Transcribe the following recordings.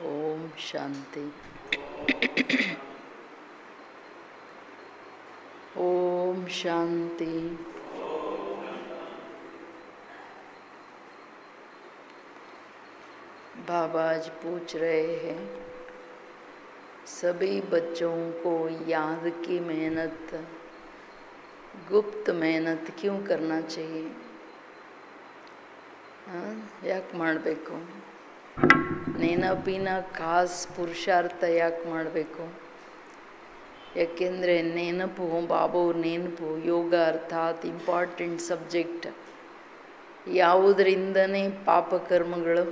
ओम शांति। ओम शांति। बाबा आज पूछ रहे हैं सभी बच्चों को याद की मेहनत, गुप्त मेहनत क्यों करना चाहिए? ಯಾಕೆ ಮಾಡಬೇಕು? ನೆನಪಿನ ಖಾಸ್ ಪುರುಷಾರ್ಥ ಯಾಕೆ ಮಾಡಬೇಕು? ಯಾಕೆಂದರೆ ನೆನಪು, ಬಾಬಾವ್ರ ನೆನಪು ಯೋಗ ಅರ್ಥಾತ್ ಇಂಪಾರ್ಟೆಂಟ್ ಸಬ್ಜೆಕ್ಟ್. ಯಾವುದರಿಂದನೇ ಪಾಪಕರ್ಮಗಳು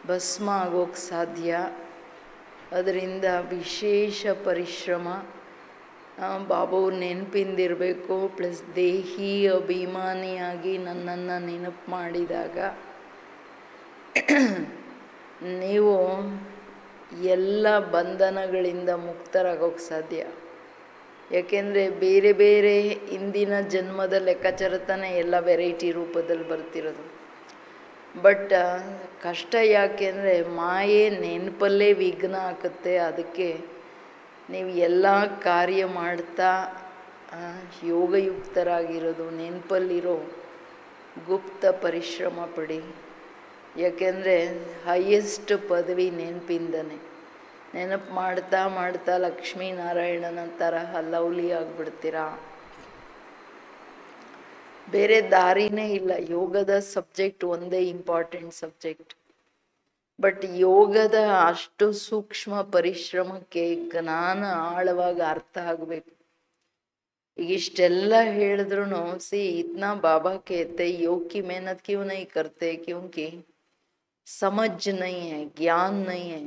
ಭಸ್ಮ ಆಗೋಕ್ಕೆ ಸಾಧ್ಯ. ಅದರಿಂದ ವಿಶೇಷ ಪರಿಶ್ರಮ ಬಾಬಾವ್ರ ನೆನಪಿಂದಿರಬೇಕು. ಪ್ಲಸ್ ದೇಹಿ ಅಭಿಮಾನಿಯಾಗಿ ನನ್ನನ್ನು ನೆನಪು ಮಾಡಿದಾಗ ನೀವು ಎಲ್ಲ ಬಂಧನಗಳಿಂದ ಮುಕ್ತರಾಗೋಕ್ಕೆ ಸಾಧ್ಯ. ಯಾಕೆಂದರೆ ಬೇರೆ ಬೇರೆ ಇಂದಿನ ಜನ್ಮದ ಲೆಕ್ಕಾಚಾರತಾನೆ ಎಲ್ಲ ವೆರೈಟಿ ರೂಪದಲ್ಲಿ ಬರ್ತಿರೋದು. ಬಟ್ ಕಷ್ಟ ಯಾಕೆಂದರೆ ಮಾಯೆ ನೆನಪಲ್ಲೇ ವಿಘ್ನ ಹಾಕುತ್ತೆ. ಅದಕ್ಕೆ ನೀವು ಎಲ್ಲ ಕಾರ್ಯ ಮಾಡ್ತಾ ಯೋಗಯುಕ್ತರಾಗಿರೋದು, ನೆನಪಲ್ಲಿರೋ ಗುಪ್ತ ಪರಿಶ್ರಮ ಪಡಿ. ಯಾಕೆಂದರೆ ಹೈಯೆಸ್ಟ್ ಪದವಿ ನೆನಪಿಂದನೇ. ನೆನಪು ಮಾಡ್ತಾ ಮಾಡ್ತಾ ಲಕ್ಷ್ಮೀನಾರಾಯಣನ ತರಹ ಲವ್ಲಿ ಆಗಿಬಿಡ್ತೀರಾ. ಬೇರೆ ದಾರಿನೇ ಇಲ್ಲ. ಯೋಗದ ಸಬ್ಜೆಕ್ಟ್ ಒಂದೇ ಇಂಪಾರ್ಟೆಂಟ್ ಸಬ್ಜೆಕ್ಟ್. ಬಟ್ ಯೋಗದ ಅಷ್ಟು ಸೂಕ್ಷ್ಮ ಪರಿಶ್ರಮಕ್ಕೆ ಜ್ಞಾನ ಆಳವಾಗಿ ಅರ್ಥ ಆಗಬೇಕು. ಈಗ ಇಷ್ಟೆಲ್ಲ ಹೇಳಿದ್ರು इतना बाबा कहते योग की मेहनत क्यों नहीं करते? क्योंकि समझ नहीं है, ज्ञान नहीं है.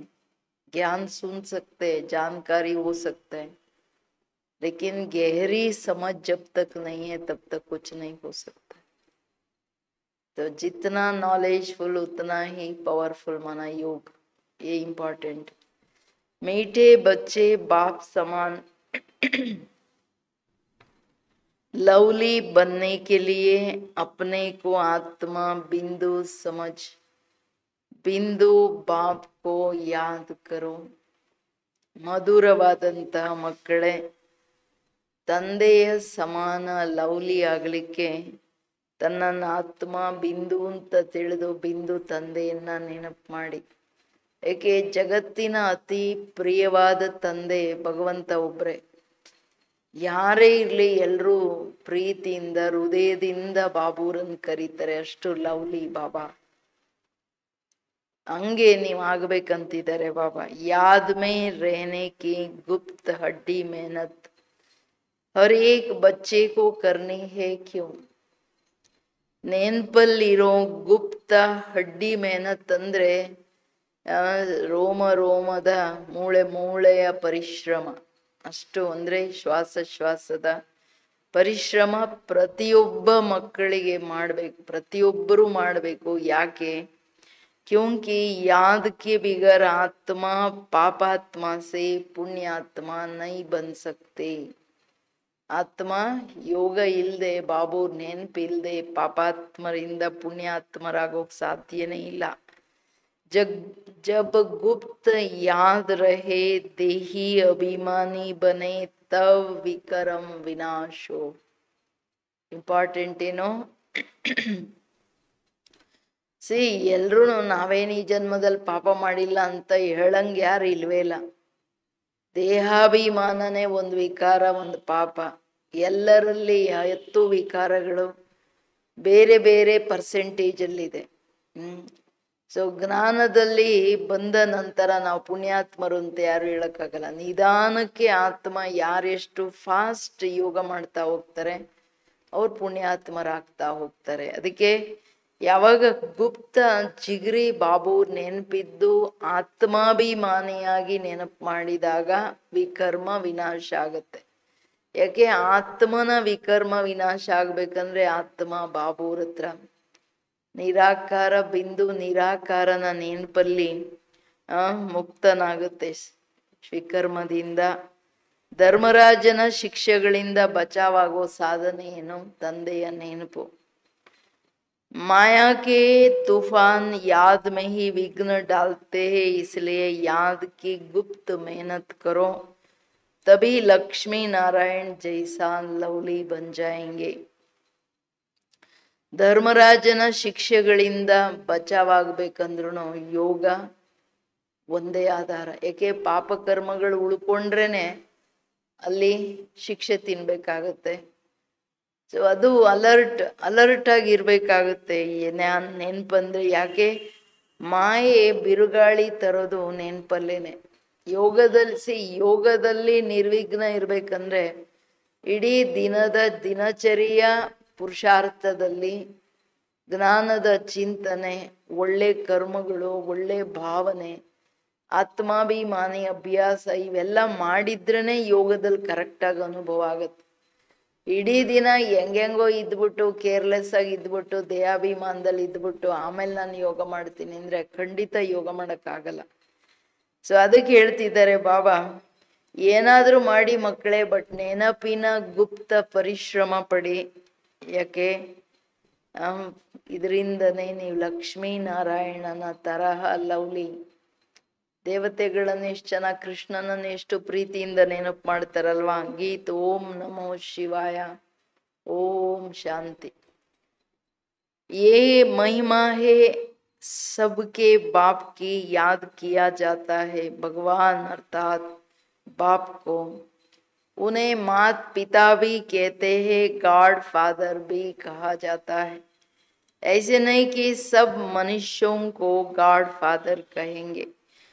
ज्ञान सुन सकते हैं, जानकारी हो सकता है, लेकिन गहरी समझ जब तक नहीं है तब तक कुछ नहीं हो सकता. तो जितना नॉलेजफुल उतना ही पावरफुल माना योग. ये इम्पोर्टेंट. मीठे बच्चे बाप समान लवली बनने के लिए अपने को आत्मा बिंदु समझ, बिंदु बाप को याद करो. ಮಧುರವಾದಂತಹ ಮಕ್ಕಳೇ, ತಂದೆಯ ಸಮಾನ ಲವ್ಲಿ ಆಗಲಿಕ್ಕೆ ತನ್ನನ್ನು ಆತ್ಮ ಬಿಂದು ಅಂತ ತಿಳಿದು ಬಿಂದು ತಂದೆಯನ್ನ ನೆನಪು ಮಾಡಿ. ಏಕೆ ಜಗತ್ತಿನ ಅತಿ ಪ್ರಿಯವಾದ ತಂದೆ ಭಗವಂತ ಒಬ್ಬರೇ. ಯಾರೇ ಇರಲಿ ಎಲ್ಲರೂ ಪ್ರೀತಿಯಿಂದ ಹೃದಯದಿಂದ ಬಾಬೂರನ್ನು ಕರೀತಾರೆ. ಅಷ್ಟು ಲವ್ಲಿ ಬಾಬಾ. ಹಂಗೆ ನೀವು ಆಗ್ಬೇಕಂತಿದ್ದಾರೆ ಬಾಬಾ. ಯಾದ್ ಮೇ रहने की गुप्त हड्डी मेहनत हर एक बच्चे को करनी है क्यों? ನೆನಪಲ್ಲಿರೋ ಗುಪ್ತ ಹಡ್ಡಿ ಮೆಹನತ್ ಅಂದ್ರೆ ರೋಮ ರೋಮದ ಮೂಳೆ ಮೂಳೆಯ ಪರಿಶ್ರಮ. ಅಷ್ಟು ಅಂದ್ರೆ ಶ್ವಾಸದ ಪರಿಶ್ರಮ ಪ್ರತಿಯೊಬ್ಬ ಮಕ್ಕಳಿಗೆ ಮಾಡಬೇಕು, ಪ್ರತಿಯೊಬ್ಬರೂ ಮಾಡಬೇಕು. ಯಾಕೆ? क्योंकि याद के बिगर आत्मा पापात्मा से पुण्यात्मा नहीं बन सकते. ಆತ್ಮ ಯೋಗ ಇಲ್ಲದೆ, ಬಾಬು ನೆನಪಿಲ್ಲದೆ ಪಾಪಾತ್ಮರಿಂದ ಪುಣ್ಯಾತ್ಮರಾಗೋಕ್ ಸಾಧ್ಯನೇ ಇಲ್ಲ. जब गुप्त याद रहे देही अभिमानी बने तब विक्रम विनाशो. ಇಂಪಾರ್ಟೆಂಟ್ ಏನೋ ಎಲ್ರೂ ನಾವೇನು ಈ ಜನ್ಮದಲ್ಲಿ ಪಾಪ ಮಾಡಿಲ್ಲ ಅಂತ ಹೇಳಂಗ್ ಯಾರು ಇಲ್ವೇ ಇಲ್ಲ. ದೇಹಾಭಿಮಾನನೇ ಒಂದು ವಿಕಾರ, ಒಂದು ಪಾಪ. ಎಲ್ಲರಲ್ಲಿ 10 ವಿಕಾರಗಳು ಬೇರೆ ಬೇರೆ ಪರ್ಸೆಂಟೇಜಲ್ಲಿದೆ. ಸೊ ಜ್ಞಾನದಲ್ಲಿ ಬಂದ ನಂತರ ನಾವು ಪುಣ್ಯಾತ್ಮರು ಅಂತ ಯಾರು ಹೇಳಕ್ಕಾಗಲ್ಲ. ನಿಧಾನಕ್ಕೆ ಆತ್ಮ ಯಾರೆಷ್ಟು ಫಾಸ್ಟ್ ಯೋಗ ಮಾಡ್ತಾ ಹೋಗ್ತಾರೆ ಅವ್ರು ಪುಣ್ಯಾತ್ಮರಾಗ್ತಾ ಹೋಗ್ತಾರೆ. ಅದಕ್ಕೆ ಯಾವಾಗ ಗುಪ್ತ ಜಿಗ್ರಿ ಬಾಬು ನೆನಪಿದ್ದು ಆತ್ಮಾಭಿಮಾನಿಯಾಗಿ ನೆನಪು ಮಾಡಿದಾಗ ವಿಕರ್ಮ ವಿನಾಶ ಆಗತ್ತೆ. ಯಾಕೆ? ಆತ್ಮನ ವಿಕರ್ಮ ವಿನಾಶ ಆಗ್ಬೇಕಂದ್ರೆ ಆತ್ಮ ಬಾಬೂರ ಹತ್ರ ನಿರಾಕಾರ ಬಿಂದು ನಿರಾಕಾರನ ನೆನಪಲ್ಲಿ ಮುಕ್ತನಾಗುತ್ತೆ ವಿಕರ್ಮದಿಂದ. ಧರ್ಮರಾಜನ ಶಿಕ್ಷೆಗಳಿಂದ ಬಚಾವಾಗೋ ಸಾಧನೆ ಏನು? ತಂದೆಯ ನೆನಪು. माया के तूफान याद में ही विघ्न डालते हैं, इसलिए याद की गुप्त मेहनत करो, तभी लक्ष्मी नारायण जैसा लवली बन जाएंगे. ಧರ್ಮರಾಜನ ಶಿಕ್ಷೆಗಳಿಂದ ಬಚಾವಾಗಬೇಕಂದ್ರೂ ಯೋಗ ಒಂದೇ ಆಧಾರ. ಏಕೆ ಪಾಪ ಕರ್ಮಗಳು ಉಳ್ಕೊಂಡ್ರೇನೆ ಅಲ್ಲಿ ಶಿಕ್ಷೆ ತಿನ್ಬೇಕಾಗತ್ತೆ. ಸೊ ಅದು ಅಲರ್ಟ್ ಆಗಿರ್ಬೇಕಾಗುತ್ತೆ. ನೆನ್ಪಂದ್ರೆ ಯಾಕೆ ಮಾಯೆ ಬಿರುಗಾಳಿ ತರೋದು ನೆನ್ಪಲ್ಲೇನೆ. ಯೋಗದಲ್ಲಿ ನಿರ್ವಿಘ್ನ ಇರ್ಬೇಕಂದ್ರೆ ಇಡೀ ದಿನದ ದಿನಚರಿಯ ಪುರುಷಾರ್ಥದಲ್ಲಿ ಜ್ಞಾನದ ಚಿಂತನೆ, ಒಳ್ಳೆ ಕರ್ಮಗಳು, ಒಳ್ಳೆ ಭಾವನೆ, ಆತ್ಮಾಭಿಮಾನಿ ಅಭ್ಯಾಸ ಇವೆಲ್ಲ ಮಾಡಿದ್ರೇನೆ ಯೋಗದಲ್ಲಿ ಕರೆಕ್ಟಾಗಿ ಅನುಭವ ಆಗತ್ತೆ. ಇಡೀ ದಿನ ಹೆಂಗೆಂಗೋ ಇದ್ಬಿಟ್ಟು ಕೇರ್ಲೆಸ್ ಆಗಿ ಇದ್ಬಿಟ್ಟು ದೇಹಾಭಿಮಾನದಲ್ಲಿ ಇದ್ಬಿಟ್ಟು ಆಮೇಲೆ ನಾನು ಯೋಗ ಮಾಡ್ತೀನಿ ಅಂದ್ರೆ ಖಂಡಿತ ಯೋಗ ಮಾಡೋಕ್ಕಾಗಲ್ಲ. ಸೊ ಅದಕ್ಕೆ ಹೇಳ್ತಿದ್ದಾರೆ ಬಾಬಾ, ಏನಾದ್ರೂ ಮಾಡಿ ಮಕ್ಕಳೇ, ಬಟ್ ನೆನಪಿನ ಗುಪ್ತ ಪರಿಶ್ರಮ ಪಡಿ. ಯಾಕೆ ಇದರಿಂದನೇ ನೀವು ಲಕ್ಷ್ಮೀ ನಾರಾಯಣನ ತರಹ ಲವ್ಲಿ ದೇವತೆಗಳನ್ನ ಎಷ್ಟು ಚೆನ್ನಾಗಿ, ಕೃಷ್ಣನನ್ನ ಎಷ್ಟು ಪ್ರೀತಿಯಿಂದ ನೆನಪು ಮಾಡ್ತಾರಲ್ವಾ. ಗೀತ್ ಓಂ ನಮೋ ಶಿವಾಯ, ಓಂ ಶಾಂತಿ. ये महिमा है सबके बाप की याद किया जाता है. भगवान अर्थात बाप को उन्हें मात पिता भी कहते हैं, गॉड फादर भी कहा जाता है. ऐसे नहीं कि सब मनुष्यों को गॉड फादर कहेंगे.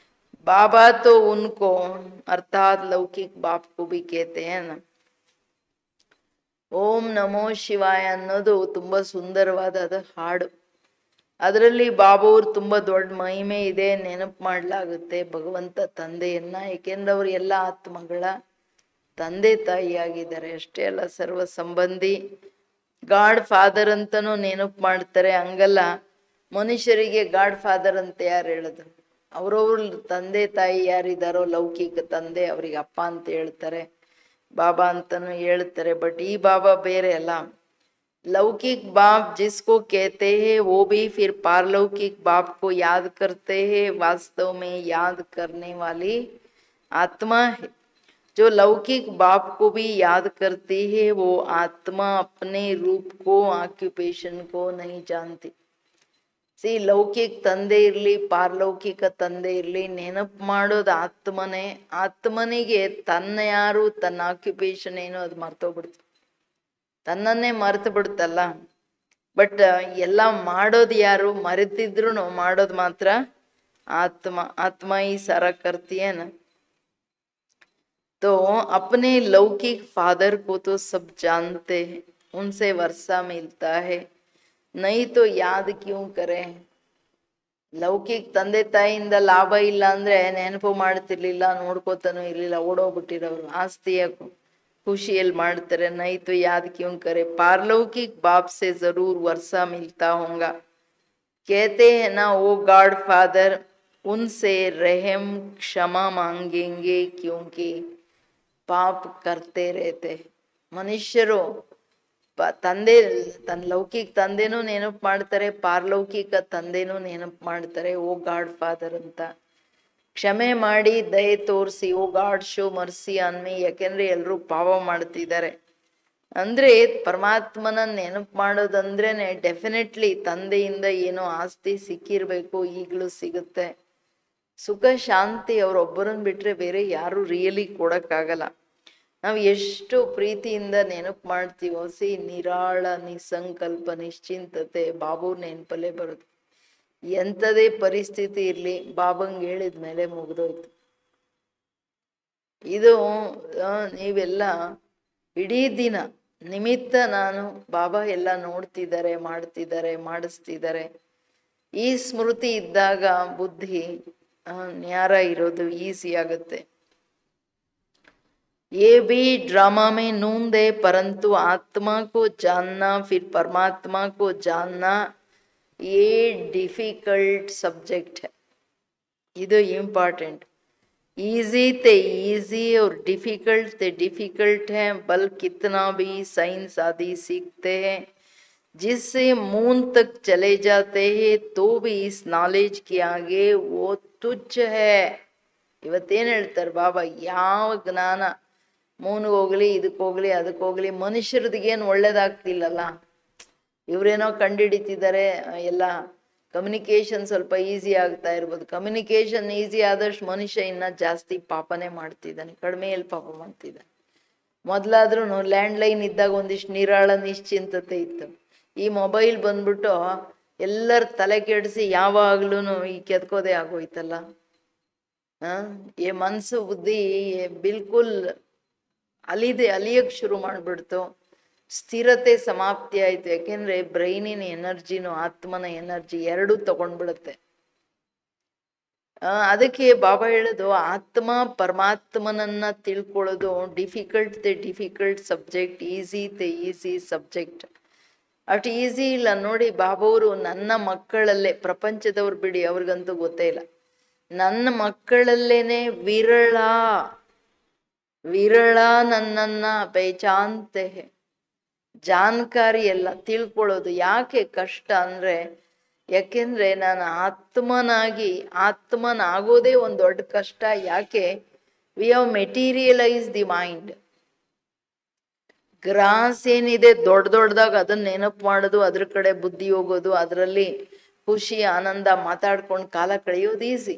बाबा तो उनको अर्थात लौकिक बाप को भी कहते हैं ना. ಓಂ ನಮೋ ಶಿವಾಯ ಅನ್ನೋದು ತುಂಬಾ ಸುಂದರವಾದ ಹಾಡು. ಅದರಲ್ಲಿ ಬಾಬಾವ್ರು ತುಂಬಾ ದೊಡ್ಡ ಮಹಿಮೆ ಇದೆ, ನೆನಪು ಮಾಡಲಾಗುತ್ತೆ ಭಗವಂತ ತಂದೆಯನ್ನ. ಏಕೆಂದ್ರೆ ಅವರು ಎಲ್ಲ ಆತ್ಮಗಳ ತಂದೆ ತಾಯಿಯಾಗಿದ್ದಾರೆ. ಅಷ್ಟೇ ಅಲ್ಲ, ಸರ್ವ ಸಂಬಂಧಿ. ಗಾಡ್ ಫಾದರ್ ಅಂತನೂ ನೆನಪು ಮಾಡ್ತಾರೆ. ಹಂಗಲ್ಲ, ಮನುಷ್ಯರಿಗೆ ಗಾಡ್ ಫಾದರ್ ಅಂತ ಯಾರು ಹೇಳೋದು? ಅವ್ರವ್ರ ತಂದೆ ತಾಯಿ ಯಾರಿದಾರೋ ಲೌಕಿಕ ತಂದೆ, ಅವ್ರಿಗೆ ಅಪ್ಪ ಅಂತ ಹೇಳ್ತಾರೆ, ಬಾಬಾ ಅಂತಾನು ಹೇಳ್ತಾರೆ. ಬಟ್ ಈ ಬಾಬಾ ಬೇರೆ ಅಲ್ಲ. लौकिक बाप जिसको कहते हैं वो भी फिर पारलौकिक बाप को याद करते हैं. वास्तव में याद करने वाली आत्मा है. जो लौकिक बाप को भी याद करती है वो आत्मा अपने रूप को, ऑक्युपेशन को नहीं जानती. ಸಿ ಲೌಕಿಕ ತಂದೆ ಇರಲಿ, ಪಾರಲೌಕಿಕ ತಂದೆ ಇರಲಿ, ನೆನಪು ಮಾಡೋದು ಆತ್ಮನೇ. ಆತ್ಮನಿಗೆ ತನ್ನ ಯಾರು, ತನ್ನ ಆಕ್ಯುಪೇಷನ್ ಏನು ಅದು ಮರ್ತೋಗ್ಬಿಡ್ತು, ತನ್ನನ್ನೇ ಮರೆತು ಬಿಡುತ್ತಲ್ಲ. ಬಟ್ ಎಲ್ಲ ಮಾಡೋದು ಯಾರು? ಮರೆತಿದ್ರು ಮಾಡೋದು ಮಾತ್ರ ಆತ್ಮ. ಆತ್ಮ ಈ ಸಾರಾ करती है ना. तो अपने लौकिक फादर को तो सब जानते हैं, उनसे वर्षा मिलता है, नहीं तो याद क्यों करें. ಲೌಕಿಕ ತಂದೆ ತಾಯಿಯಿಂದ ಲಾಭ ಇಲ್ಲ ಅಂದ್ರೆ ನೆನಪು ಮಾಡ್ತಿರ್ಲಿಲ್ಲ, ನೋಡ್ಕೋತಾನೂ ಇರ್ಲಿಲ್ಲ, ಓಡೋಗ್ಬಿಟ್ಟಿರೋರು. ಆಸ್ತಿಯ ಖುಷಿಯಲ್ಲಿ ಮಾಡ್ತಾರೆ. ನೈತು ಯಾದ್ ಕ್ಯೂಂ ಕರೆ. पारलौकिक बाप से जरूर वर्षा मिलता होगा. कहते हैं ना, ओ गॉड फादर उनसे रहम क्षमा मांगेंगे क्योंकि पाप करते रहते. ಮನುಷ್ಯರು ತಂದೆ, ತನ್ನ ಲೌಕಿಕ ತಂದೆನೂ ನೆನಪು ಮಾಡ್ತಾರೆ, ಪಾರಲೌಕಿಕ ತಂದೆನೂ ನೆನಪು ಮಾಡ್ತಾರೆ. ಓ ಗಾಡ್ ಫಾದರ್ ಅಂತ ಕ್ಷಮೆ ಮಾಡಿ, ದಯೆ ತೋರಿಸಿ, ಓ ಗಾಡ್ ಶೋ ಮರ್ಸಿ ಅನ್ಮಿ. ಯಾಕೆಂದ್ರೆ ಎಲ್ಲರೂ ಪಾಪ ಮಾಡ್ತಿದ್ದಾರೆ. ಅಂದ್ರೆ ಪರಮಾತ್ಮನ ನೆನಪು ಮಾಡೋದಂದ್ರೇನೆ ಡೆಫಿನೆಟ್ಲಿ ತಂದೆಯಿಂದ ಏನೋ ಆಸ್ತಿ ಸಿಕ್ಕಿರ್ಬೇಕು, ಈಗಲೂ ಸಿಗುತ್ತೆ. ಸುಖ ಶಾಂತಿ ಅವ್ರೊಬ್ಬರನ್ನ ಬಿಟ್ರೆ ಬೇರೆ ಯಾರು ರಿಯಲಿ ಕೊಡಕ್ಕಾಗಲ್ಲ. ನಾವು ಎಷ್ಟು ಪ್ರೀತಿಯಿಂದ ನೆನಪು ಮಾಡ್ತೀವೋ, ನಿರಾಳ ನಿಸಂಕಲ್ಪ ನಿಶ್ಚಿಂತತೆ ಬಾಬು ನೆನಪಲ್ಲೇ ಬರುತ್ತೆ. ಎಂಥದೇ ಪರಿಸ್ಥಿತಿ ಇರ್ಲಿ, ಬಾಬಂಗೆ ಹೇಳಿದ್ಮೇಲೆ ಮುಗ್ದೋಯ್ತು. ಇದು ನೀವೆಲ್ಲ ಇಡೀ ದಿನ ನಿಮಿತ್ತ ನಾನು ಬಾಬಾ ಎಲ್ಲ ನೋಡ್ತಿದ್ದಾರೆ, ಮಾಡ್ತಿದ್ದಾರೆ, ಮಾಡಿಸ್ತಿದ್ದಾರೆ. ಈ ಸ್ಮೃತಿ ಇದ್ದಾಗ ಬುದ್ಧಿ ನ್ಯಾರ ಇರೋದು ಈಸಿ ಆಗುತ್ತೆ. ये भी ड्रामा में नूंद है, परंतु आत्मा को जानना, फिर परमात्मा को जानना, ये डिफिकल्ट सब्जेक्ट है. ಇದು ಇಂಪಾರ್ಟೆಂಟ್. ಈजी थे ಈजी और डिफिकल्ट थे डिफिकल्ट है. बल कितना भी साइंस आदि सीखते हैं, जिससे मून तक चले जाते हैं तो भी इस नॉलेज के आगे वो तुच्छ है. ಇವತ್ತೇನ್ ಹೇಳ್ತಾರೆ ಬಾಬಾ, ಯಾವ ಜ್ಞಾನ ಮೂನ್ಗೆ ಹೋಗ್ಲಿ ಇದಕ್ಕೆ ಹೋಗ್ಲಿ ಅದಕ್ಕೆ ಹೋಗ್ಲಿ ಮನುಷ್ಯರದಿಗೇನು ಒಳ್ಳೇದಾಗ್ತಿಲ್ಲಲ್ಲ. ಇವ್ರೇನೋ ಕಂಡುಹಿಡಿತಿದ್ದಾರೆ, ಎಲ್ಲ ಕಮ್ಯುನಿಕೇಶನ್ ಸ್ವಲ್ಪ ಈಸಿ ಆಗ್ತಾ ಇರ್ಬೋದು. ಕಮ್ಯುನಿಕೇಶನ್ ಈಸಿ ಆದಷ್ಟು ಮನುಷ್ಯ ಇನ್ನ ಜಾಸ್ತಿ ಪಾಪನೇ ಮಾಡ್ತಿದ್ದಾನೆ, ಕಡಿಮೆ ಎಲ್ಲಿ ಪಾಪ ಮಾಡ್ತಿದ್ದಾನೆ. ಮೊದಲಾದ್ರೂ ಲ್ಯಾಂಡ್ಲೈನ್ ಇದ್ದಾಗ ಒಂದಿಷ್ಟು ನಿರಾಳ ನಿಶ್ಚಿಂತತೆ ಇತ್ತು. ಈ ಮೊಬೈಲ್ ಬಂದ್ಬಿಟ್ಟು ಎಲ್ಲರ ತಲೆ ಕೆಡಿಸಿ ಯಾವಾಗ್ಲೂ ಈ ಕೆದ್ಕೋದೇ ಆಗೋಯ್ತಲ್ಲ. ಈ ಮನ್ಸು ಬುದ್ಧಿ ಬಿಲ್ಕುಲ್ ಅಲಿಯಕ್ ಶುರು ಮಾಡ್ಬಿಡ್ತು. ಸ್ಥಿರತೆ ಸಮಾಪ್ತಿ ಆಯ್ತು. ಯಾಕೆಂದ್ರೆ ಬ್ರೈನಿನ ಎನರ್ಜಿನೂ ಆತ್ಮನ ಎನರ್ಜಿ ಎರಡೂ ತಗೊಂಡ್ಬಿಡುತ್ತೆ. ಅದಕ್ಕೆ ಬಾಬಾ ಹೇಳೋದು, ಆತ್ಮ ಪರಮಾತ್ಮನನ್ನ ತಿಳ್ಕೊಳ್ಳೋದು ಡಿಫಿಕಲ್ಟ್ ಸಬ್ಜೆಕ್ಟ್, ಈಸಿ ಸಬ್ಜೆಕ್ಟ್. ಅಷ್ಟು ಈಸಿ ಇಲ್ಲ ನೋಡಿ. ಬಾಬಾವರು ನನ್ನ ಮಕ್ಕಳಲ್ಲೇ, ಪ್ರಪಂಚದವ್ರು ಬಿಡಿ ಅವ್ರಿಗಂತೂ ಗೊತ್ತೇ ಇಲ್ಲ, ನನ್ನ ಮಕ್ಕಳಲ್ಲೇನೆ ವಿರಳ ನನ್ನನ್ನ ಪೇಚಾನ್ತೆ. ಜಾನ್ಕಾರಿ ಎಲ್ಲ ತಿಳ್ಕೊಳ್ಳೋದು ಯಾಕೆ ಕಷ್ಟ ಅಂದ್ರೆ, ಯಾಕೆಂದ್ರೆ ನಾನು ಆತ್ಮನಾಗೋದೇ ಒಂದು ದೊಡ್ಡ ಕಷ್ಟ. ಯಾಕೆ? We have materialise the mind. Grass ಏನಿದೆ ದೊಡ್ಡದಾಗ ಅದನ್ನ ನೆನಪು ಮಾಡೋದು, ಅದ್ರ ಕಡೆ ಬುದ್ಧಿ ಹೋಗೋದು, ಅದರಲ್ಲಿ ಖುಷಿ ಆನಂದ ಮಾತಾಡ್ಕೊಂಡು ಕಾಲ ಕಳೆಯೋದು ಈಸಿ.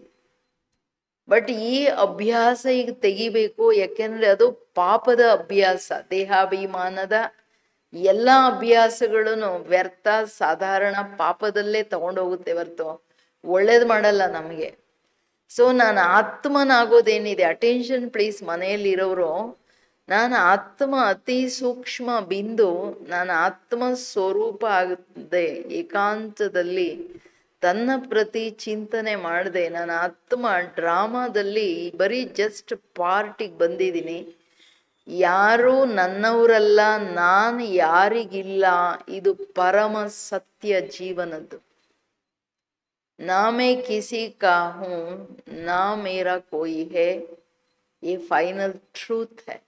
ಬಟ್ ಈ ಅಭ್ಯಾಸ ಈಗ ತೆಗಿಬೇಕು. ಯಾಕೆಂದ್ರೆ ಅದು ಪಾಪದ ಅಭ್ಯಾಸ. ದೇಹಾಭಿಮಾನದ ಎಲ್ಲ ಅಭ್ಯಾಸಗಳನ್ನು ವ್ಯರ್ಥ, ಸಾಧಾರಣ ಪಾಪದಲ್ಲೇ ತಗೊಂಡೋಗುತ್ತೆ ಹೊರ್ತು ಒಳ್ಳೇದು ಮಾಡಲ್ಲ ನಮಗೆ. ಸೊ ನಾನು ಆತ್ಮನಾಗೋದೇನಿದೆ, ಅಟೆನ್ಷನ್ ಪ್ಲೀಸ್ ಮನೆಯಲ್ಲಿರೋರು, ನಾನು ಆತ್ಮ ಅತಿ ಸೂಕ್ಷ್ಮ ಬಿಂದು, ನಾನು ಆತ್ಮ ಸ್ವರೂಪ ಆಗದೆ ಏಕಾಂತದಲ್ಲಿ ತನ್ನ ಪ್ರತಿ ಚಿಂತನೆ ಮಾಡದೆ, ನಾನು ಆತ್ಮ ಡ್ರಾಮಾದಲ್ಲಿ ಬರೀ ಜಸ್ಟ್ ಪಾರ್ಟಿಗೆ ಬಂದಿದ್ದೀನಿ. ಯಾರು ನನ್ನವರಲ್ಲ, ನಾನು ಯಾರಿಗಿಲ್ಲ. ಇದು ಪರಮ ಸತ್ಯ ಜೀವನದ್ದು. ನಾ ಮೇ ಕಿಸಿ ಕಾ ಹೂಂ ನಾ ಮೇರಾ ಕೋಯಿ ಹೈ, ये फाइनल ट्रूथ है.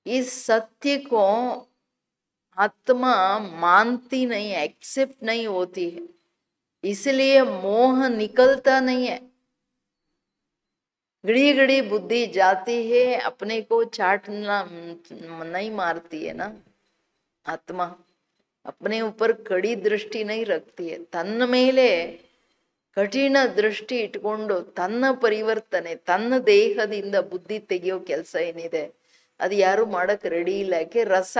इस सत्य को आत्मा मानती नहीं, एक्सेप्ट नहीं होती है, इसलिए मोह निकलता नहीं है. घड़ी बुद्धि जाती है, अपने को चाटना नहीं मारती है ना. आत्मा अपने ऊपर कड़ी दृष्टि नहीं रखती है. तन्न मेले ಕಠಿಣ ದೃಷ್ಟಿ ಇಟ್ಕೊಂಡು ತನ್ನ ಪರಿವರ್ತನೆ, ತನ್ನ ದೇಹದಿಂದ ಬುದ್ಧಿ ತೆಗೆಯೋ ಕೆಲಸ ಏನಿದೆ ಅದು ಯಾರು ಮಾಡಕ್ ರೆಡಿ ಇಲ್ಲ. ಯಾಕೆ? ರಸ,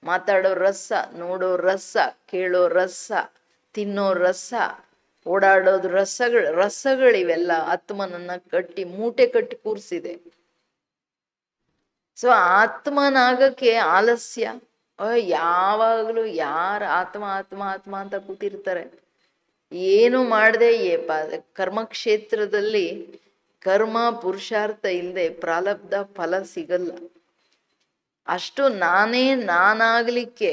ಮಾತಾಡೋ ರಸ, ನೋಡೋ ರಸ, ಕೇಳೋ ರಸ, ತಿನ್ನೋ ರಸ, ಓಡಾಡೋದು ರಸಗಳಿವೆಲ್ಲ ಆತ್ಮನನ್ನ ಮೂಟೆ ಕಟ್ಟಿ ಕೂರ್ಸಿದೆ. ಸೊ ಆತ್ಮನಾಗಕ್ಕೆ ಆಲಸ್ಯ. ಯಾವಾಗ್ಲೂ ಯಾರು ಆತ್ಮ ಆತ್ಮ ಆತ್ಮ ಅಂತ ಕೂತಿರ್ತಾರೆ, ಏನು ಮಾಡದೆ ಕರ್ಮಕ್ಷೇತ್ರದಲ್ಲಿ ಕರ್ಮ ಪುರುಷಾರ್ಥ ಇಲ್ಲದೆ ಪ್ರಾರಬ್ಧ ಫಲ ಸಿಗಲ್ಲ. ಅಷ್ಟು ನಾನಾಗ್ಲಿಕ್ಕೆ,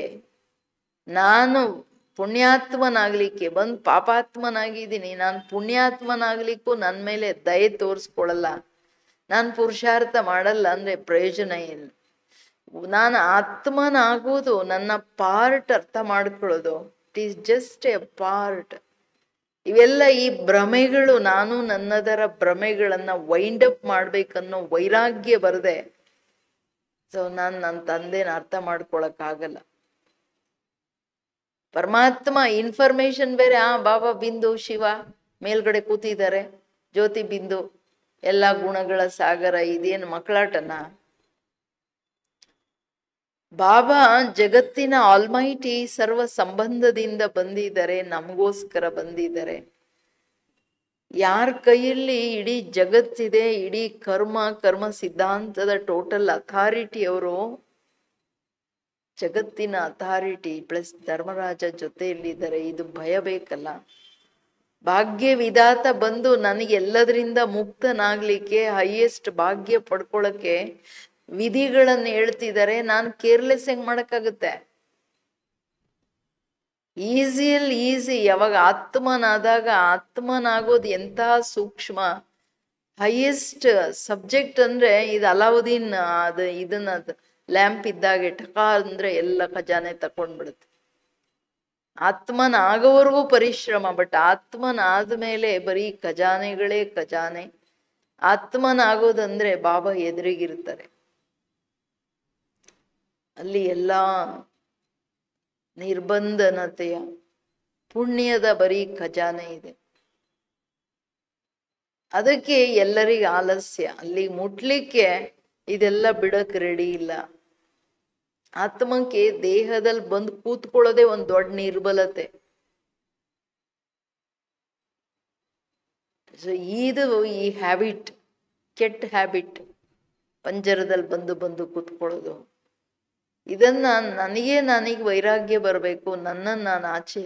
ನಾನು ಪುಣ್ಯಾತ್ಮನಾಗ್ಲಿಕ್ಕೆ ಬಂದು ಪಾಪಾತ್ಮನಾಗಿದ್ದೀನಿ. ನಾನು ಪುಣ್ಯಾತ್ಮನಾಗ್ಲಿಕ್ಕೂ ನನ್ನ ಮೇಲೆ ದಯೆ ತೋರಿಸ್ಕೊಳಲ್ಲ, ನಾನು ಪುರುಷಾರ್ಥ ಮಾಡಲ್ಲ ಅಂದ್ರೆ ಪ್ರಯೋಜನ ಏನು? ನಾನು ಆತ್ಮನಾಗೋದು ನನ್ನ ಪಾರ್ಟ್ ಅರ್ಥ ಮಾಡ್ಕೊಳ್ಳೋದು. It is just a part. ಇವೆಲ್ಲ ಈ ಭ್ರಮೆಗಳು, ನಾನು ನನ್ನದರ ಭ್ರಮೆಗಳನ್ನ ವೈಂಡ್ ಅಪ್ ಮಾಡ್ಬೇಕನ್ನೋ ವೈರಾಗ್ಯ ಬರದೆ, ಸೊ ನನ್ನ ತಂದೆನ ಅರ್ಥ ಮಾಡ್ಕೊಳಕ್ಕಾಗಲ್ಲ. ಪರಮಾತ್ಮ ಇನ್ಫಾರ್ಮೇಶನ್ ಬೇರೆ. ಬಾಬಾ ಬಿಂದು ಶಿವ ಮೇಲ್ಗಡೆ ಕೂತಿದ್ದಾರೆ, ಜ್ಯೋತಿ ಬಿಂದು, ಎಲ್ಲ ಗುಣಗಳ ಸಾಗರ. ಇದೇನು ಮಕ್ಕಳಾಟನ? ಬಾಬಾ ಜಗತ್ತಿನ ಆಲ್ಮೈಟಿ ಸರ್ವ ಸಂಬಂಧದಿಂದ ಬಂದಿದ್ದಾರೆ, ನಮಗೋಸ್ಕರ ಬಂದಿದ್ದಾರೆ. ಯಾರ ಕೈಯಲ್ಲಿ ಇಡೀ ಜಗತ್ತಿದೆ, ಇಡೀ ಕರ್ಮ ಸಿದ್ಧಾಂತದ ಟೋಟಲ್ ಅಥಾರಿಟಿ ಅವರು, ಜಗತ್ತಿನ ಅಥಾರಿಟಿ ಪ್ಲಸ್ ಧರ್ಮರಾಜ ಜೊತೆಯಲ್ಲಿದ್ದಾರೆ. ಇದು ಭಯ ಬೇಕಲ್ಲ. ಭಾಗ್ಯ ವಿಧಾತ ಬಂದು ನನಗೆ ಎಲ್ಲದರಿಂದ ಮುಕ್ತನಾಗ್ಲಿಕ್ಕೆ, ಹೈಯೆಸ್ಟ್ ಭಾಗ್ಯ ಪಡ್ಕೊಳಕ್ಕೆ ವಿಧಿಗಳನ್ನು ಹೇಳ್ತಿದ್ದಾರೆ. ನಾನು ಕೇರ್ಲೆಸ್ ಹೆಂಗ್ ಮಾಡಕ್ಕಾಗುತ್ತೆ? ಈಸಿ. ಯಾವಾಗ ಆತ್ಮನಾದಾಗ, ಆತ್ಮನಾಗೋದು ಎಂತ ಸೂಕ್ಷ್ಮ, ಹೈಯೆಸ್ಟ್ ಸಬ್ಜೆಕ್ಟ್ ಅಂದ್ರೆ ಇದು ಅಲಾವುದ್ದೀನ್ ಇದನ್ನ ಲ್ಯಾಂಪ್ ಇದ್ದಾಗೆ ಟಕ ಅಂದ್ರೆ ಎಲ್ಲ ಖಜಾನೆ ತಕೊಂಡ್ಬಿಡುತ್ತೆ. ಆತ್ಮನಾಗೋವರೆಗೂ ಪರಿಶ್ರಮ. ಬಟ್ ಆತ್ಮನಾದ್ಮೇಲೆ ಬರೀ ಖಜಾನೆಗಳೇ ಖಜಾನೆ. ಆತ್ಮನಾಗೋದಂದ್ರೆ ಬಾಬಾ ಎದುರಿಗಿರ್ತಾರೆ. ಅಲ್ಲಿ ಎಲ್ಲ ನಿರ್ಬಂಧನತೆಯ ಪುಣ್ಯದ ಬರೀ ಖಜಾನೆ ಇದೆ. ಅದಕ್ಕೆ ಎಲ್ಲರಿಗೂ ಆಲಸ್ಯ. ಅಲ್ಲಿ ಮುಟ್ಲಿಕ್ಕೆ ಇದೆಲ್ಲ ಬಿಡಕ್ ರೆಡಿ ಇಲ್ಲ. ಆತ್ಮಕ್ಕೆ ದೇಹದಲ್ಲಿ ಬಂದು ಕೂತ್ಕೊಳ್ಳೋದೇ ಒಂದು ದೊಡ್ಡ ನಿರ್ಬಲತೆ. ಇದು ಈ ಹ್ಯಾಬಿಟ್, ಕೆಟ್ಟ ಹ್ಯಾಬಿಟ್, ಪಂಜರದಲ್ಲಿ ಬಂದು ಕೂತ್ಕೊಳ್ಳೋದು. ಇದನ್ನ ನನಗೆ ವೈರಾಗ್ಯ ಬರಬೇಕು. ನನ್ನನ್ನು ನಾನು ಆಚೆ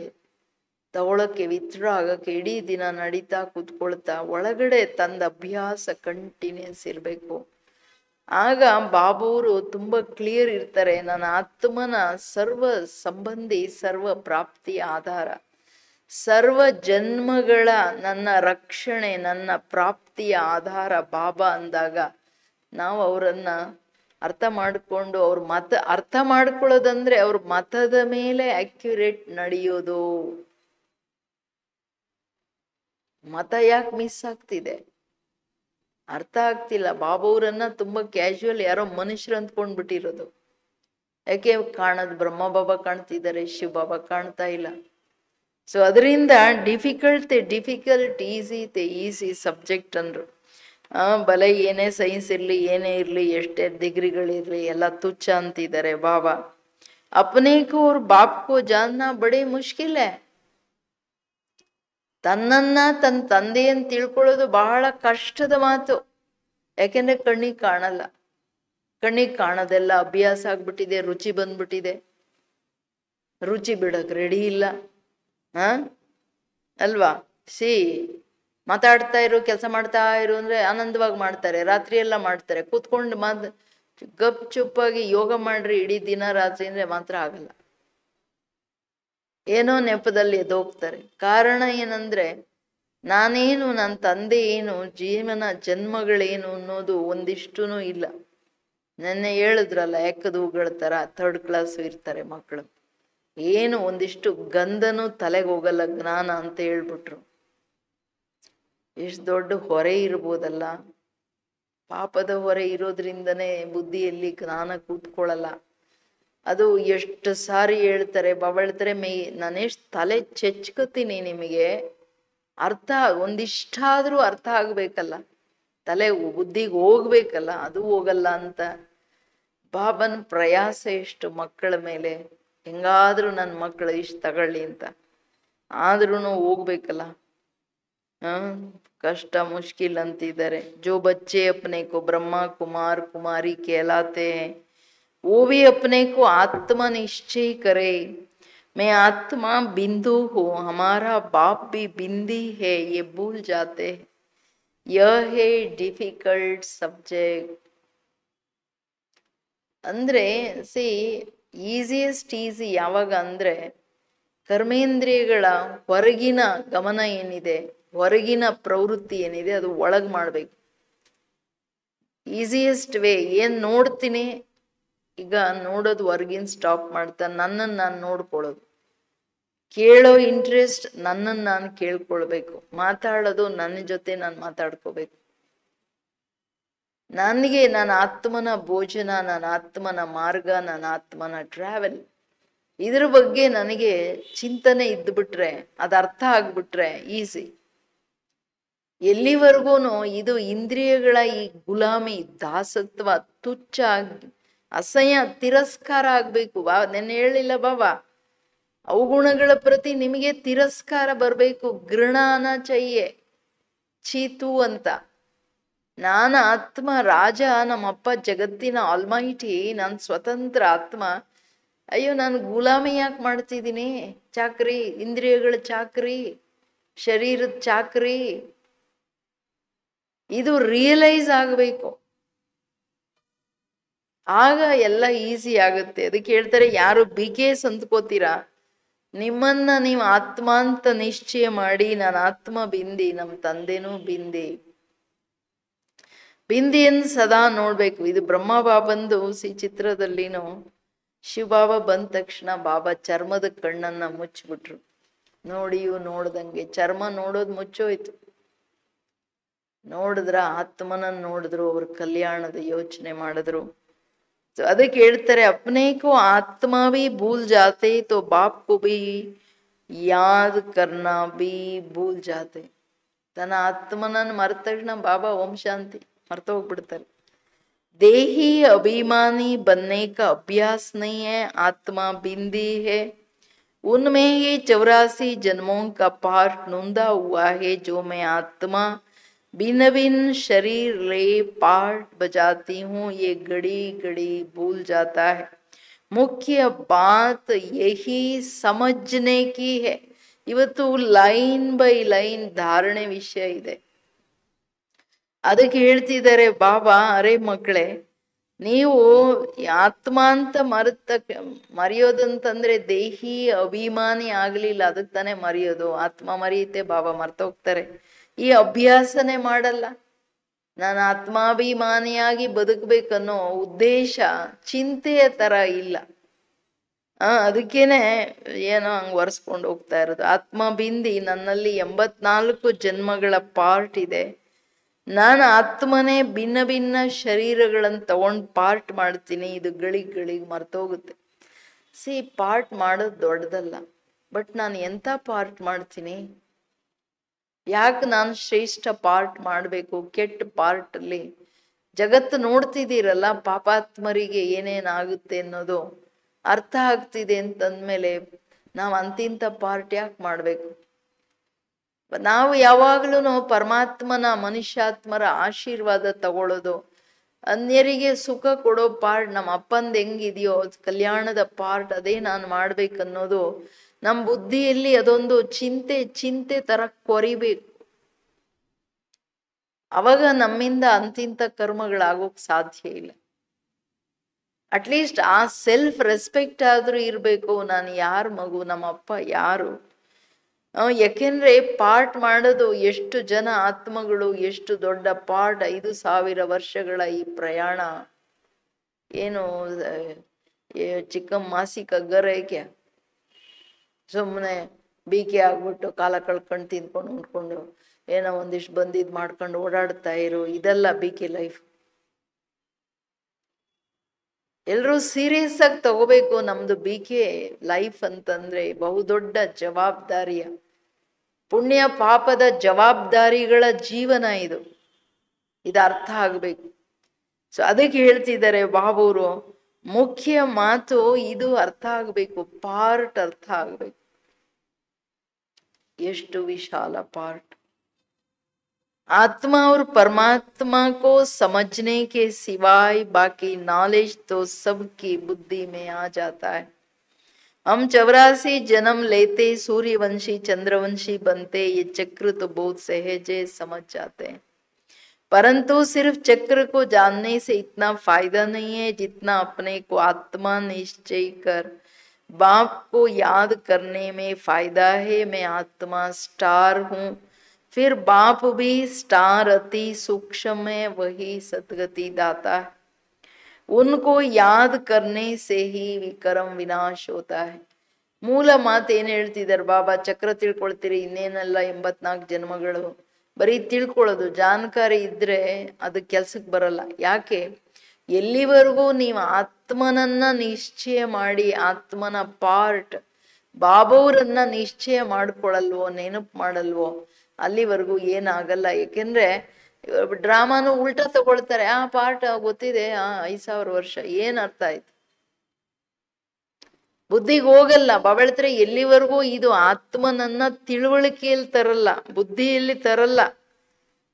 ತಗೊಳಕ್ಕೆ, ವಿತ್ರ ಆಗಕ್ಕೆ ಇಡೀ ದಿನ ನಡೀತಾ ಕೂತ್ಕೊಳ್ತಾ ಒಳಗಡೆ ತಂದ ಅಭ್ಯಾಸ ಕಂಟಿನ್ಯೂಸ್ ಇರಬೇಕು. ಆಗ ಬಾಬೂರು ತುಂಬ ಕ್ಲಿಯರ್ ಇರ್ತಾರೆ. ನನ್ನ ಆತ್ಮನ ಸರ್ವ ಸಂಬಂಧಿ, ಸರ್ವ ಪ್ರಾಪ್ತಿಯ ಆಧಾರ, ಸರ್ವ ಜನ್ಮಗಳ ನನ್ನ ರಕ್ಷಣೆ, ನನ್ನ ಪ್ರಾಪ್ತಿಯ ಆಧಾರ ಬಾಬಾ ಅಂದಾಗ ನಾವು ಅವರನ್ನ ಅರ್ಥ ಮಾಡಿಕೊಂಡು, ಅವ್ರ ಮತ ಅರ್ಥ ಮಾಡ್ಕೊಳ್ಳೋದಂದ್ರೆ ಅವ್ರ ಮತದ ಮೇಲೆ ಅಕ್ಯುರೇಟ್ ನಡೆಯೋದು. ಮತ ಯಾಕೆ ಮಿಸ್ ಆಗ್ತಿದೆ ಅರ್ಥ ಆಗ್ತಿಲ್ಲ. ಬಾಬಾವ್ರನ್ನ ತುಂಬಾ ಕ್ಯಾಶುವಲ್ ಯಾರೋ ಮನುಷ್ಯರು ಅಂದ್ಕೊಂಡ್ಬಿಟ್ಟಿರೋದು. ಯಾಕೆ ಕಾಣದ್ ಬ್ರಹ್ಮ ಬಾಬಾ ಕಾಣ್ತಿದ್ದಾರೆ, ಶಿವ ಬಾಬಾ ಕಾಣ್ತಾ ಇಲ್ಲ. ಸೊ ಅದರಿಂದ ಡಿಫಿಕಲ್ಟ್ ಈಸಿ ಸಬ್ಜೆಕ್ಟ್ ಅಂದ್ರು. ಬಲೆ ಏನೇ ಸೈನ್ಸ್ ಇರ್ಲಿ, ಏನೇ ಇರ್ಲಿ, ಎಷ್ಟೇ ಡಿಗ್ರಿಗಳಿರ್ಲಿ, ಎಲ್ಲ ತುಚ್ಛ ಅಂತಿದ್ದಾರೆ ಬಾಬಾ. ಅಪನೇ ಕೋ ಅವ್ರ ಬಾಪ್ ಕೋ ಜಾನ್ನ ಬಡೇ ಮುಷ್ಕಿಲ್ ಹೈ. ತನ್ನ ತಂದೆಯನ್ನು ತಿಳ್ಕೊಳ್ಳೋದು ಬಹಳ ಕಷ್ಟದ ಮಾತು. ಯಾಕೆಂದ್ರೆ ಕಣ್ಣಿಗೆ ಕಾಣಲ್ಲ. ಕಣ್ಣಿಗೆ ಕಾಣೋದೆಲ್ಲ ಅಭ್ಯಾಸ ಆಗ್ಬಿಟ್ಟಿದೆ, ರುಚಿ ಬಂದ್ಬಿಟ್ಟಿದೆ. ರುಚಿ ಬಿಡಕ್ ರೆಡಿ ಇಲ್ಲ. ಅಲ್ವಾ? ಮಾತಾಡ್ತಾ ಇರು, ಕೆಲಸ ಮಾಡ್ತಾ ಇರು ಅಂದ್ರೆ ಆನಂದವಾಗಿ ಮಾಡ್ತಾರೆ. ರಾತ್ರಿ ಎಲ್ಲ ಮಾಡ್ತಾರೆ. ಕೂತ್ಕೊಂಡು ಗಪ್ ಚುಪ್ಪಾಗಿ ಯೋಗ ಮಾಡ್ರಿ ಇಡೀ ದಿನ ರಾತ್ರಿ ಅಂದ್ರೆ ಮಾತ್ರ ಆಗಲ್ಲ. ಏನೋ ನೆಪದಲ್ಲಿ ಎದ್ದೋಗ್ತಾರೆ. ಕಾರಣ ಏನಂದ್ರೆ ನಾನೇನು, ನನ್ನ ತಂದೆ ಏನು, ಜೀವನ ಜನ್ಮಗಳೇನು ಅನ್ನೋದು ಒಂದಿಷ್ಟೂ ಇಲ್ಲ. ನೆನ್ನೆ ಹೇಳಿದ್ರಲ್ಲ, ಎಕ್ಕದೂಗಳ ತರ 3rd ಕ್ಲಾಸ್ ಇರ್ತಾರೆ ಮಕ್ಕಳು. ಏನು ಒಂದಿಷ್ಟು ಗಂಧನೂ ತಲೆಗೆ ಹೋಗಲ್ಲ ಜ್ಞಾನ ಅಂತ ಹೇಳ್ಬಿಟ್ರು. ಎಷ್ಟು ದೊಡ್ಡ ಹೊರೆ ಇರ್ಬೋದಲ್ಲ. ಪಾಪದ ಹೊರೆ ಇರೋದ್ರಿಂದನೇ ಬುದ್ಧಿಯಲ್ಲಿ ಜ್ಞಾನ ಕೂತ್ಕೊಳ್ಳಲ್ಲ. ಅದು ಎಷ್ಟು ಸಾರಿ ಹೇಳ್ತಾರೆ ಬಾಬಾ. ಹೇಳ್ತಾರೆ, ನಾನೆಷ್ಟು ತಲೆ ಚೆಚ್ಕೋತೀನಿ ನಿಮಗೆ, ಅರ್ಥ ಒಂದಿಷ್ಟಾದ್ರೂ ಅರ್ಥ ಆಗ್ಬೇಕಲ್ಲ, ತಲೆ ಬುದ್ಧಿಗೆ ಹೋಗ್ಬೇಕಲ್ಲ, ಅದು ಹೋಗಲ್ಲ ಅಂತ. ಬಾಬನ ಪ್ರಯಾಸ ಎಷ್ಟು ಮಕ್ಕಳ ಮೇಲೆ. ಹೆಂಗಾದ್ರೂ ನನ್ನ ಮಕ್ಕಳು ಇಷ್ಟು ತಗೊಳ್ಳಿ ಅಂತ, ಆದ್ರೂ ಹೋಗ್ಬೇಕಲ್ಲ. ಕಷ್ಟ ಮುಷ್ಕಿಲ್ ಅಂತಿದ್ದಾರೆ. ಜೋ ಬಚ್ಚೆ ಅಪ್ನೆ ಕೋ ಬ್ರಹ್ಮ ಕುಮಾರ್ ಕುಮಾರಿ कहलाते हैं, वो भी अपने को आत्मा निश्चय करे। मैं आत्मा बिंदु हूँ, हमारा बाप भी बिंदी है, ये भूल जाते हैं। यह है डिफिकल्ट सब्जेक्ट. ಅಂದ್ರೆ ಈಸಿಯೆಸ್ಟ್ ಈಸಿ ಯಾವಾಗ ಅಂದ್ರೆ ಕರ್ಮೇಂದ್ರಿಯಗಳ ಹೊರಗಿನ ಗಮನ ಏನಿದೆ, ಹೊರಗಿನ ಪ್ರವೃತ್ತಿ ಏನಿದೆ, ಅದು ಒಳಗ್ ಮಾಡ್ಬೇಕು. ಈಸಿಯೆಸ್ಟ್ ವೇ ಏನ್ ನೋಡ್ತೀನಿ ಈಗ, ನೋಡೋದು ಹೊರಗಿನ ಸ್ಟಾಪ್ ಮಾಡ್ತಾ ನನ್ನನ್ನು ನಾನು ನೋಡ್ಕೊಳ್ಳೋದು. ಕೇಳೋ ಇಂಟ್ರೆಸ್ಟ್ ನನ್ನನ್ನು ನಾನು ಕೇಳ್ಕೊಳ್ಬೇಕು. ಮಾತಾಡೋದು ನನ್ನ ಜೊತೆ ನಾನು ಮಾತಾಡ್ಕೋಬೇಕು. ನನಗೆ ನನ್ನ ಆತ್ಮನ ಭೋಜನ, ನನ್ನ ಆತ್ಮನ ಮಾರ್ಗ, ನನ್ನ ಆತ್ಮನ ಟ್ರಾವೆಲ್, ಇದ್ರ ಬಗ್ಗೆ ನನಗೆ ಚಿಂತನೆ ಇದ್ಬಿಟ್ರೆ, ಅದು ಅರ್ಥ ಆಗ್ಬಿಟ್ರೆ ಈಸಿ. ಎಲ್ಲಿವರೆಗೂ ಇದು ಇಂದ್ರಿಯಗಳ ಈ ಗುಲಾಮಿ, ದಾಸತ್ವ, ತುಚ್ಛ, ಅಸಹ್ಯ, ತಿರಸ್ಕಾರ ಆಗ್ಬೇಕು. ನೆನ್ನೆ ಹೇಳಿಲ್ಲ ಬಾಬಾ, ಅವಗುಣಗಳ ಪ್ರತಿ ನಿಮಗೆ ತಿರಸ್ಕಾರ ಬರಬೇಕು. ಘೃಣಾನ ಚಯ್ಯೆ, ಚೀತು ಅಂತ. ನಾನು ಆತ್ಮ ರಾಜ, ನಮ್ಮಪ್ಪ ಜಗತ್ತಿನ ಆಲ್ಮೈಟಿ, ನಾನು ಸ್ವತಂತ್ರ ಆತ್ಮ. ಅಯ್ಯೋ, ನಾನು ಗುಲಾಮಿ ಯಾಕೆ ಮಾಡ್ತಿದ್ದೀನಿ? ಚಾಕ್ರಿ, ಇಂದ್ರಿಯಗಳ ಚಾಕ್ರಿ, ಶರೀರದ ಚಾಕ್ರಿ. ಇದು ರಿಯಲೈಸ್ ಆಗಬೇಕು. ಆಗ ಎಲ್ಲ ಈಸಿ ಆಗುತ್ತೆ. ಅದಕ್ಕೆ ಹೇಳ್ತಾರೆ, ಯಾರು ಬಿಕೇಸ್ ಅಂದ್ಕೋತೀರಾ, ನಿಮ್ಮನ್ನ ನೀವು ಆತ್ಮ ಅಂತ ನಿಶ್ಚಯ ಮಾಡಿ, ನಾನು ಆತ್ಮ ಬಿಂದಿ, ನಮ್ಮ ತಂದೆನೂ ಬಿಂದಿ. ಬಿಂದಿಯನ್ನು ಸದಾ ನೋಡ್ಬೇಕು. ಇದು ಬ್ರಹ್ಮ ಬಾಬಂದು ಚಿತ್ರದಲ್ಲಿನೂ ಶಿವಬಾಬಾ ಬಂದ ತಕ್ಷಣ ಬಾಬಾ ಚರ್ಮದ ಕಣ್ಣನ್ನ ಮುಚ್ಚಿಬಿಟ್ರು. ನೋಡಿಯೂ ನೋಡ್ದಂಗೆ ಚರ್ಮ ನೋಡೋದು ಮುಚ್ಚೋಯ್ತು. ನೋಡಿದ್ರ ಆತ್ಮನನ್ನ ನೋಡಿದ್ರು, ಅವ್ರ ಕಲ್ಯಾಣದ ಯೋಚನೆ ಮಾಡಿದ್ರು. ಅದಕ್ಕೆ ಹೇಳ್ತಾರೆ, ಅಪ್ನೇ ಕೋ ಆತ್ಮ ಭಿ ಭೂಲ್ ಜಾತೆ ತೋ ಬಾಪ್ ಕೋ ಭಿ ಯಾದ್ ಕರ್ನಾ ಭಿ ಭೂಲ್ ಜಾತೆ. ತನ್ನ ಆತ್ಮನನ್ನ ಮರೆತ ತಕ್ಷಣ ಬಾಬಾ ಓಂ ಶಾಂತಿ ಮರ್ತೋಗ್ಬಿಡ್ತಾರೆ. देही अभिमानी बनने का अभ्यास नहीं है, आत्मा बिंदी है, उनमें ही 84 जन्मों का पाठ नूंदा हुआ है, जो मैं आत्मा भिन्न भिन्न शरीर ले पाठ बजाती हूँ, ये घड़ी घड़ी भूल जाता है. मुख्य बात यही समझने की है. ಇವತ್ತು ಲೈನ್ ಬೈ ಲೈನ್ ಧಾರಣೆ ವಿಷಯ ಇದೆ. ಅದಕ್ಕೆ ಹೇಳ್ತಿದ್ದಾರೆ ಬಾಬಾ, ಅರೆ ಮಕ್ಕಳೇ, ನೀವು ಆತ್ಮ ಅಂತ ಮರೆಯೋದಂತಂದ್ರೆ ದೇಹಿ ಅಭಿಮಾನಿ ಆಗ್ಲಿಲ್ಲ, ಅದಕ್ಕೆ ತಾನೇ ಮರೆಯೋದು. ಆತ್ಮ ಮರೆಯುತ್ತೆ, ಬಾಬಾ ಮರ್ತೋಗ್ತಾರೆ. ಈ ಅಭ್ಯಾಸನೇ ಮಾಡಲ್ಲ. ನಾನು ಆತ್ಮಾಭಿಮಾನಿಯಾಗಿ ಬದುಕ್ಬೇಕನ್ನೋ ಉದ್ದೇಶ ಚಿಂತೆಯ ತರ ಇಲ್ಲ. ಅದಕ್ಕೇನೆ ಏನೋ ಹಂಗೆ ಒರೆಸ್ಕೊಂಡು ಹೋಗ್ತಾ ಇರೋದು. ಆತ್ಮ ಬಿಂದಿ, ನನ್ನಲ್ಲಿ 84 ಜನ್ಮಗಳ ಪಾರ್ಟ್ ಇದೆ. ನಾನು ಆತ್ಮನೇ ಭಿನ್ನ ಭಿನ್ನ ಶರೀರಗಳನ್ನು ತಗೊಂಡು ಪಾರ್ಟ್ ಮಾಡ್ತೀನಿ. ಇದು ಗಳಿಗೆ ಮರ್ತೋಗುತ್ತೆ. ಪಾರ್ಟ್ ಮಾಡೋದು ದೊಡ್ಡದಲ್ಲ, ಬಟ್ ನಾನು ಎಂಥ ಪಾರ್ಟ್ ಮಾಡ್ತೀನಿ? ಯಾಕೆ ನಾನು ಶ್ರೇಷ್ಠ ಪಾರ್ಟ್ ಮಾಡಬೇಕು? ಕೆಟ್ಟ ಪಾರ್ಟಲ್ಲಿ ಜಗತ್ತು ನೋಡ್ತಿದ್ದೀರಲ್ಲ, ಪಾಪಾತ್ಮರಿಗೆ ಏನೇನಾಗುತ್ತೆ ಅನ್ನೋದು ಅರ್ಥ ಆಗ್ತಿದೆ ಅಂತಂದ್ಮೇಲೆ ನಾವು ಅಂತಿಂಥ ಪಾರ್ಟ್ ಯಾಕೆ ಮಾಡಬೇಕು? ನಾವು ಯಾವಾಗ್ಲೂ ಪರಮಾತ್ಮನ ಮನುಷ್ಯಾತ್ಮರ ಆಶೀರ್ವಾದ ತಗೊಳ್ಳೋದು, ಅನ್ಯರಿಗೆ ಸುಖ ಕೊಡೋ ಪಾರ್ಟ್ ನಮ್ಮ ಅಪ್ಪಂದು ಹೆಂಗಿದೆಯೋ ಕಲ್ಯಾಣದ ಪಾರ್ಟ್, ಅದೇ ನಾನು ಮಾಡ್ಬೇಕನ್ನೋದು ನಮ್ಮ ಬುದ್ಧಿಯಲ್ಲಿ ಅದೊಂದು ಚಿಂತೆ ತರ ಕೊರಿಬೇಕು. ಅವಾಗ ನಮ್ಮಿಂದ ಅಂತಿಂತ ಕರ್ಮಗಳಾಗೋಕ್ ಸಾಧ್ಯ ಇಲ್ಲ. ಅಟ್ಲೀಸ್ಟ್ ಆ ಸೆಲ್ಫ್ ರೆಸ್ಪೆಕ್ಟ್ ಆದ್ರೂ ಇರಬೇಕು. ನಾನು ಯಾರ ಮಗು, ನಮ್ಮ ಅಪ್ಪ ಯಾರು? ಯಾಕೆಂದ್ರೆ ಪಾರ್ಟ್ ಮಾಡೋದು, ಎಷ್ಟು ಜನ ಆತ್ಮಗಳು, ಎಷ್ಟು ದೊಡ್ಡ ಪಾರ್ಟ್. 5000 ವರ್ಷಗಳ ಈ ಪ್ರಯಾಣ ಏನು ಚಿಕ್ಕ ಮಾಸಿಕ ಗರೇಕೆ ಸುಮ್ಮನೆ ಬೀಕೆ ಆಗ್ಬಿಟ್ಟು ಕಾಲ ಕಳ್ಕೊಂಡು ತಿಂದ್ಕೊಂಡು ಉಂಡ್ಕೊಂಡು ಏನೋ ಒಂದಿಷ್ಟು ಬಂದಿದ್ ಮಾಡ್ಕೊಂಡು ಓಡಾಡ್ತಾ ಇರು, ಇದೆಲ್ಲ ಬೀಕೆ ಲೈಫ್. ಎಲ್ರೂ ಸೀರಿಯಸ್ ಆಗಿ ತಗೋಬೇಕು. ನಮ್ದು ಬೀಕೆ ಲೈಫ್ ಅಂತಂದ್ರೆ ಬಹುದೊಡ್ಡ ಜವಾಬ್ದಾರಿಯ, ಪುಣ್ಯ ಪಾಪದ ಜವಾಬ್ದಾರಿಗಳ ಜೀವನ ಇದು ಅರ್ಥ ಆಗ್ಬೇಕು. ಸೊ ಅದಕ್ಕೆ ಹೇಳ್ತಿದ್ದಾರೆ ಬಾಬೂರು, ಮುಖ್ಯ ಮಾತು ಇದು ಅರ್ಥ ಆಗ್ಬೇಕು, ಪಾರ್ಟ್ ಅರ್ಥ ಆಗ್ಬೇಕು. ಎಷ್ಟು ವಿಶಾಲ ಪಾರ್ಟ್. आत्मा और परमात्मा को समझने के सिवाय बाकी नॉलेज तो सबकी बुद्धि में आ जाता है. हम 84 जन्म लेते, सूर्यवंशी चंद्रवंशी बनते, ये चक्र तो बहुत सहजे समझ जाते हैं. परंतु सिर्फ चक्र को जानने से इतना फायदा नहीं है जितना अपने को आत्मा निश्चय कर बाप को याद करने में फायदा है. मैं आत्मा स्टार हूँ, फिर बाप भी स्टार, अति सूक्ष्म है, वही सदगति दाता है. उनको याद करने से ही विक्रम विनाश होता है. ಮೂಲ ಮಾತು ಏನ್ ಹೇಳ್ತಿದ್ದಾರೆ ಬಾಬಾ, ಚಕ್ರ ತಿಳ್ಕೊಳ್ತೀರಿ, ಇನ್ನೇನೆಲ್ಲ 84 ಜನ್ಮಗಳು ಬರೀ ತಿಳ್ಕೊಳ್ಳೋದು. ಜಾನಕಾರಿ ಇದ್ರೆ ಅದು ಕೆಲ್ಸಕ್ಕೆ ಬರಲ್ಲ. ಯಾಕೆ? ಎಲ್ಲಿವರೆಗೂ ನೀವು ಆತ್ಮನನ್ನ ನಿಶ್ಚಯ ಮಾಡಿ, ಆತ್ಮನ ಪಾರ್ಟ್ ಬಾಬಾವ್ರನ್ನ ನಿಶ್ಚಯ ಮಾಡ್ಕೊಳಲ್ವೋ, ನೆನಪು ಮಾಡಲ್ವೋ, ಅಲ್ಲಿವರೆಗೂ ಏನಾಗಲ್ಲ. ಯಾಕೆಂದ್ರೆ ಡ್ರಾಮಾನು ಉಲ್ಟಾ ತಗೊಳ್ತಾರೆ. ಆ ಪಾರ್ಟ್ ಗೊತ್ತಿದೆ, 5000 ವರ್ಷ, ಏನ್ ಅರ್ಥ ಆಯ್ತು? ಬುದ್ಧಿಗೆ ಹೋಗಲ್ಲ. ಬಾಬಳ್ತಾರೆ ಎಲ್ಲಿವರೆಗೂ ಇದು ಆತ್ಮನನ್ನ ತಿಳುವಳಿಕೆಯಲ್ಲಿ ತರಲ್ಲ, ಬುದ್ಧಿಯಲ್ಲಿ ತರಲ್ಲ,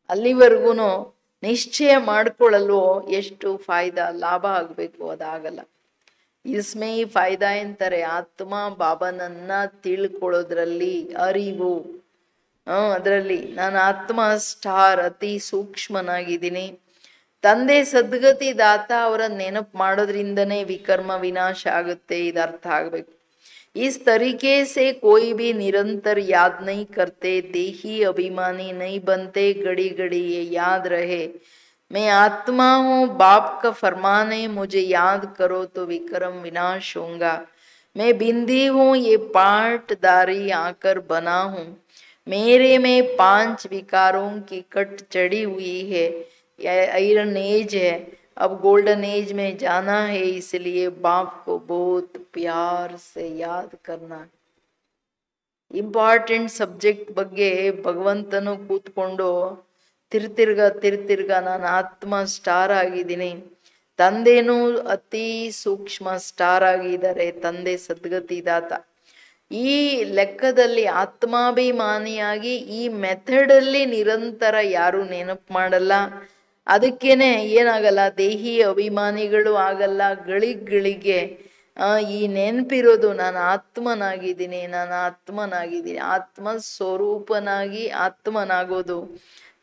ಅಲ್ಲಿವರೆಗೂ ನಿಶ್ಚಯ ಮಾಡ್ಕೊಳ್ಳಲ್ವೋ ಎಷ್ಟು ಫಾಯ್ದಾ, ಲಾಭ ಆಗ್ಬೇಕು, ಅದಾಗಲ್ಲ. ಇಸ್ಮೇ ಫಾಯ್ದಾ ಅಂತಾರೆ. ಆತ್ಮ ಬಾಬನನ್ನ ತಿಳ್ಕೊಳ್ಳೋದ್ರಲ್ಲಿ, ಅರಿವು, ಅದರಲ್ಲಿ ನಾನು ಆತ್ಮ ಸ್ಟಾರ್, ಅತಿ ಸೂಕ್ಷ್ಮನಾಗಿದ್ದೀನಿ. ತಂದೆ ಸದ್ಗತಿ ದಾತ, ಅವರ ನೆನಪು ಮಾಡೋದ್ರಿಂದನೇ ವಿಕರ್ಮ ವಿನಾಶ ಆಗುತ್ತೆ. ಇದು ಅರ್ಥ ಆಗ್ಬೇಕು. इस तरीके से कोई भी निरंतर याद नहीं करते, देही अभिमानी नहीं बनते. घड़ी घड़ी ये याद रहे, मैं आत्मा हूँ, बाप का फरमान है, मुझे याद करो तो विक्रम विनाश होगा। मैं बिंदी हूँ, ये पाटदारी आकर बना हूँ। मेरे में 5 विकारों की कट चढ़ी हुई है। यह आयरन एज है, अब गोल्डन एज में जाना है, इसलिए बाप को बहुत प्यार से याद करना। ಇಂಪಾರ್ಟೆಂಟ್ ಸಬ್ಜೆಕ್ಟ್ ಬಗ್ಗೆ ಭಗವಂತನು ಕೂತ್ಕೊಂಡು ತಿರ್ತಿರ್ಗ ನಾನು ಆತ್ಮ ಸ್ಟಾರ್ ಆಗಿದ್ದೀನಿ. ತಂದೆನೂ ಅತಿ ಸೂಕ್ಷ್ಮ ಸ್ಟಾರ್ ಆಗಿದ್ದಾರೆ, ತಂದೆ ಸದ್ಗತಿದಾತ. ಈ ಲೆಕ್ಕದಲ್ಲಿ ಆತ್ಮಾಭಿಮಾನಿಯಾಗಿ ಈ ಮೆಥಡ್ ಅಲ್ಲಿ ನಿರಂತರ ಯಾರು ನೆನಪು ಮಾಡಲ್ಲ. ಅದಕ್ಕೇನೆ ಏನಾಗಲ್ಲ, ದೇಹಿ ಅಭಿಮಾನಿಗಳು ಆಗಲ್ಲ. ಗಳಿಗೆ ಈ ನೆನಪಿರೋದು ನಾನು ಆತ್ಮನಾಗಿದ್ದೀನಿ, ನಾನು ಆತ್ಮನಾಗಿದ್ದೀನಿ, ಆತ್ಮ ಸ್ವರೂಪನಾಗಿ ಆತ್ಮನಾಗೋದು.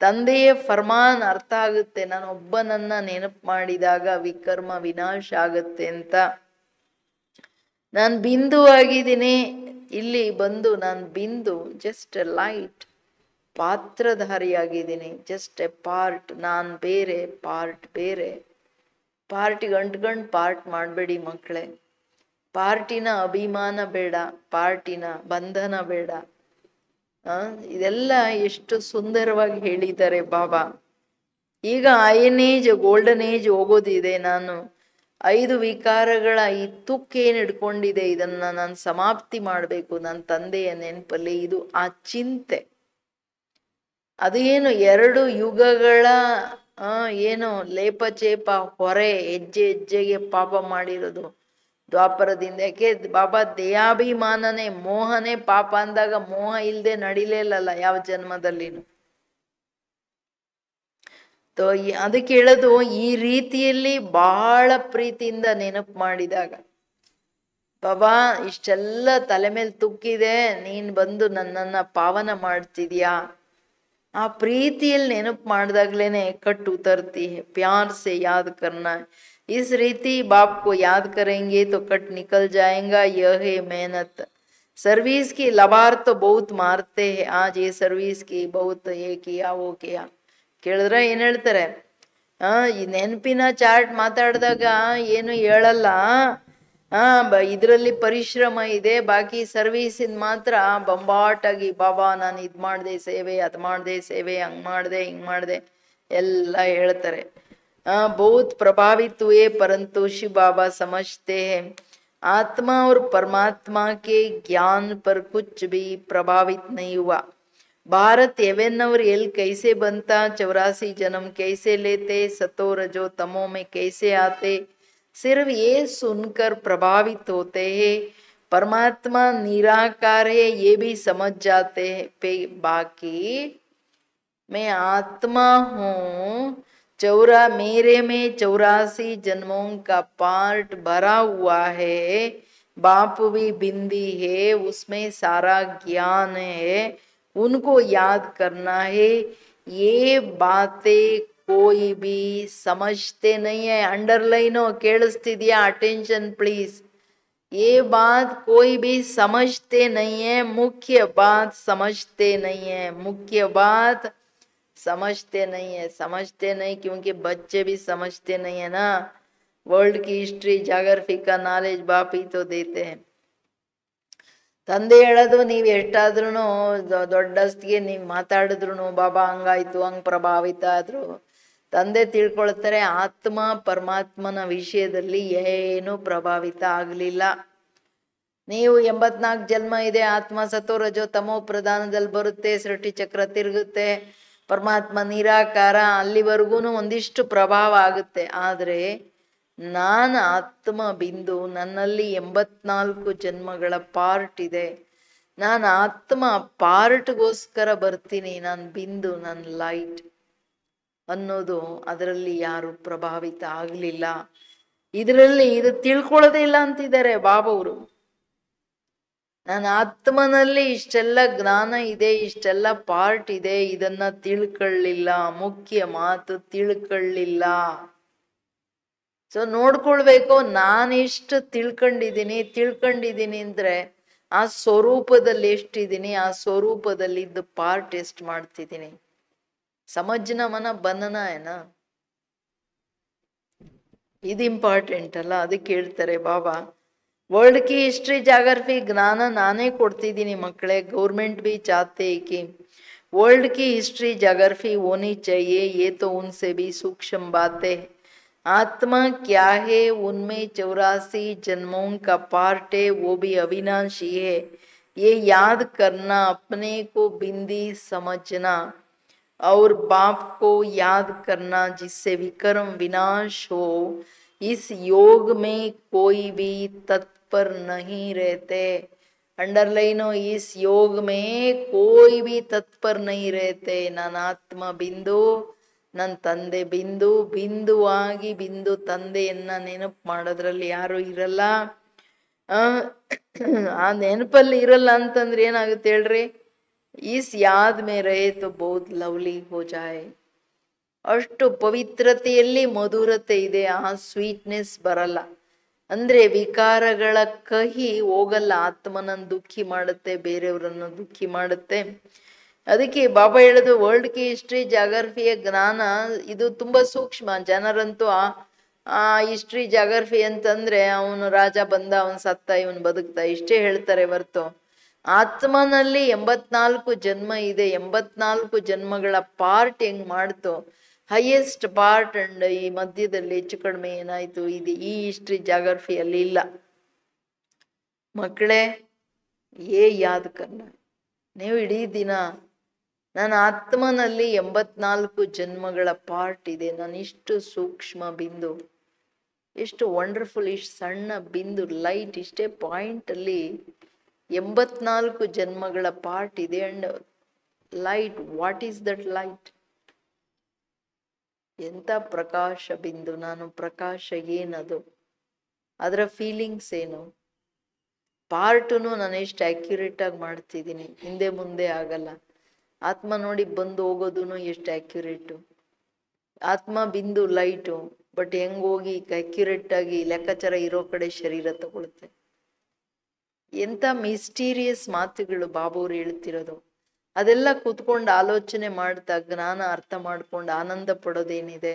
ತಂದೆಯ ಫರ್ಮಾನ್ ಅರ್ಥ ಆಗುತ್ತೆ, ನಾನು ಒಬ್ಬನನ್ನ ನೆನಪು ಮಾಡಿದಾಗ ವಿಕರ್ಮ ವಿನಾಶ ಆಗತ್ತೆ ಅಂತ. ನಾನು ಬಿಂದು ಆಗಿದ್ದೀನಿ, ಇಲ್ಲಿ ಬಂದು ನಾನು ಬಿಂದು, ಜಸ್ಟ್ ಎ ಲೈಟ್, ಪಾತ್ರಧಾರಿಯಾಗಿದ್ದೀನಿ, ಜಸ್ಟ್ ಎ ಪಾರ್ಟ್. ನಾನು ಬೇರೆ, ಪಾರ್ಟ್ ಬೇರೆ. ಪಾರ್ಟಿಗೆ ಅಂಟ್ಕೊಂಡು ಪಾರ್ಟ್ ಮಾಡಬೇಡಿ ಮಕ್ಕಳೇ. ಪಾರ್ಟಿನ ಅಭಿಮಾನ ಬೇಡ, ಪಾರ್ಟಿನ ಬಂಧನ ಬೇಡ. ಇದೆಲ್ಲ ಎಷ್ಟು ಸುಂದರವಾಗಿ ಹೇಳಿದ್ದಾರೆ ಬಾಬಾ. ಈಗ ಐರನ್ ಏಜ್ ಗೋಲ್ಡನ್ ಏಜ್ ಹೋಗೋದಿದೆ. ನಾನು 5 ವಿಕಾರಗಳ ಈ ತುಕ್ಕೇನು ಹಿಡ್ಕೊಂಡಿದೆ, ಇದನ್ನ ನಾನು ಸಮಾಪ್ತಿ ಮಾಡಬೇಕು ನನ್ನ ತಂದೆಯ ನೆನಪಲ್ಲಿ. ಇದು ಆ ಚಿಂತೆ. ಅದು ಏನು 2 ಯುಗಗಳ ಏನು ಲೇಪಚೇಪ ಹೊರೆ, ಹೆಜ್ಜೆ ಹೆಜ್ಜೆಗೆ ಪಾಪ ಮಾಡಿರೋದು ದ್ವಾಪರದಿಂದ. ಯಾಕೆ ಬಾಬಾ ದೇಹಾಭಿಮಾನನೇ ಮೋಹನೇ ಪಾಪ ಅಂದಾಗ ಮೋಹ ಇಲ್ಲದೆ ನಡಿಲೇಲಲ್ಲ ಯಾವ ಜನ್ಮದಲ್ಲಿನು. ಅದಕ್ಕೆ ಹೇಳೋದು, ಈ ರೀತಿಯಲ್ಲಿ ಬಹಳ ಪ್ರೀತಿಯಿಂದ ನೆನಪು ಮಾಡಿದಾಗ, ಬಾಬಾ ಇಷ್ಟೆಲ್ಲ ತಲೆ ಮೇಲೆ ತುಕ್ಕಿದೆ, ನೀನ್ ಬಂದು ನನ್ನನ್ನ ಪಾವನ ಮಾಡ್ತಿದ್ಯಾ. ಆ ಪ್ರೀತಿಯಲ್ಲಿ ನೆನಪು ಮಾಡಿದಾಗ್ಲೇನೆ ಕಟ್ ಉತರ್ತಿ है. प्यार से याद करना है. इस रीति बाप को याद करेंगे तो कट निकल जाएगा. यह है मेहनत. सर्विस की लबार तो बहुत मारते हैं. आज ये सर्विस की बहुत ये किया वो किया. ಕೇಳಿದ್ರೆ ಏನ್ ಹೇಳ್ತಾರೆ, ಈ ನೆನಪಿನ ಚಾರ್ಟ್ ಮಾತಾಡಿದಾಗ ಏನು ಹೇಳಲ್ಲ. ಇದರಲ್ಲಿ ಪರಿಶ್ರಮ ಇದೆ, ಬಾಕಿ ಸರ್ವೀಸಿನ ಮಾತ್ರ ಬಂಬಾಟಾಗಿ ಬಾಬಾ ನಾನು ಇದ್ ಮಾಡ್ದೆ ಸೇವೆ, ಅದ್ ಮಾಡ್ದೆ ಸೇವೆ, ಹಂಗ್ ಮಾಡ್ದೆ ಹಿಂಗ್ ಮಾಡ್ದೆ ಎಲ್ಲ ಹೇಳ್ತಾರೆ. बहुत प्रभावित हुए, परंतु शिव बाबा समझते हैं आत्मा और परमात्मा के ज्ञान पर कुछ भी प्रभावित नहीं हुआ. भारत हेवन और एल कैसे बनता, 84 जन्म कैसे लेते, सतो रजो तमो में कैसे आते, सिर्फ ये सुनकर प्रभावित होते हैं. परमात्मा निराकार है ये भी समझ जाते हैं. बाकी मैं आत्मा हूँ, मेरे में 84 जन्मों का पार्ट भरा हुआ है. बाप भी बिंदी है, उसमें सारा ज्ञान है, उनको याद करना है. ये बातें कोई भी समझते नहीं है. अंडरलाइन हो, ಕೇಳಿಸ್ತಿದ್ಯಾ? Attention please. ये बात कोई भी समझते नहीं है. मुख्य बात समझते नहीं है. मुख्य बात समझते नहीं है. समझते नहीं क्योंकि बच्चे भी समझते नहीं है ना. वर्ल्ड की हिस्ट्री जाग्रफी का नॉलेज बाप ही तो देते हैं. ತಂದೆ ಹೇಳೋದು, ನೀವು ಎಷ್ಟಾದ್ರೂ ದೊಡ್ಡಸ್ತಿಗೆ ನೀವು ಮಾತಾಡಿದ್ರು ಬಾಬಾ ಹಂಗಾಯ್ತು ಹಂಗ್ ಪ್ರಭಾವಿತ ಆದ್ರು, ತಂದೆ ತಿಳ್ಕೊಳ್ತಾರೆ ಆತ್ಮ ಪರಮಾತ್ಮನ ವಿಷಯದಲ್ಲಿ ಏನು ಪ್ರಭಾವಿತ ಆಗ್ಲಿಲ್ಲ. ನೀವು 84 ಜನ್ಮ ಇದೆ, ಆತ್ಮ ಸತೋ ರಜೋ ತಮೋ ಪ್ರಧಾನದಲ್ಲಿ ಬರುತ್ತೆ, ಸೃಷ್ಟಿ ಚಕ್ರ ತಿರುಗುತ್ತೆ, ಪರಮಾತ್ಮ ನಿರಾಕಾರ, ಅಲ್ಲಿವರೆಗೂ ಒಂದಿಷ್ಟು ಪ್ರಭಾವ ಆಗುತ್ತೆ. ಆದ್ರೆ ನಾನು ಆತ್ಮ ಬಿಂದು, ನನ್ನಲ್ಲಿ 84 ಜನ್ಮಗಳ ಪಾರ್ಟ್ ಇದೆ. ನಾನು ಆತ್ಮ ಪಾರ್ಟ್ಗೋಸ್ಕರ ಬರ್ತೀನಿ, ನಾನು ಬಿಂದು, ನನ್ನ ಲೈಟ್ ಅನ್ನೋದು ಅದರಲ್ಲಿ ಯಾರು ಪ್ರಭಾವಿತ ಆಗ್ಲಿಲ್ಲ. ಇದರಲ್ಲಿ ಇದು ತಿಳ್ಕೊಳ್ಳೋದೇ ಇಲ್ಲ ಅಂತಿದ್ದಾರೆ ಬಾಬವರು. ನನ್ನ ಆತ್ಮನಲ್ಲಿ ಇಷ್ಟೆಲ್ಲ ಜ್ಞಾನ ಇದೆ, ಇಷ್ಟೆಲ್ಲ ಪಾರ್ಟ್ ಇದೆ, ಇದನ್ನ ತಿಳ್ಕೊಳ್ಳಿಲ್ಲ. ಮುಖ್ಯ ಮಾತು ತಿಳ್ಕೊಳ್ಳಿಲ್ಲ. ಸೊ ನೋಡ್ಕೊಳ್ಬೇಕು, ನಾನೆಷ್ಟು ತಿಳ್ಕೊಂಡಿದ್ದೀನಿ ಅಂದ್ರೆ ಆ ಸ್ವರೂಪದಲ್ಲಿ ಎಷ್ಟಿದ್ದೀನಿ, ಆ ಸ್ವರೂಪದಲ್ಲಿ ಇದ್ದ ಪಾರ್ಟ್ ಎಷ್ಟು ಮಾಡ್ತಿದ್ದೀನಿ. ಸಮಜ್ನ ಮನ ಬನ್ನನ ಏನ ಇದು ಇಂಪಾರ್ಟೆಂಟ್ ಅಲ್ಲ, ಅದಕ್ಕೆ ಹೇಳ್ತಾರೆ ಬಾಬಾ वर्ल्ड की हिस्ट्री जाग्रफी ज्ञान नाने ಕೊಡ್ತಿದ್ದೀನಿ ಮಕ್ಕಳೇ. गवर्नमेंट भी चाहते हैं कि वर्ल्ड की हिस्ट्री जाग्रफी होनी चाहिए, ये तो उनसे भी सूक्ष्म बातें। आत्मा क्या है, उनमें 84 जन्मों का पार्ट है, वो भी अविनाशी है, ये याद करना, अपने को बिंदी समझना और बाप को याद करना, जिससे विक्रम विनाश हो। इस योग में कोई भी तत्पर नहीं रहते। अंडरलाइनो, इस योग में कोई भी तत्पर नहीं रहते। ನನ್ನ ಆತ್ಮ ಬಿಂದು, ನನ್ನ ತಂದೆ ಬಿಂದು, ಬಿಂದುವಾಗಿ ಬಿಂದು ತಂದೆಯನ್ನ ನೆನಪು ಮಾಡೋದ್ರಲ್ಲಿ ಯಾರು ಇರಲ್ಲ. ಆ ನೆನಪಲ್ಲಿ ಇರಲ್ಲ ಅಂತಂದ್ರೆ ಏನಾಗುತ್ತೆ ಹೇಳ್ರಿ? इस याद में रहे तो बहुत लवली हो जाए. ಅಷ್ಟು ಪವಿತ್ರತೆಯಲ್ಲಿ ಮಧುರತೆ ಇದೆ, ಆ ಸ್ವೀಟ್ನೆಸ್ ಬರಲ್ಲ. ಅಂದ್ರೆ ವಿಕಾರಗಳ ಕಹಿ ಹೋಗಲ್ಲ, ಆತ್ಮನನ್ನು ದುಃಖಿ ಮಾಡುತ್ತೆ, ಬೇರೆಯವರನ್ನು ದುಃಖಿ ಮಾಡುತ್ತೆ. ಅದಕ್ಕೆ ಬಾಬಾ ಹೇಳೋದು ವರ್ಲ್ಡ್ ಕಿ ಹಿಸ್ಟ್ರಿ ಜಾಗ್ರಫಿಯ ಜ್ಞಾನ ಇದು ತುಂಬಾ ಸೂಕ್ಷ್ಮ. ಜನರಂತೂ ಆ ಹಿಸ್ಟ್ರಿ ಜಾಗ್ರಫಿ ಅಂತಂದ್ರೆ ಅವನು ರಾಜ ಬಂದ, ಅವನು ಸತ್ತ, ಇವನು ಬದುಕ್ತ, ಇಷ್ಟೇ ಹೇಳ್ತಾರೆ ಹೊರ್ತು ಆತ್ಮನಲ್ಲಿ 84 ಜನ್ಮ ಇದೆ. 84 ಜನ್ಮಗಳ ಪಾರ್ಟ್ ಹೆಂಗ್ ಮಾಡ್ತು, ಹೈಯೆಸ್ಟ್ ಪಾರ್ಟ್ ಅಂಡ್ ಈ ಮಧ್ಯದಲ್ಲಿ ಹೆಚ್ಚು ಕಡಿಮೆ ಏನಾಯ್ತು, ಇದು ಈ ಹಿಸ್ಟ್ರಿ ಜಾಗ್ರಫಿಯಲ್ಲಿ ಇಲ್ಲ. ಮಕ್ಕಳೇ, ಯಾದ್ ಕರ್ನ, ನೀವು ಇಡೀ ದಿನ ನನ್ನ ಆತ್ಮನಲ್ಲಿ 84 ಜನ್ಮಗಳ ಪಾರ್ಟ್ ಇದೆ, ನಾನು ಇಷ್ಟು ಸೂಕ್ಷ್ಮ ಬಿಂದು, ಎಷ್ಟು ವಂಡರ್ಫುಲ್, ಇಷ್ಟು ಸಣ್ಣ ಬಿಂದು ಲೈಟ್, ಇಷ್ಟೇ ಪಾಯಿಂಟ್ ಅಲ್ಲಿ 84 ಜನ್ಮಗಳ ಪಾರ್ಟ್ ಇದೆ. And light, what is that light? ಎಂತ ಪ್ರಕಾಶ ಬಿಂದು, ನಾನು ಪ್ರಕಾಶ ಏನದು, ಅದರ ಫೀಲಿಂಗ್ಸ್ ಏನು? ಪಾರ್ಟುನು ನಾನು ಎಷ್ಟು ಅಕ್ಯುರೇಟ್ ಆಗಿ ಮಾಡ್ತಿದ್ದೀನಿ, ಹಿಂದೆ ಮುಂದೆ ಆಗಲ್ಲ. ಆತ್ಮ ನೋಡಿ ಬಂದು ಹೋಗೋದು ಎಷ್ಟು ಅಕ್ಯುರೇಟು. ಆತ್ಮ ಬಿಂದು ಲೈಟು, ಬಟ್ ಹೆಂಗ್ ಹೋಗಿ ಅಕ್ಯುರೇಟ್ ಆಗಿ ಲೆಕ್ಕಾಚಾರ ಇರೋ ಕಡೆ ಶರೀರ ತಗೊಳುತ್ತೆ. ಎಂತ ಮಿಸ್ಟೀರಿಯಸ್ ಮಾತುಗಳು ಬಾಬುವ್ರು ಹೇಳ್ತಿರೋದು. ಅದೆಲ್ಲ ಕೂತ್ಕೊಂಡು ಆಲೋಚನೆ ಮಾಡ್ತಾ ಜ್ಞಾನ ಅರ್ಥ ಮಾಡ್ಕೊಂಡು ಆನಂದ ಪಡೋದೇನಿದೆ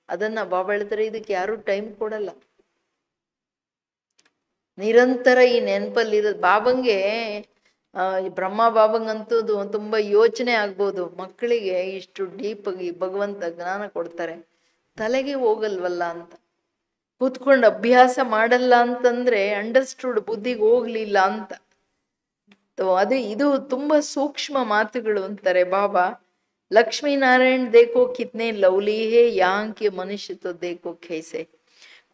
ಅದನ್ನ ಬಾಬಾ ಹೇಳ್ತಾರೆ, ಇದಕ್ಕೆ ಯಾರು ಟೈಮ್ ಕೊಡಲ್ಲ. ನಿರಂತರ ಈ ನೆನಪಲ್ಲಿರೋದು ಬಾಬಂಗೆ. ಬ್ರಹ್ಮ ಬಾಬಂಗಂತೂ ತುಂಬಾ ಯೋಚನೆ ಆಗ್ಬೋದು, ಮಕ್ಕಳಿಗೆ ಇಷ್ಟು ಡೀಪ್ ಆಗಿ ಭಗವಂತ ಜ್ಞಾನ ಕೊಡ್ತಾರೆ, ತಲೆಗೆ ಹೋಗಲ್ವಲ್ಲ ಅಂತ. ಕೂತ್ಕೊಂಡು ಅಭ್ಯಾಸ ಮಾಡಲ್ಲ ಅಂತಂದ್ರೆ ಅಂಡರ್ಸ್ಟುಡ್, ಬುದ್ಧಿಗೆ ಹೋಗ್ಲಿಲ್ಲ ಅಂತ. ಅದು ಇದು ತುಂಬಾ ಸೂಕ್ಷ್ಮ ಮಾತುಗಳು ಅಂತಾರೆ ಬಾಬಾ. लक्ष्मी नारायण देखो कितने लवली है, यहाँ के मनुष्य तो देखो कैसे।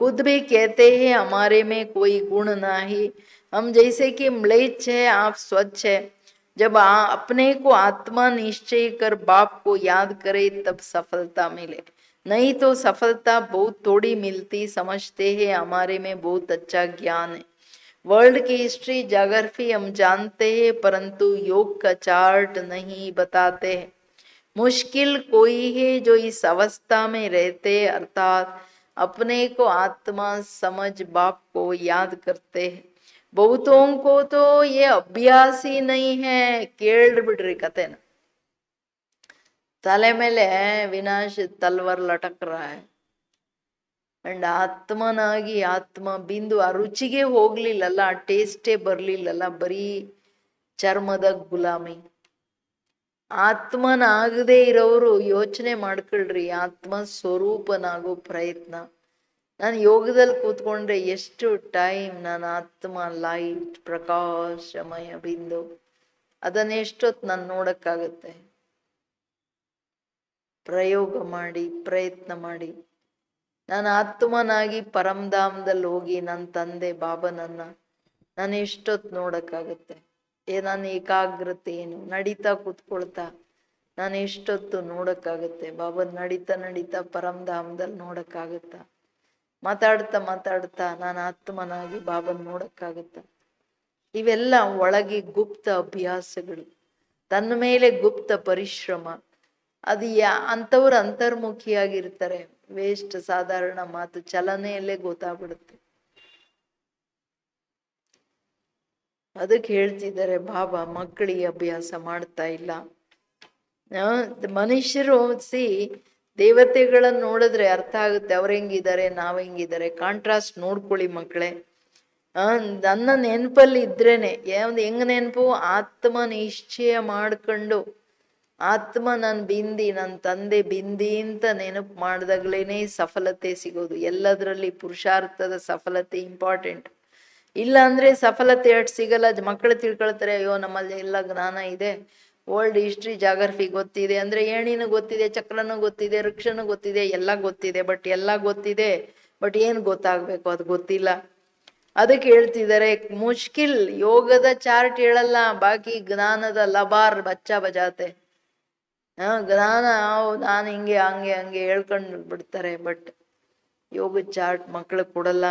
खुद भी कहते हैं हमारे में कोई गुण नहीं, हम जैसे कि म्लेच्छ है, आप स्वच्छ है। जब अपने को आत्मा निश्चय कर बाप को याद करे तब सफलता मिले, नहीं तो सफलता बहुत थोड़ी मिलती। समझते हैं हमारे में बहुत अच्छा ज्ञान है, वर्ल्ड की हिस्ट्री जाग्रफी हम जानते हैं, परंतु योग का चार्ट नहीं बताते हैं। मुश्किल कोई है जो इस अवस्था में रहते, अर्थात अपने को आत्मा समझ बाप को याद करते हैं। बहुतों को तो ये अभ्यास ही नहीं है। ಕೇಳ್ ಬಿಡ್ರಿ ಕತೆನ. ತಲೆ ಮೇಲೆ ವಿನಾಶ ತಲ್ವಾರ್ ಲಟಕ್ ರहा है. ಅಂಡ್ ಆತ್ಮನಾಗಿ ಆತ್ಮ ಬಿಂದು ಆ ರುಚಿಗೆ ಹೋಗ್ಲಿಲ್ಲಲ್ಲ, ಆ ಟೇಸ್ಟೇ ಬರ್ಲಿಲ್ಲಲ್ಲ, ಬರೀ ಚರ್ಮದ ಗುಲಾಮಿ. ಆತ್ಮನಾಗದೇ ಇರೋರು ಯೋಚನೆ ಮಾಡ್ಕೊಳ್ರಿ, ಆತ್ಮ ಸ್ವರೂಪನಾಗೋ ಪ್ರಯತ್ನ. ನಾನು ಯೋಗದಲ್ಲಿ ಕೂತ್ಕೊಂಡ್ರೆ ಎಷ್ಟು ಟೈಮ್ ನಾನು ಆತ್ಮ ಲೈಟ್ ಪ್ರಕಾಶಮಯ ಬಿಂದು ಅದನ್ನೆಷ್ಟೊತ್ತು ನಾನು ನೋಡಕ್ಕಾಗತ್ತೆ? ಪ್ರಯೋಗ ಮಾಡಿ, ಪ್ರಯತ್ನ ಮಾಡಿ. ನಾನು ಆತ್ಮನಾಗಿ ಪರಮಧಾಮದಲ್ಲಿ ಹೋಗಿ ನನ್ನ ತಂದೆ ಬಾಬನನ್ನ ನಾನು ಎಷ್ಟೊತ್ತು ನೋಡಕ್ಕಾಗತ್ತೆ? ನನ್ನ ಏಕಾಗ್ರತೆ ಏನು? ನಡೀತಾ ಕೂತ್ಕೊಳ್ತಾ ನಾನು ಎಷ್ಟೊತ್ತು ನೋಡಕ್ಕಾಗತ್ತೆ? ಬಾಬನ್ ನಡೀತಾ ನಡೀತಾ ಪರಮಧಾಮದಲ್ಲಿ ನೋಡಕ್ಕಾಗತ್ತ? ಮಾತಾಡ್ತಾ ಮಾತಾಡ್ತಾ ನಾನು ಆತ್ಮನಾಗಿ ಬಾಬನ್ ನೋಡಕ್ಕಾಗತ್ತ? ಇವೆಲ್ಲ ಒಳಗೆ ಗುಪ್ತ ಅಭ್ಯಾಸಗಳು, ತನ್ನ ಮೇಲೆ ಗುಪ್ತ ಪರಿಶ್ರಮ. ಅದು ಅಂಥವ್ರು ಅಂತರ್ಮುಖಿಯಾಗಿರ್ತಾರೆ. ವೇಸ್ಟ್ ಸಾಧಾರಣ ಮಾತು, ಚಲನೆಯಲ್ಲೇ ಗೊತ್ತಾಗ್ಬಿಡುತ್ತೆ. ಅದಕ್ಕೆ ಹೇಳ್ತಿದ್ದಾರೆ ಬಾಬಾ, ಮಕ್ಕಳಿಗೆ ಅಭ್ಯಾಸ ಮಾಡ್ತಾ ಇಲ್ಲ. ಮನುಷ್ಯರು ದೇವತೆಗಳನ್ನ ನೋಡಿದ್ರೆ ಅರ್ಥ ಆಗುತ್ತೆ ಅವ್ರ ಹೆಂಗಿದ್ದಾರೆ ನಾವ್ ಹೆಂಗಿದ್ದಾರೆ. ಕಾಂಟ್ರಾಸ್ಟ್ ನೋಡ್ಕೊಳ್ಳಿ ಮಕ್ಕಳೇ. ನನ್ನ ನೆನಪಲ್ಲಿ ಇದ್ರೇನೆ ಹೆಂಗ್ ನೆನಪು, ಆತ್ಮ ನಿಶ್ಚಯ ಮಾಡ್ಕೊಂಡು ಆತ್ಮ ನನ್ ಬಿಂದಿ, ನನ್ನ ತಂದೆ ಬಿಂದಿ ಅಂತ ನೆನಪು ಮಾಡ್ದಾಗ್ಲೇನೆ ಸಫಲತೆ ಸಿಗೋದು. ಎಲ್ಲದರಲ್ಲಿ ಪುರುಷಾರ್ಥದ ಸಫಲತೆ ಇಂಪಾರ್ಟೆಂಟ್. ಇಲ್ಲ ಅಂದ್ರೆ ಸಫಲತೆ ಅಷ್ಟು ಸಿಗಲ್ಲ. ಮಕ್ಕಳು ತಿಳ್ಕೊಳ್ತಾರೆ, ಅಯ್ಯೋ ನಮ್ಮಲ್ಲಿ ಎಲ್ಲ ಜ್ಞಾನ ಇದೆ, ವರ್ಲ್ಡ್ ಹಿಸ್ಟ್ರಿ ಜಾಗ್ರಫಿ ಗೊತ್ತಿದೆ ಅಂದ್ರೆ ಏಣಿನೂ ಗೊತ್ತಿದೆ, ಚಕ್ರನೂ ಗೊತ್ತಿದೆ, ವೃಕ್ಷನೂ ಗೊತ್ತಿದೆ, ಎಲ್ಲ ಗೊತ್ತಿದೆ. ಎಲ್ಲ ಗೊತ್ತಿದೆ, ಬಟ್ ಏನ್ ಗೊತ್ತಾಗ್ಬೇಕು ಅದು ಗೊತ್ತಿಲ್ಲ. ಅದಕ್ಕೆ ಹೇಳ್ತಿದ್ದಾರೆ ಮುಷ್ಕಿಲ್. ಯೋಗದ ಚಾರ್ಟ್ ಹೇಳಲ್ಲ, ಬಾಕಿ ಜ್ಞಾನದ ಲಬಾರ್ ಬಚ್ಚಾ ಬಜಾತೆ. ಜ್ಞಾನ ನಾನು ಹಿಂಗೆ ಹಂಗೆ ಹಂಗೆ ಹೇಳ್ಕೊಂಡು ಬಿಡ್ತಾರೆ, ಬಟ್ ಯೋಗದ ಚಾರ್ಟ್ ಮಕ್ಕಳು ಕೊಡಲ್ಲ.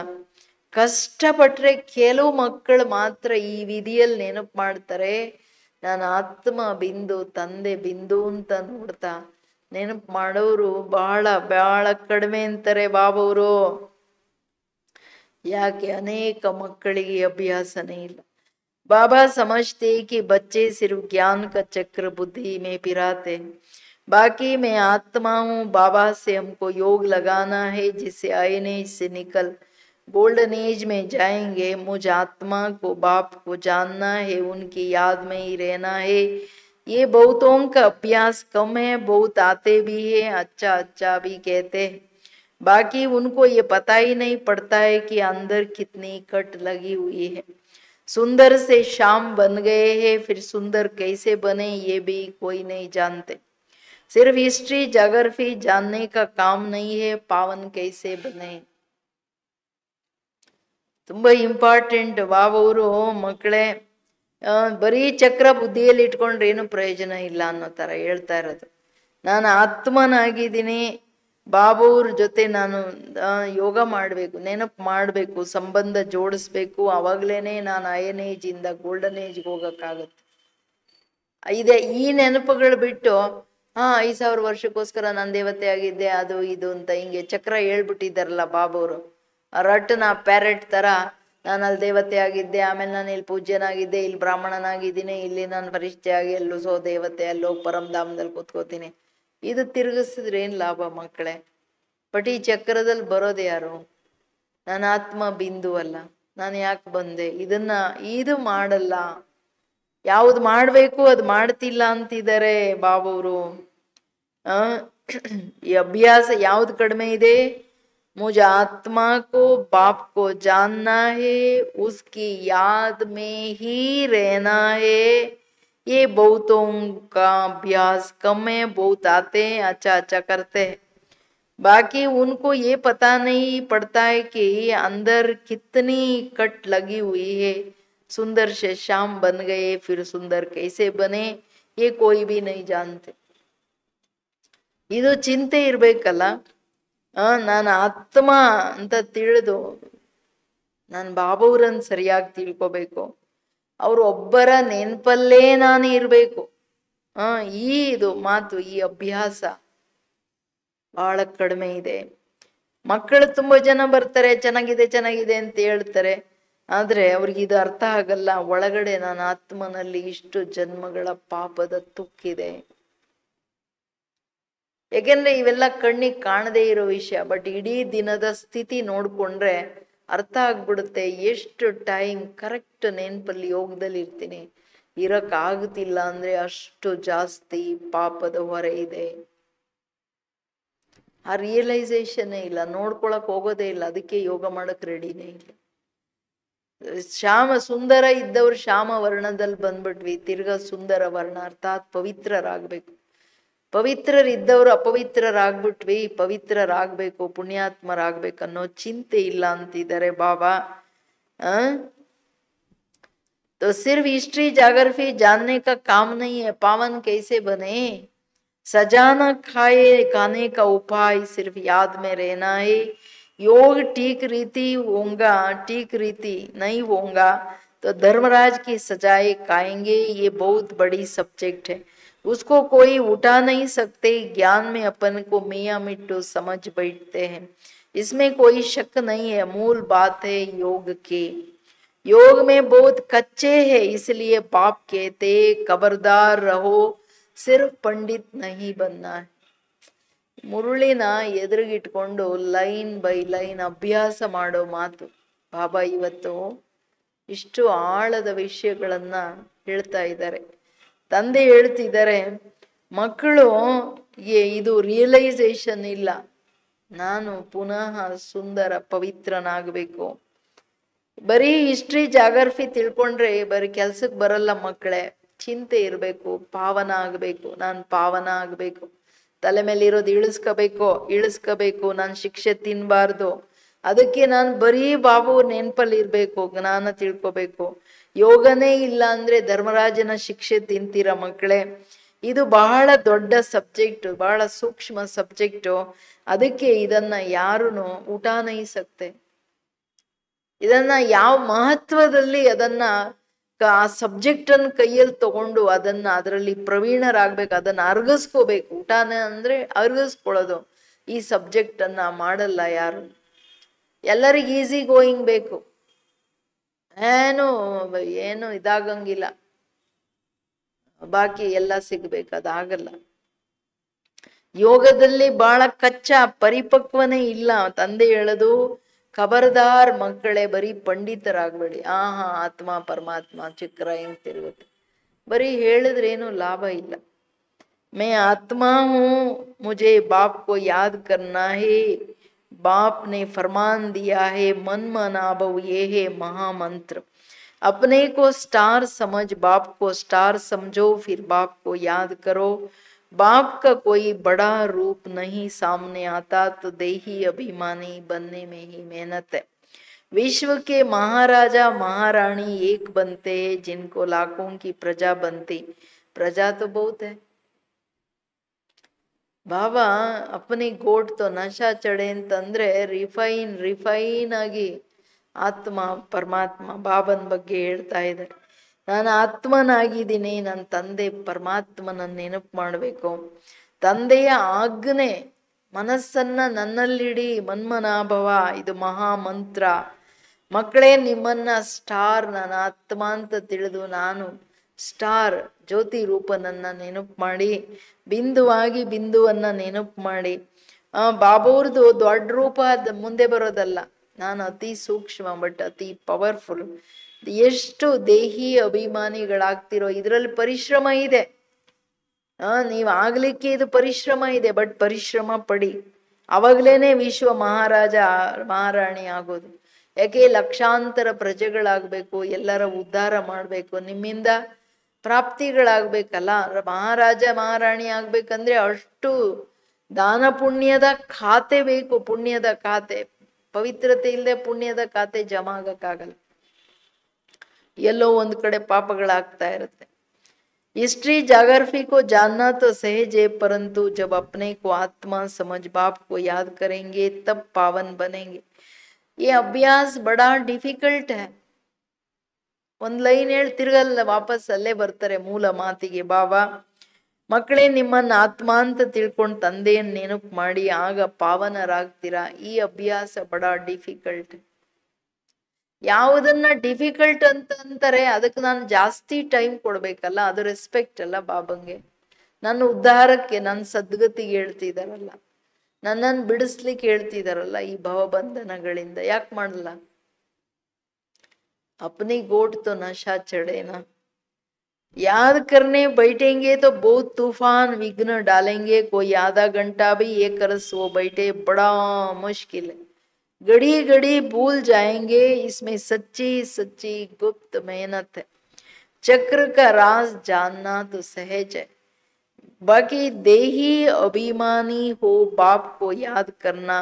ಕಷ್ಟಪಟ್ರೆ ಕೆಲವು ಮಕ್ಕಳು ಮಾತ್ರ ಈ ವಿಧಿಯಲ್ಲಿ ನೆನಪು ಮಾಡ್ತಾರೆ. ನಾನು ಆತ್ಮ ಬಿಂದು, ತಂದೆ ಬಿಂದು ಅಂತ ನೋಡ್ತಾ ನೆನಪು ಮಾಡೋರು ಬಹಳ ಬಹಳ ಕಡಿಮೆ ಅಂತಾರೆ ಬಾಬವರು. ಯಾಕೆ? ಅನೇಕ ಮಕ್ಕಳಿಗೆ ಅಭ್ಯಾಸನೇ ಇಲ್ಲ. बाबा समझते कि बच्चे सिर्फ ज्ञान का चक्र बुद्धि में फिराते, बाकी मैं आत्मा हूँ. बाबा से हमको योग लगाना है जिससे आयन एज से निकल गोल्डन एज में जाएंगे. मुझ आत्मा को बाप को जानना है, उनकी याद में ही रहना है. ये बहुतों का अभ्यास कम है, बहुत आते भी है, अच्छा अच्छा भी कहते हैं. बाकी उनको ये पता ही नहीं पड़ता है कि अंदर कितनी कट लगी हुई है. सुंदर से शाम बन गए हैं, फिर सुंदर कैसे बने ये भी कोई नहीं जानते. सिर्फ हिस्ट्री ज्योग्राफी जानने का काम नहीं है, पावन कैसे बने. ತುಂಬಾ ಇಂಪಾರ್ಟೆಂಟ್ ಬಾಬವರು. ಮಕ್ಕಳೇ, ಬರೀ ಚಕ್ರ ಬುದ್ಧಿಯಲ್ಲಿ ಇಟ್ಕೊಂಡ್ರೆ ಏನು ಪ್ರಯೋಜನ ಇಲ್ಲ ಅನ್ನೋ ತರ ಹೇಳ್ತಾ ಇರೋದು. ನಾನು ಆತ್ಮನಾಗಿದ್ದೀನಿ, ಬಾಬವ್ರ ಜೊತೆ ನಾನು ಯೋಗ ಮಾಡಬೇಕು, ನೆನಪು ಮಾಡಬೇಕು, ಸಂಬಂಧ ಜೋಡಿಸ್ಬೇಕು. ಅವಾಗ್ಲೇನೆ ನಾನು ಅಯನ್ ಏಜ್ ಇಂದ ಗೋಲ್ಡನ್ ಏಜ್ಗೆ ಹೋಗಕ್ಕಾಗತ್ತೆ. ಇದೆ ಈ ನೆನಪುಗಳು ಬಿಟ್ಟು 5,000 ವರ್ಷಕ್ಕೋಸ್ಕರ ನಾನು ದೇವತೆ ಆಗಿದ್ದೆ ಅದು ಇದು ಅಂತ ಹಿಂಗೆ ಚಕ್ರ ಹೇಳ್ಬಿಟ್ಟಿದ್ದಾರಲ್ಲ ಬಾಬವರು. ರಟ್ನ ಪ್ಯಾರೆಟ್ ತರ ನಾನು ಅಲ್ಲಿ ದೇವತೆ ಆಗಿದ್ದೆ, ಆಮೇಲೆ ನಾನು ಇಲ್ಲಿ ಪೂಜ್ಯನಾಗಿದ್ದೆ, ಇಲ್ಲಿ ಬ್ರಾಹ್ಮಣನಾಗಿದ್ದೀನಿ, ಇಲ್ಲಿ ನಾನು ಪರಿಚಯ ಆಗಿ ಎಲ್ಲೂ ಸೋ ದೇವತೆ, ಅಲ್ಲೋಗಿ ಪರಮಧಾಮದಲ್ಲಿ ಕೂತ್ಕೋತೀನಿ. ಇದು ತಿರುಗಿಸಿದ್ರೆ ಏನ್ ಲಾಭ ಮಕ್ಕಳೇ? ಬಟ್ ಈ ಚಕ್ರದಲ್ಲಿ ಬರೋದು ಯಾರು? ನಾನು ಆತ್ಮ ಬಿಂದು ಅಲ್ಲ, ನಾನು ಯಾಕೆ ಬಂದೆ? ಇದು ಮಾಡಲ್ಲ. ಯಾವ್ದು ಮಾಡ್ಬೇಕು ಅದು ಮಾಡ್ತಿಲ್ಲ ಅಂತಿದ್ದಾರೆ ಬಾಬವರು. ಈ ಅಭ್ಯಾಸ ಯಾವ್ದು ಕಡಿಮೆ ಇದೆ? मुझे आत्मा को बाप को जानना है, उसकी याद में ही रहना है. ये बहुतों का अभ्यास कम है, बहुत आते हैं, अच्छा अच्छा करते हैं. बाकी उनको ये पता नहीं पड़ता है कि अंदर कितनी कट लगी हुई है. सुंदर से शाम बन गए, फिर सुंदर कैसे बने ये कोई भी नहीं जानते. ಇದು ಚಿಂತೆ ಇರ್ಬೇಕಲ್ಲ. ನಾನು ಆತ್ಮ ಅಂತ ತಿಳಿದು ನಾನು ಬಾಬವ್ರನ್ನ ಸರಿಯಾಗಿ ತಿಳ್ಕೋಬೇಕು. ಅವ್ರು ಒಬ್ಬರ ನೆನಪಲ್ಲೇ ನಾನು ಇರ್ಬೇಕು. ಇದು ಮಾತು, ಈ ಅಭ್ಯಾಸ ಬಹಳ ಕಡಿಮೆ ಇದೆ. ಮಕ್ಕಳು ತುಂಬಾ ಜನ ಬರ್ತಾರೆ, ಚೆನ್ನಾಗಿದೆ ಚೆನ್ನಾಗಿದೆ ಅಂತ ಹೇಳ್ತಾರೆ. ಆದ್ರೆ ಅವ್ರಿಗೆ ಇದು ಅರ್ಥ ಆಗಲ್ಲ. ಒಳಗಡೆ ನಾನು ಆತ್ಮನಲ್ಲಿ ಇಷ್ಟು ಜನ್ಮಗಳ ಪಾಪದ ತುಕ್ಕಿದೆ. ಯಾಕೆಂದ್ರೆ ಇವೆಲ್ಲ ಕಣ್ಣಿಗೆ ಕಾಣದೇ ಇರೋ ವಿಷಯ. ಬಟ್ ಇಡೀ ದಿನದ ಸ್ಥಿತಿ ನೋಡ್ಕೊಂಡ್ರೆ ಅರ್ಥ ಆಗ್ಬಿಡುತ್ತೆ ಎಷ್ಟು ಟೈಮ್ ಕರೆಕ್ಟ್ ನೆನಪಲ್ಲಿ ಯೋಗದಲ್ಲಿ ಇರ್ತೀನಿ, ಇರಕ್ ಆಗುತ್ತಿಲ್ಲ ಅಂದ್ರೆ ಅಷ್ಟು ಜಾಸ್ತಿ ಪಾಪದ ಹೊರೆ ಇದೆ. ಆ ರಿಯಲೈಸೇಷನ್ನೇ ಇಲ್ಲ, ನೋಡ್ಕೊಳಕ್ ಹೋಗೋದೇ ಇಲ್ಲ. ಅದಕ್ಕೆ ಯೋಗ ಮಾಡಕ್ ರೆಡಿನೇ ಇಲ್ಲ. ಶ್ಯಾಮ ಸುಂದರ ಇದ್ದವ್ರು ಶ್ಯಾಮ ವರ್ಣದಲ್ಲಿ ಬಂದ್ಬಿಟ್ವಿ, ತಿರ್ಗಾ ಸುಂದರ ವರ್ಣ ಅರ್ಥಾತ್ ಪವಿತ್ರರಾಗ್ಬೇಕು. ಪವಿತ್ರರಿದ್ದವರು ಅಪವಿತ್ರರಾಗ್ಬಿಟ್ವಿ, ಪವಿತ್ರರಾಗ್ಬೇಕು, ಪುಣ್ಯಾತ್ಮರಾಗ್ಬೇಕು ಅನ್ನೋ ಚಿಂತೆ ಇಲ್ಲ ಅಂತಿದ್ದಾರೆ ಬಾಬಾ. तो सिर्फ हिस्ट्री ज्योग्राफी जानने का काम नहीं है, पावन कैसे बने. सजाना खाने का उपाय सिर्फ याद में रहना है. योग ठीक रीति होगा, ठीक रीति नहीं होगा तो धर्मराज की सजाए खाएंगे. ये बहुत बड़ी सब्जेक्ट है, उसको कोई उठा नहीं सकते. ज्ञान में अपन को मियाँ मिट्टू समझ बैठते हैं, इसमें कोई शक नहीं है. मूल बात है योग की. योग में बहुत कच्चे हैं, इसलिए बाप कहते खबरदार रहो, सिर्फ पंडित नहीं बनना है. ಮುರುಳಿನ ಎದುರಿಗಿಟ್ಕೊಂಡು ಲೈನ್ ಬೈ ಲೈನ್ ಅಭ್ಯಾಸ ಮಾಡೋ ಮಾತು. ಬಾಬಾ ಇವತ್ತು ಇಷ್ಟು ಆಳದ ವಿಷಯಗಳನ್ನ ಹೇಳ್ತಾ ಇದ್ದಾರೆ. ತಂದೆ ಹೇಳ್ತಿದ್ದಾರೆ, ಮಕ್ಕಳು ಇದು ರಿಯಲೈಸೇಷನ್ ಇಲ್ಲ, ನಾನು ಪುನಃ ಸುಂದರ ಪವಿತ್ರನಾಗಬೇಕು. ಬರೀ ಹಿಸ್ಟ್ರಿ ಜಾಗ್ರಫಿ ತಿಳ್ಕೊಂಡ್ರೆ ಬರೀ ಕೆಲ್ಸಕ್ಕೆ ಬರಲ್ಲ ಮಕ್ಕಳೇ. ಚಿಂತೆ ಇರಬೇಕು, ಪಾವನ ಆಗಬೇಕು, ನಾನು ಪಾವನ ಆಗಬೇಕು, ತಲೆ ಮೇಲೆ ಇರೋದು ಇಳಿಸ್ಕೋಬೇಕು, ನಾನು ಶಿಕ್ಷೆ ತಿನ್ಬಾರ್ದು, ಅದಕ್ಕೆ ನಾನು ಬರೀ ಬಾಬು ನೆನ್ಪಲ್ಲಿ ಇರ್ಬೇಕು, ಜ್ಞಾನ ತಿಳ್ಕೊಬೇಕು. ಯೋಗನೇ ಇಲ್ಲ ಅಂದ್ರೆ ಧರ್ಮರಾಜನ ಶಿಕ್ಷೆ ತಿಂತೀರ ಮಕ್ಕಳೇ. ಇದು ಬಹಳ ದೊಡ್ಡ ಸಬ್ಜೆಕ್ಟ್, ಬಹಳ ಸೂಕ್ಷ್ಮ ಸಬ್ಜೆಕ್ಟು. ಅದಕ್ಕೆ ಇದನ್ನ ಯಾರುನು ಊಟ ನಹಿ ಸಕ್ತೆ. ಇದನ್ನ ಯಾವ ಮಹತ್ವದಲ್ಲಿ ಅದನ್ನ ಆ ಸಬ್ಜೆಕ್ಟ್ ಅನ್ನ ಕೈಯಲ್ಲಿ ತಗೊಂಡು ಅದರಲ್ಲಿ ಪ್ರವೀಣರಾಗ್ಬೇಕು, ಅದನ್ನ ಅರ್ಗಿಸ್ಕೋಬೇಕು. ಊಟನ ಅಂದ್ರೆ ಅರ್ಗಿಸ್ಕೊಳ್ಳೋದು. ಈ ಸಬ್ಜೆಕ್ಟ್ ಅನ್ನ ಮಾಡಲ್ಲ ಯಾರು. ಎಲ್ಲರಿಗೂ ಈಸಿ ಗೋಯಿಂಗ್ ಬೇಕು, ಏನು ಇದಾಗಂಗಿಲ್ಲ, ಬಾಕಿ ಎಲ್ಲ ಸಿಗ್ಬೇಕು, ಅದಾಗಲ್ಲ. ಯೋಗದಲ್ಲಿ ಬಹಳ ಕಚ್ಚಾ ಪರಿಪಕ್ವನೇ ಇಲ್ಲ. ತಂದೆ ಹೇಳೋದು, ಖಬರ್ದಾರ್ ಮಕ್ಕಳೇ, ಬರೀ ಪಂಡಿತರಾಗ್ಬೇಡಿ. ಆತ್ಮ ಪರಮಾತ್ಮ ಚಕ್ರ ಹೆಂಗ್ ತಿರುಗುತ್ತೆ, ಬರೀ ಹೇಳಿದ್ರೇನು ಲಾಭ ಇಲ್ಲ. ಮೇ ಆತ್ಮ ಹೂ, ಮುझे बाप को याद करना है, बाप ने फरमान दिया है, मन मनाभव ये है महामंत्र. अपने को स्टार समझ, बाप को स्टार समझो, फिर बाप को याद करो. बाप का कोई बड़ा रूप नहीं सामने आता, तो देही अभिमानी बनने में ही मेहनत है. विश्व के महाराजा महारानी एक बनते हैं, जिनको लाखों की प्रजा बनती. प्रजा तो बहुत है. ಬಾಬಾ ಅಪ್ಪನಿ ಗೋಟ್ ತೋ ನಶಾ ಚಡೆ ಅಂತಂದ್ರೆ ರಿಫೈನ್ ಆಗಿ ಆತ್ಮ ಪರಮಾತ್ಮ ಬಾಬನ್ ಬಗ್ಗೆ ಹೇಳ್ತಾ ಇದ್ದಾರೆ. ನಾನು ಆತ್ಮನಾಗಿದ್ದೀನಿ, ನನ್ನ ತಂದೆ ಪರಮಾತ್ಮನ ನೆನಪು ಮಾಡಬೇಕು. ತಂದೆಯ ಆಜ್ಞೆ ಮನಸ್ಸನ್ನ ನನ್ನಲ್ಲಿಡಿ, ಮನ್ಮನಾಭವ, ಇದು ಮಹಾಮಂತ್ರ. ಮಕ್ಕಳೇ, ನಿಮ್ಮನ್ನ ಸ್ಟಾರ್, ನಾನು ಆತ್ಮ ಅಂತ ತಿಳಿದು ನಾನು ಸ್ಟಾರ್ ಜ್ಯೋತಿ ರೂಪನನ್ನ ನೆನಪು ಮಾಡಿ, ಬಿಂದುವಾಗಿ ಬಿಂದುವನ್ನ ನೆನಪು ಮಾಡಿ. ಬಾಬಾವ್ರದ್ದು ದೊಡ್ಡ ರೂಪ ಮುಂದೆ ಬರೋದಲ್ಲ, ನಾನು ಅತಿ ಸೂಕ್ಷ್ಮ ಬಟ್ ಅತಿ ಪವರ್ಫುಲ್. ಎಷ್ಟು ದೇಹಿ ಅಭಿಮಾನಿಗಳಾಗ್ತಿರೋ, ಇದರಲ್ಲಿ ಪರಿಶ್ರಮ ಇದೆ. ನೀವ್ ಆಗ್ಲಿಕ್ಕೆ ಇದು ಪರಿಶ್ರಮ ಇದೆ, ಬಟ್ ಪರಿಶ್ರಮ ಪಡಿ, ಅವಾಗ್ಲೇನೆ ವಿಶ್ವ ಮಹಾರಾಜ ಮಹಾರಾಣಿ ಆಗೋದು. ಯಾಕೆ ಲಕ್ಷಾಂತರ ಪ್ರಜೆಗಳಾಗ್ಬೇಕು, ಎಲ್ಲರ ಉದ್ಧಾರ ಮಾಡ್ಬೇಕು, ನಿಮ್ಮಿಂದ ಪ್ರಾಪ್ತಿಗಳಾಗ್ಬೇಕಲ್ಲ. ಮಹಾರಾಜ ಮಹಾರಾಣಿ ಆಗ್ಬೇಕಂದ್ರೆ ಅಷ್ಟು ದಾನ ಪುಣ್ಯದ ಖಾತೆ ಬೇಕು, ಪುಣ್ಯದ ಖಾತೆ. ಪವಿತ್ರತೆ ಇಲ್ಲದೆ ಪುಣ್ಯದ ಖಾತೆ ಜಮಾ ಆಗಕ್ಕಾಗಲ್ಲ. ಎಲ್ಲೋ ಒಂದ್ ಕಡೆ ಪಾಪಗಳಾಗ್ತಾ ಇರುತ್ತೆ. हिस्ट्री जाग्रफी को जानना तो सहज है, परंतु जब अपने को आत्मा समझ बाप को याद करेंगे तब पावन बनेंगे. ये अभ्यास बड़ा डिफिकल्ट है. ಒಂದ್ ಲೈನ್ ಹೇಳಿ ತಿರ್ಗಲ್ಲ, ವಾಪಸ್ ಅಲ್ಲೇ ಬರ್ತಾರೆ ಮೂಲ ಮಾತಿಗೆ. ಬಾಬಾ, ಮಕ್ಕಳೇ, ನಿಮ್ಮನ್ನ ಆತ್ಮ ಅಂತ ತಿಳ್ಕೊಂಡು ತಂದೆಯನ್ನ ನೆನಪು ಮಾಡಿ, ಆಗ ಪಾವನರಾಗ್ತೀರಾ. ಈ ಅಭ್ಯಾಸ ಬಡಾ ಡಿಫಿಕಲ್ಟ್. ಯಾವುದನ್ನ ಡಿಫಿಕಲ್ಟ್ ಅಂತ ಅಂತಾರೆ ಅದಕ್ಕೆ ನಾನು ಜಾಸ್ತಿ ಟೈಮ್ ಕೊಡ್ಬೇಕಲ್ಲ, ಅದು ರೆಸ್ಪೆಕ್ಟ್ ಅಲ್ಲ ಬಾಬಂಗೆ. ನನ್ನ ಉದ್ಧಾರಕ್ಕೆ, ನನ್ನ ಸದ್ಗತಿಗೆ ಹೇಳ್ತಿದಾರಲ್ಲ, ನನ್ನನ್ನು ಬಿಡಿಸ್ಲಿಕ್ಕೆ ಹೇಳ್ತಿದಾರಲ್ಲ ಈ ಭವಬಂಧನಗಳಿಂದ. ಯಾಕೆ ಮಾಡಲ್ಲ? अपनी गोट तो नशा चढ़े ना. याद करने बैठेंगे तो बहुत तूफान विघ्न डालेंगे. कोई आधा घंटा भी एक रस वो बैठे बड़ा मुश्किल है. घड़ी घड़ी भूल जाएंगे, इसमें सच्ची सच्ची गुप्त मेहनत है. चक्र का राज जानना तो सहज है, बाकी देही अभिमानी हो बाप को याद करना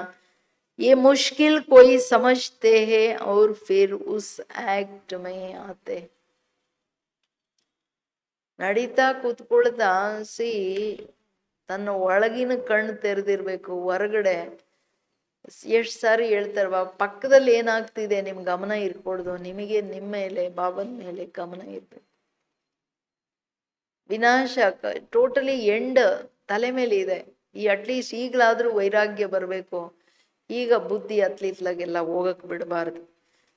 ये मुश्किल कोई समझते हैं और फिर उस एक्ट में आते. ನಡೀತಾ ಕೂತ್ಕೊಳ್ತಾ ತನ್ನ ಒಳಗಿನ ಕಣ್ಣು ತೆರೆದಿರ್ಬೇಕು. ಹೊರಗಡೆ ಎಷ್ಟು ಸಾರಿ ಹೇಳ್ತಾರ, ಪಕ್ಕದಲ್ಲಿ ಏನಾಗ್ತಿದೆ ನಿಮ್ ಗಮನ ಇರ್ಕೊಡ್ದು, ನಿಮಗೆ ನಿಮ್ಮ ಮೇಲೆ ಬಾಬನ್ ಮೇಲೆ ಗಮನ ಇರ್ಬೇಕು. ವಿನಾಶ ಟೋಟಲಿ ಎಂಡ್ ತಲೆ ಮೇಲೆ ಇದೆ. ಈ ಅಟ್ಲೀಸ್ಟ್ ಈಗಲಾದ್ರೂ ವೈರಾಗ್ಯ ಬರ್ಬೇಕು. ಈಗ ಬುದ್ಧಿ ಅತ್ಲಿತ್ಲಾಗೆಲ್ಲ ಹೋಗಕ್ ಬಿಡಬಾರ್ದು.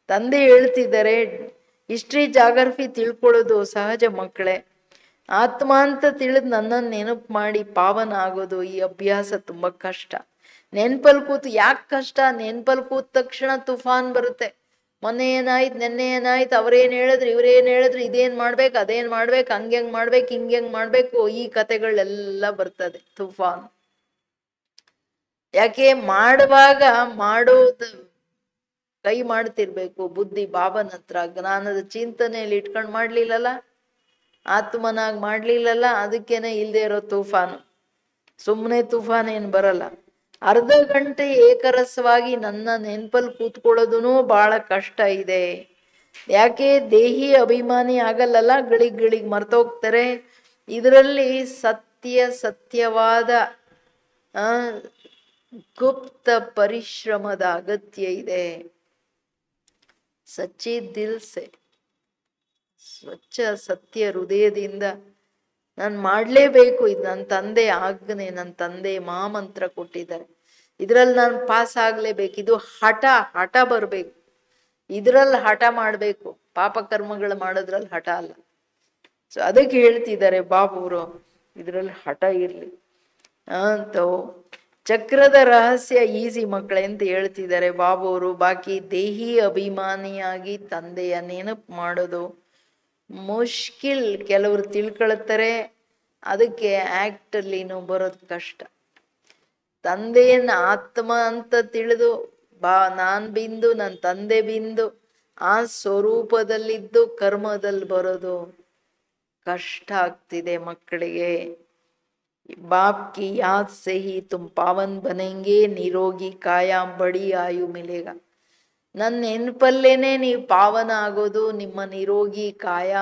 ತಂದೆ ಹೇಳ್ತಿದ್ದಾರೆ, ಹಿಸ್ಟ್ರಿ ಜಾಗ್ರಫಿ ತಿಳ್ಕೊಳ್ಳೋದು ಸಹಜ ಮಕ್ಕಳೇ, ಆತ್ಮ ಅಂತ ತಿಳಿದು ನನ್ನನ್ನು ನೆನಪು ಮಾಡಿ ಪಾವನ ಆಗೋದು ಈ ಅಭ್ಯಾಸ ತುಂಬ ಕಷ್ಟ. ನೆನ್ಪಲ್ಲಿ ಕೂತು ಯಾಕೆ ಕಷ್ಟ? ನೆನ್ಪಲ್ಲಿ ಕೂತ ತಕ್ಷಣ ತುಫಾನ್ ಬರುತ್ತೆ. ಮೊನ್ನೆ ಏನಾಯ್ತು, ನೆನ್ನೆ ಏನಾಯ್ತು, ಅವ್ರೇನು ಹೇಳಿದ್ರು, ಇವ್ರೇನು ಹೇಳಿದ್ರು, ಇದೇನು ಮಾಡ್ಬೇಕು, ಅದೇನು ಮಾಡ್ಬೇಕು, ಹಂಗೆಂಗ್ ಮಾಡ್ಬೇಕು, ಹಿಂಗೆಂಗ್ ಮಾಡ್ಬೇಕು, ಈ ಕತೆಗಳೆಲ್ಲ ಬರ್ತದೆ ತುಫಾನ್. ಯಾಕೆ? ಮಾಡುವಾಗ ಮಾಡೋದು ಕೈ ಮಾಡ್ತಿರ್ಬೇಕು. ಬುದ್ಧಿ ಬಾಬನ ಹತ್ರ ಜ್ಞಾನದ ಚಿಂತನೆಯಲ್ಲಿ ಇಟ್ಕೊಂಡು ಮಾಡ್ಲಿಲ್ಲಲ್ಲ, ಆತ್ಮನಾಗಿ ಮಾಡ್ಲಿಲ್ಲಲ್ಲ, ಅದಕ್ಕೇನೆ ಇಲ್ದೇ ಇರೋ ತುಫಾನು. ಸುಮ್ಮನೆ ತುಫಾನ್ ಏನು ಬರಲ್ಲ. ಅರ್ಧ ಗಂಟೆ ಏಕರಸವಾಗಿ ನನ್ನ ನೆನಪಲ್ಲಿ ಕೂತ್ಕೊಳ್ಳೋದೂ ಬಹಳ ಕಷ್ಟ ಇದೆ. ಯಾಕೆ? ದೇಹಿ ಅಭಿಮಾನಿ ಆಗಲ್ಲಲ್ಲ, ಗಳಿಗೆ ಮರ್ತೋಗ್ತಾರೆ. ಇದರಲ್ಲಿ ಸತ್ಯವಾದ ಗುಪ್ತ ಪರಿಶ್ರಮದ ಅಗತ್ಯ ಇದೆ. ಸಚ್ಚಿ ದಿಲ್ ಸೆ, ಸ್ವಚ್ಛ ಸತ್ಯ ಹೃದಯದಿಂದ ನಾನು ಮಾಡಲೇಬೇಕು, ಇದು ನನ್ನ ತಂದೆ ಆಜ್ಞೆ, ನನ್ನ ತಂದೆ ಮಹಾಮಂತ್ರ ಕೊಟ್ಟಿದ್ದಾರೆ, ಇದರಲ್ಲಿ ನಾನು ಪಾಸ್ ಆಗಲೇಬೇಕು. ಇದು ಹಠ ಬರಬೇಕು. ಇದರಲ್ಲಿ ಹಠ ಮಾಡಬೇಕು. ಪಾಪ ಕರ್ಮಗಳು ಮಾಡೋದ್ರಲ್ಲಿ ಹಠ ಅಲ್ಲ. ಸೊ ಅದಕ್ಕೆ ಹೇಳ್ತಿದ್ದಾರೆ ಬಾಬುರು, ಇದರಲ್ಲಿ ಹಠ ಇರಲಿ ಅಂತ. ಚಕ್ರದ ರಹಸ್ಯ ಈಸಿ ಮಕ್ಕಳೇ ಅಂತ ಹೇಳ್ತಿದ್ದಾರೆ ಬಾಬುರು. ಬಾಕಿ ದೇಹಿ ಅಭಿಮಾನಿಯಾಗಿ ತಂದೆಯ ನೆನಪು ಮಾಡೋದು ಮುಷ್ಕಿಲ್. ಕೆಲವರು ತಿಳ್ಕೊಳ್ತಾರೆ, ಅದಕ್ಕೆ ಆ್ಯಕ್ಟಲ್ಲಿನೂ ಬರೋದು ಕಷ್ಟ. ತಂದೆಯನ್ನು ಆತ್ಮ ಅಂತ ತಿಳಿದು ನಾನ್ ಬಿಂದು, ನನ್ನ ತಂದೆ ಬಿಂದು, ಆ ಸ್ವರೂಪದಲ್ಲಿದ್ದು ಕರ್ಮದಲ್ಲಿ ಬರೋದು ಕಷ್ಟ ಆಗ್ತಿದೆ ಮಕ್ಕಳಿಗೆ. ಬಾಪ್ ಕಿ ಯಾದ್ ಸೆ ಹಿ ತುಮ್ ಪಾವನ್ ಬನೆಂಗೆ, ನಿರೋಗಿ ಕಾಯ ಬಡಿ ಆಯು ಮಿಲೇಗ. ನನ್ನ ನೆನಪಲ್ಲೇನೆ ನೀವು ಪಾವನ ಆಗೋದು, ನಿಮ್ಮ ನಿರೋಗಿ ಕಾಯ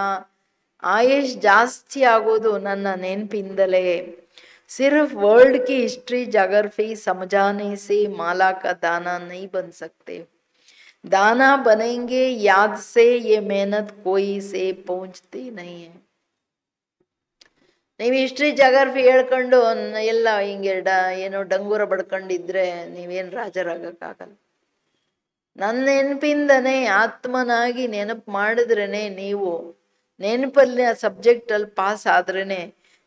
ಆಯುಷ್ ಜಾಸ್ತಿ ಆಗೋದು ನನ್ನ ನೆನಪಿಂದಲೇ. सिर्फ वर्ल्ड की हिस्ट्री जाग्रफी समझाने से माला का दाना नहीं बन सकते. दाना बनेंगे याद से, ये मेहनत कोई से पहुंचती नहीं है. ನೀವು ಹಿಸ್ಟ್ರಿ ಜಾಗ್ರಫಿ ಹೇಳ್ಕೊಂಡು ಎಲ್ಲ ಹಿಂಗೆ ಏನೋ ಡಂಗೂರ ಬಡ್ಕೊಂಡಿದ್ರೆ ನೀವೇನು ರಾಜರಾಗಕ್ಕಾಗಲ್ಲ. ನನ್ನ ನೆನಪಿಂದನೇ ಆತ್ಮನಾಗಿ ನೆನಪು ಮಾಡಿದ್ರೇನೆ, ನೀವು ನೆನಪಲ್ಲಿ ಸಬ್ಜೆಕ್ಟಲ್ಲಿ ಪಾಸ್ ಆದ್ರೇನೆ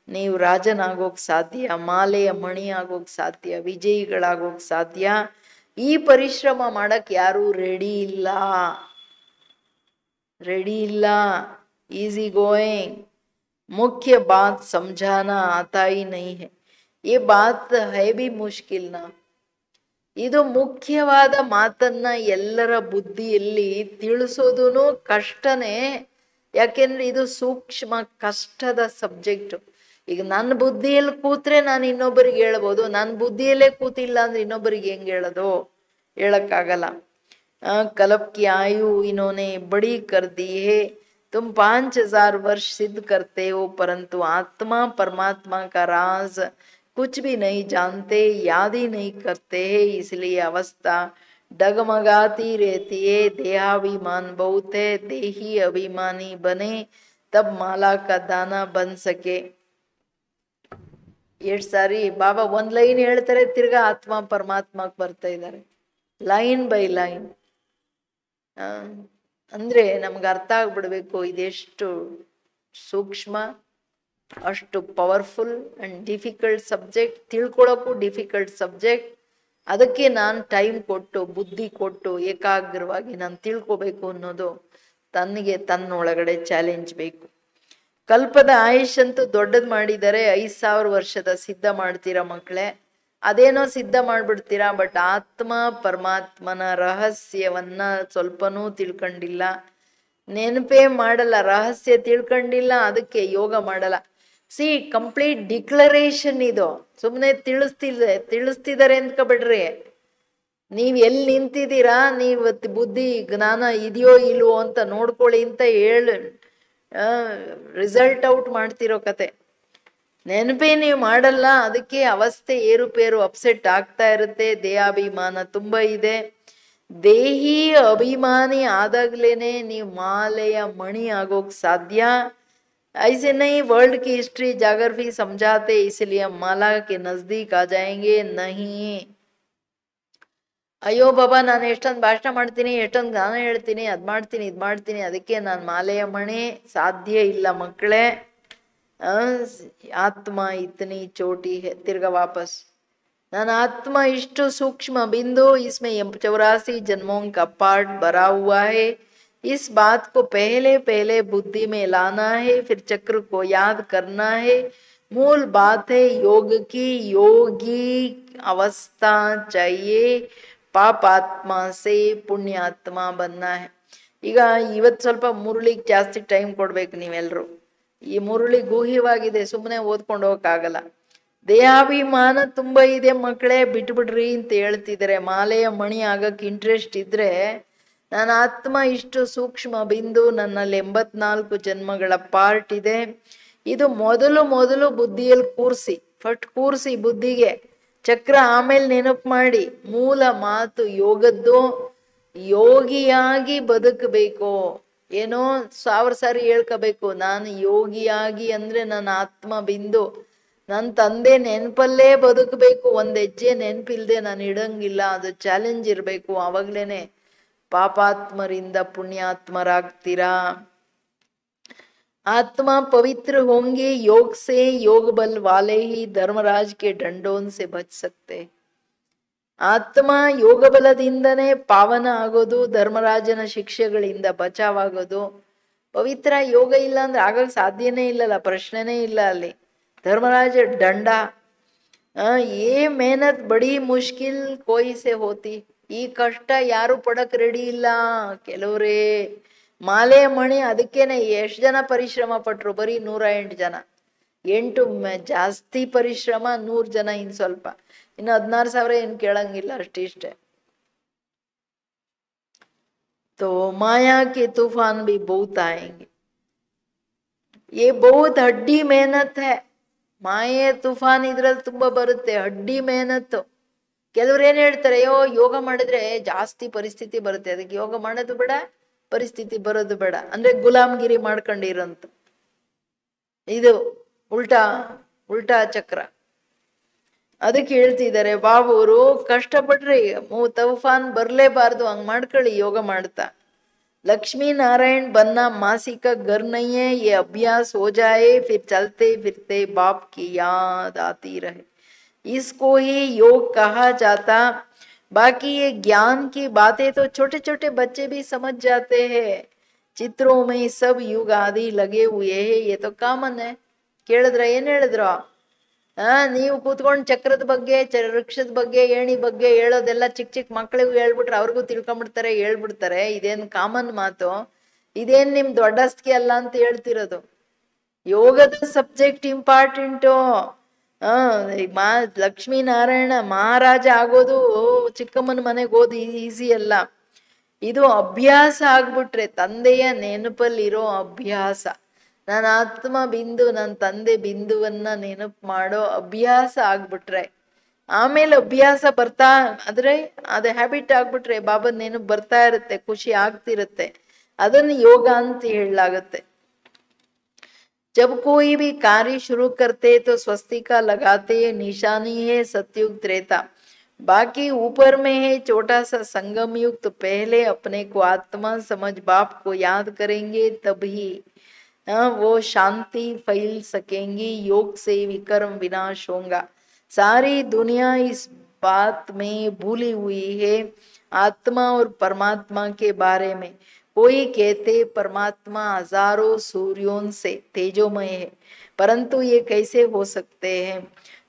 ನೀವು ರಾಜನಾಗೋಕ್ ಸಾಧ್ಯ, ಮಾಲೆಯ ಮಣಿ ಆಗೋಕ್ ಸಾಧ್ಯ, ವಿಜಯಿಗಳಾಗೋಕ್ ಸಾಧ್ಯ. ಈ ಪರಿಶ್ರಮ ಮಾಡಕ್ ಯಾರೂ ರೆಡಿ ಇಲ್ಲ. Easy going. मुख्य बात समझाना आता ही नहीं है. ये बात है भी मुश्किल ना. ಇದು ಮುಖ್ಯವಾದ ಮಾತನ್ನ ಎಲ್ಲರ ಬುದ್ಧಿಯಲ್ಲಿ ತಿಳಿಸೋದೂ ಕಷ್ಟನೇ. ಯಾಕೆಂದ್ರೆ ಇದು ಸೂಕ್ಷ್ಮ ಕಷ್ಟದ ಸಬ್ಜೆಕ್ಟ್. ಈಗ ನನ್ನ ಬುದ್ಧಿಯಲ್ಲಿ ಕೂತ್ರೆ ನಾನು ಇನ್ನೊಬ್ಬರಿಗೆ ಹೇಳ್ಬೋದು, ನನ್ನ ಬುದ್ಧಿಯಲ್ಲೇ ಕೂತಿಲ್ಲ ಅಂದ್ರೆ ಇನ್ನೊಬ್ಬರಿಗೆ ಹೆಂಗೆ ಹೇಳೋದು? ಹೇಳಕ್ಕಾಗಲ್ಲ. ಕಲಪ್ ಕಿ ಆಯು ಇನ್ಹೋನೆ ಬಡಿ ಕರ್ ದಿ ಹೇ, तुम 5000 वर्ष सिद्ध करते हो, परंतु आत्मा परमात्मा का राज कुछ भी नहीं जानते, याद ही नहीं करते हैं. इसलिए अवस्था डगमगाती रहती है. देहाभिमान बहुत है. देही अभिमानी बने तब माला का दाना बन सके. ಎಷ್ಟು ಸಾರಿ ಬಾಬಾ ಒಂದ್ ಲೈನ್ ಹೇಳ್ತಾರೆ, ತಿರ್ಗಾ ಆತ್ಮ ಪರಮಾತ್ಮಕ್ಕೆ ಬರ್ತಾ ಇದ್ದಾರೆ, ಲೈನ್ ಬೈ ಲೈನ್. ಅಂದ್ರೆ ನಮ್ಗೆ ಅರ್ಥ ಆಗ್ಬಿಡ್ಬೇಕು ಇದೆಷ್ಟು ಸೂಕ್ಷ್ಮ, ಅಷ್ಟು ಪವರ್ಫುಲ್ ಅಂಡ್ ಡಿಫಿಕಲ್ಟ್ ಸಬ್ಜೆಕ್ಟ್. ತಿಳ್ಕೊಳಕ್ಕೂ ಡಿಫಿಕಲ್ಟ್ ಸಬ್ಜೆಕ್ಟ್. ಅದಕ್ಕೆ ನಾನು ಟೈಮ್ ಕೊಟ್ಟು ಬುದ್ಧಿ ಕೊಟ್ಟು ಏಕಾಗ್ರವಾಗಿ ನಾನು ತಿಳ್ಕೊಬೇಕು ಅನ್ನೋದು ತನ್ನಿಗೆ ತನ್ನೊಳಗಡೆ ಚಾಲೆಂಜ್ ಬೇಕು. ಕಲ್ಪದ ಆಯುಷ್ ಅಂತೂ ದೊಡ್ಡದು ಮಾಡಿದ್ದಾರೆ. 5000 ವರ್ಷದ ಸಿದ್ಧ ಮಾಡ್ತೀರಾ ಮಕ್ಕಳೇ, ಅದೇನೋ ಸಿದ್ಧ ಮಾಡ್ಬಿಡ್ತೀರಾ. ಬಟ್ ಆತ್ಮ ಪರಮಾತ್ಮನ ರಹಸ್ಯವನ್ನ ಸ್ವಲ್ಪನೂ ತಿಳ್ಕೊಂಡಿಲ್ಲ, ನೆನಪೇ ಮಾಡಲ್ಲ. ರಹಸ್ಯ ತಿಳ್ಕೊಂಡಿಲ್ಲ, ಅದಕ್ಕೆ ಯೋಗ ಮಾಡಲ್ಲ. ಸಿ ಕಂಪ್ಲೀಟ್ ಡಿಕ್ಲರೇಷನ್ ಇದು. ಸುಮ್ಮನೆ ತಿಳಿಸ್ತಿದ್ದಾರೆ ಅಂದ್ಕೊಬಿಡ್ರಿ. ನೀವ್ ಎಲ್ಲಿ ನಿಂತಿದ್ದೀರಾ, ನೀವು ಬುದ್ಧಿ ಜ್ಞಾನ ಇದೆಯೋ ಇಲ್ವೋ ಅಂತ ನೋಡ್ಕೊಳ್ಳಿ ಅಂತ ರಿಸಲ್ಟ್ ಔಟ್ ಮಾಡ್ತಿರೋ ಕತೆ. ನೆನಪೇ ನೀವು ಮಾಡಲ್ಲ, ಅದಕ್ಕೆ ಅವಸ್ಥೆ ಏರುಪೇರು ಅಪ್ಸೆಟ್ ಆಗ್ತಾ ಇರುತ್ತೆ. ದೇಹಾಭಿಮಾನ ತುಂಬ ಇದೆ. ದೇಹಿ ಅಭಿಮಾನಿ ಆದಾಗ್ಲೇನೆ ನೀವು ಮಾಲೆಯ ಮಣಿ ಆಗೋಕ್ ಸಾಧ್ಯ. ऐसे नहीं वर्ल्ड की हिस्ट्री जाग्रफी समझाते इसलिए माला के नजदीक आ जाएंगे नहीं. ಅಯ್ಯೋ ಬಾಬಾ, ನಾನು ಎಷ್ಟೊಂದು ಭಾಷಣ ಮಾಡ್ತೀನಿ, ಎಷ್ಟೊಂದು ಜ್ಞಾನ ಹೇಳ್ತೀನಿ, ಅದ್ ಮಾಡ್ತೀನಿ, ಇದ್ ಮಾಡ್ತೀನಿ, ಅದಕ್ಕೆ ನಾನು ಮಾಲೆಯ ಮಣಿ ಸಾಧ್ಯ ಇಲ್ಲ ಮಕ್ಕಳೇ. ಆ, ಆತ್ಮ ಇತನಿ ಚೋಟಿ ಹೇ ತಿರ್ಗ ವಾಪಸ್ ನನ್ನ आत्मा इष्टो सूक्ष्म बिंदु इसमें 84 जन्मों का पार्ट भरा हुआ है। इस बात को पहले पहले बुद्धि में लाना है, फिर चक्र को याद करना है। मूल बात है योग की, योगी अवस्था चाहिए, ಪಾಪಾತ್ಮ ಸೇ ಪುಣ್ಯಾತ್ಮ ಬನ್ನ है। ಈಗ ಇವತ್ತು ಸ್ವಲ್ಪ ಮುರುಳಿಗೆ ಜಾಸ್ತಿ ಟೈಮ್ ಕೊಡ್ಬೇಕು ನೀವೆಲ್ಲರೂ। ಈ ಮುರುಳಿ ಗೂಹ್ಯವಾಗಿದೆ, ಸುಮ್ಮನೆ ಓದ್ಕೊಂಡು ಹೋಗಕ್ಕಾಗಲ್ಲ। ದೇಹಾಭಿಮಾನ ತುಂಬಾ ಇದೆ ಮಕ್ಕಳೇ, ಬಿಟ್ಬಿಡ್ರಿ ಅಂತ ಹೇಳ್ತಿದ್ದಾರೆ। ಮಾಲೆಯ ಮಣಿ ಆಗಕ್ಕೆ ಇಂಟ್ರೆಸ್ಟ್ ಇದ್ರೆ ನನ್ನ ಆತ್ಮ ಇಷ್ಟು ಸೂಕ್ಷ್ಮ ಬಿಂದು, ನನ್ನಲ್ಲಿ 84 ಜನ್ಮಗಳ ಪಾರ್ಟ್ ಇದೆ, ಇದು ಮೊದಲು ಬುದ್ಧಿಯಲ್ಲಿ ಕೂರಿಸಿ, ಫಟ್ ಕೂರಿಸಿ ಬುದ್ಧಿಗೆ ಚಕ್ರ, ಆಮೇಲೆ ನೆನಪು ಮಾಡಿ ಮೂಲ ಮಾತು ಯೋಗದ್ದು। ಯೋಗಿಯಾಗಿ ಬದುಕಬೇಕು, ಏನೋ 1000 ಸಾರಿ ಹೇಳ್ಕೋಬೇಕು ನಾನು ಯೋಗಿಯಾಗಿ, ಅಂದ್ರೆ ನನ್ನ ಆತ್ಮ ಬಿಂದು ನನ್ನ ತಂದೆ ನೆನಪಲ್ಲೇ ಬದುಕಬೇಕು, ಒಂದ್ ಹೆಜ್ಜೆ ನೆನಪಿಲ್ದೆ ನಾನು ಇಡಂಗಿಲ್ಲ, ಅದು ಚಾಲೆಂಜ್ ಇರಬೇಕು। ಆವಾಗ್ಲೇನೆ ಪಾಪಾತ್ಮರಿಂದ ಪುಣ್ಯಾತ್ಮರಾಗ್ತೀರಾ। आत्मा पवित्र होंगे योग से, योग बल वाले ही धर्मराज के डंडों से बच सकते। ಆತ್ಮ ಯೋಗ ಬಲದಿಂದನೇ ಪಾವನ ಆಗೋದು, ಧರ್ಮರಾಜನ ಶಿಕ್ಷೆಗಳಿಂದ ಬಚಾವಾಗೋದು। ಪವಿತ್ರ ಯೋಗ ಇಲ್ಲ ಅಂದ್ರೆ ಆಗಕ್ಕೆ ಸಾಧ್ಯನೇ ಇಲ್ಲಲ್ಲ, ಪ್ರಶ್ನೆನೇ ಇಲ್ಲ ಅಲ್ಲಿ। धर्मराज डंडा ये मेहनत बड़ी मुश्किल कोई से होती, ಈ ಕಷ್ಟ ಯಾರು ಪಡಕ್ ರೆಡಿ ಇಲ್ಲ ಕೆಲವ್ರೇ। ಮಾಲೆ ಮಣಿ ಅದಕ್ಕೇನೆ ಎಷ್ಟು ಜನ ಪರಿಶ್ರಮ ಪಟ್ರು, ಬರೀ 108 ಜನ, 8 ಜಾಸ್ತಿ ಪರಿಶ್ರಮ, 100 ಜನ ಇನ್ ಸ್ವಲ್ಪ, ಇನ್ನು 16,000 ಏನ್ ಕೇಳಂಗಿಲ್ಲ, ಅಷ್ಟಿಷ್ಟೇ। तो माया के तूफान भी बहुत आएंगे, ये बहुत हड्डी मेहनत है। ಮಾಯೆ ತುಫಾನ್ ಇದ್ರಲ್ಲಿ ತುಂಬಾ ಬರುತ್ತೆ, ಹಡ್ಡಿ ಮೆಹನತ್ತು। ಕೆಲವ್ರು ಏನ್ ಹೇಳ್ತಾರೆ, ಅಯ್ಯೋ ಯೋಗ ಮಾಡಿದ್ರೆ ಜಾಸ್ತಿ ಪರಿಸ್ಥಿತಿ ಬರುತ್ತೆ, ಅದಕ್ಕೆ ಯೋಗ ಮಾಡೋದು ಬೇಡ, ಪರಿಸ್ಥಿತಿ ಬರೋದು ಬೇಡ, ಅಂದ್ರೆ ಗುಲಾಮ್ಗಿರಿ ಮಾಡ್ಕೊಂಡಿರಂತ। ಇದು ಉಲ್ಟಾ ಚಕ್ರ। ಅದಕ್ಕೆ ಹೇಳ್ತಿದ್ದಾರೆ ಬಾಬುರು, ಕಷ್ಟಪಟ್ರಿ, ತುಫಾನ್ ಬರ್ಲೇಬಾರ್ದು, ಹಂಗ್ ಮಾಡ್ಕೊಳ್ಳಿ ಯೋಗ ಮಾಡ್ತಾ। लक्ष्मी नारायण बनना मासी का घर नहीं है, ये अभ्यास हो जाए फिर चलते फिरते बाप की याद आती रहे, इसको ही योग कहा जाता। बाकी ये ज्ञान की बातें तो छोटे छोटे बच्चे भी समझ जाते हैं, चित्रों में सब युग आदि लगे हुए हैं, ये तो कॉमन है। ಕೇಳಿದ್ರ ಏನ್ ಹೇಳಿದ್ರು, ನೀವು ಕೂತ್ಕೊಂಡು ಚಕ್ರದ ಬಗ್ಗೆ, ವೃಕ್ಷದ ಬಗ್ಗೆ, ಏಣಿ ಬಗ್ಗೆ ಹೇಳೋದೆಲ್ಲ ಚಿಕ್ಕ ಮಕ್ಕಳಿಗೂ ಹೇಳ್ಬಿಟ್ರೆ ಅವ್ರಿಗೂ ತಿಳ್ಕೊಂಡ್ಬಿಡ್ತಾರೆ, ಹೇಳ್ಬಿಡ್ತಾರೆ, ಇದೇನ್ ಕಾಮನ್ ಮಾತು, ಇದೇನ್ ನಿಮ್ ದೊಡ್ಡಸ್ತಿಕೆ ಅಲ್ಲ ಅಂತ ಹೇಳ್ತಿರೋದು। ಯೋಗದ ಸಬ್ಜೆಕ್ಟ್ ಇಂಪಾರ್ಟೆಂಟು। ಲಕ್ಷ್ಮೀನಾರಾಯಣ ಮಹಾರಾಜ ಆಗೋದು ಚಿಕ್ಕಮ್ಮನ ಮನೆಗೆ ಓದಿ ಈಸಿ ಅಲ್ಲ, ಇದು ಅಭ್ಯಾಸ ಆಗ್ಬಿಟ್ರೆ, ತಂದೆಯ ನೆನಪಲ್ಲಿರೋ ಅಭ್ಯಾಸ। ನನ್ನ ಆತ್ಮ ಬಿಂದು, ನನ್ನ ತಂದೆ ಬಿಂದುವನ್ನ ನೆನಪು ಮಾಡೋ ಅಭ್ಯಾಸ ಆಗ್ಬಿಟ್ರೆ, ಆಮೇಲೆ ಅಭ್ಯಾಸ ಬರ್ತಾ ಆದ್ರೆ ಅದು ಹ್ಯಾಬಿಟ್ ಆಗ್ಬಿಟ್ರೆ ಬಾಬಾ ನೆನಪು ಬರ್ತಾ ಇರುತ್ತೆ, ಖುಷಿ ಆಗ್ತಿರುತ್ತೆ, ಅದನ್ನ ಯೋಗ ಅಂತ ಹೇಳಲಾಗತ್ತೆ। जब कोई भी कार्य शुरू करते तो स्वस्तिका लगाते, निशानी है सतयुग त्रेता, बाकी ऊपर में है छोटा सा संगम युग। तो पहले अपने को आत्मा समझ बाप को याद करेंगे, तभी वो शांति फैल सकेंगी, योग से विकर्म विनाश होगा। सारी दुनिया इस बात में भूली हुई है आत्मा और परमात्मा के बारे में। कोई कहते परमात्मा हजारों सूर्यों से तेजोमय है, परंतु ये कैसे हो सकते हैं,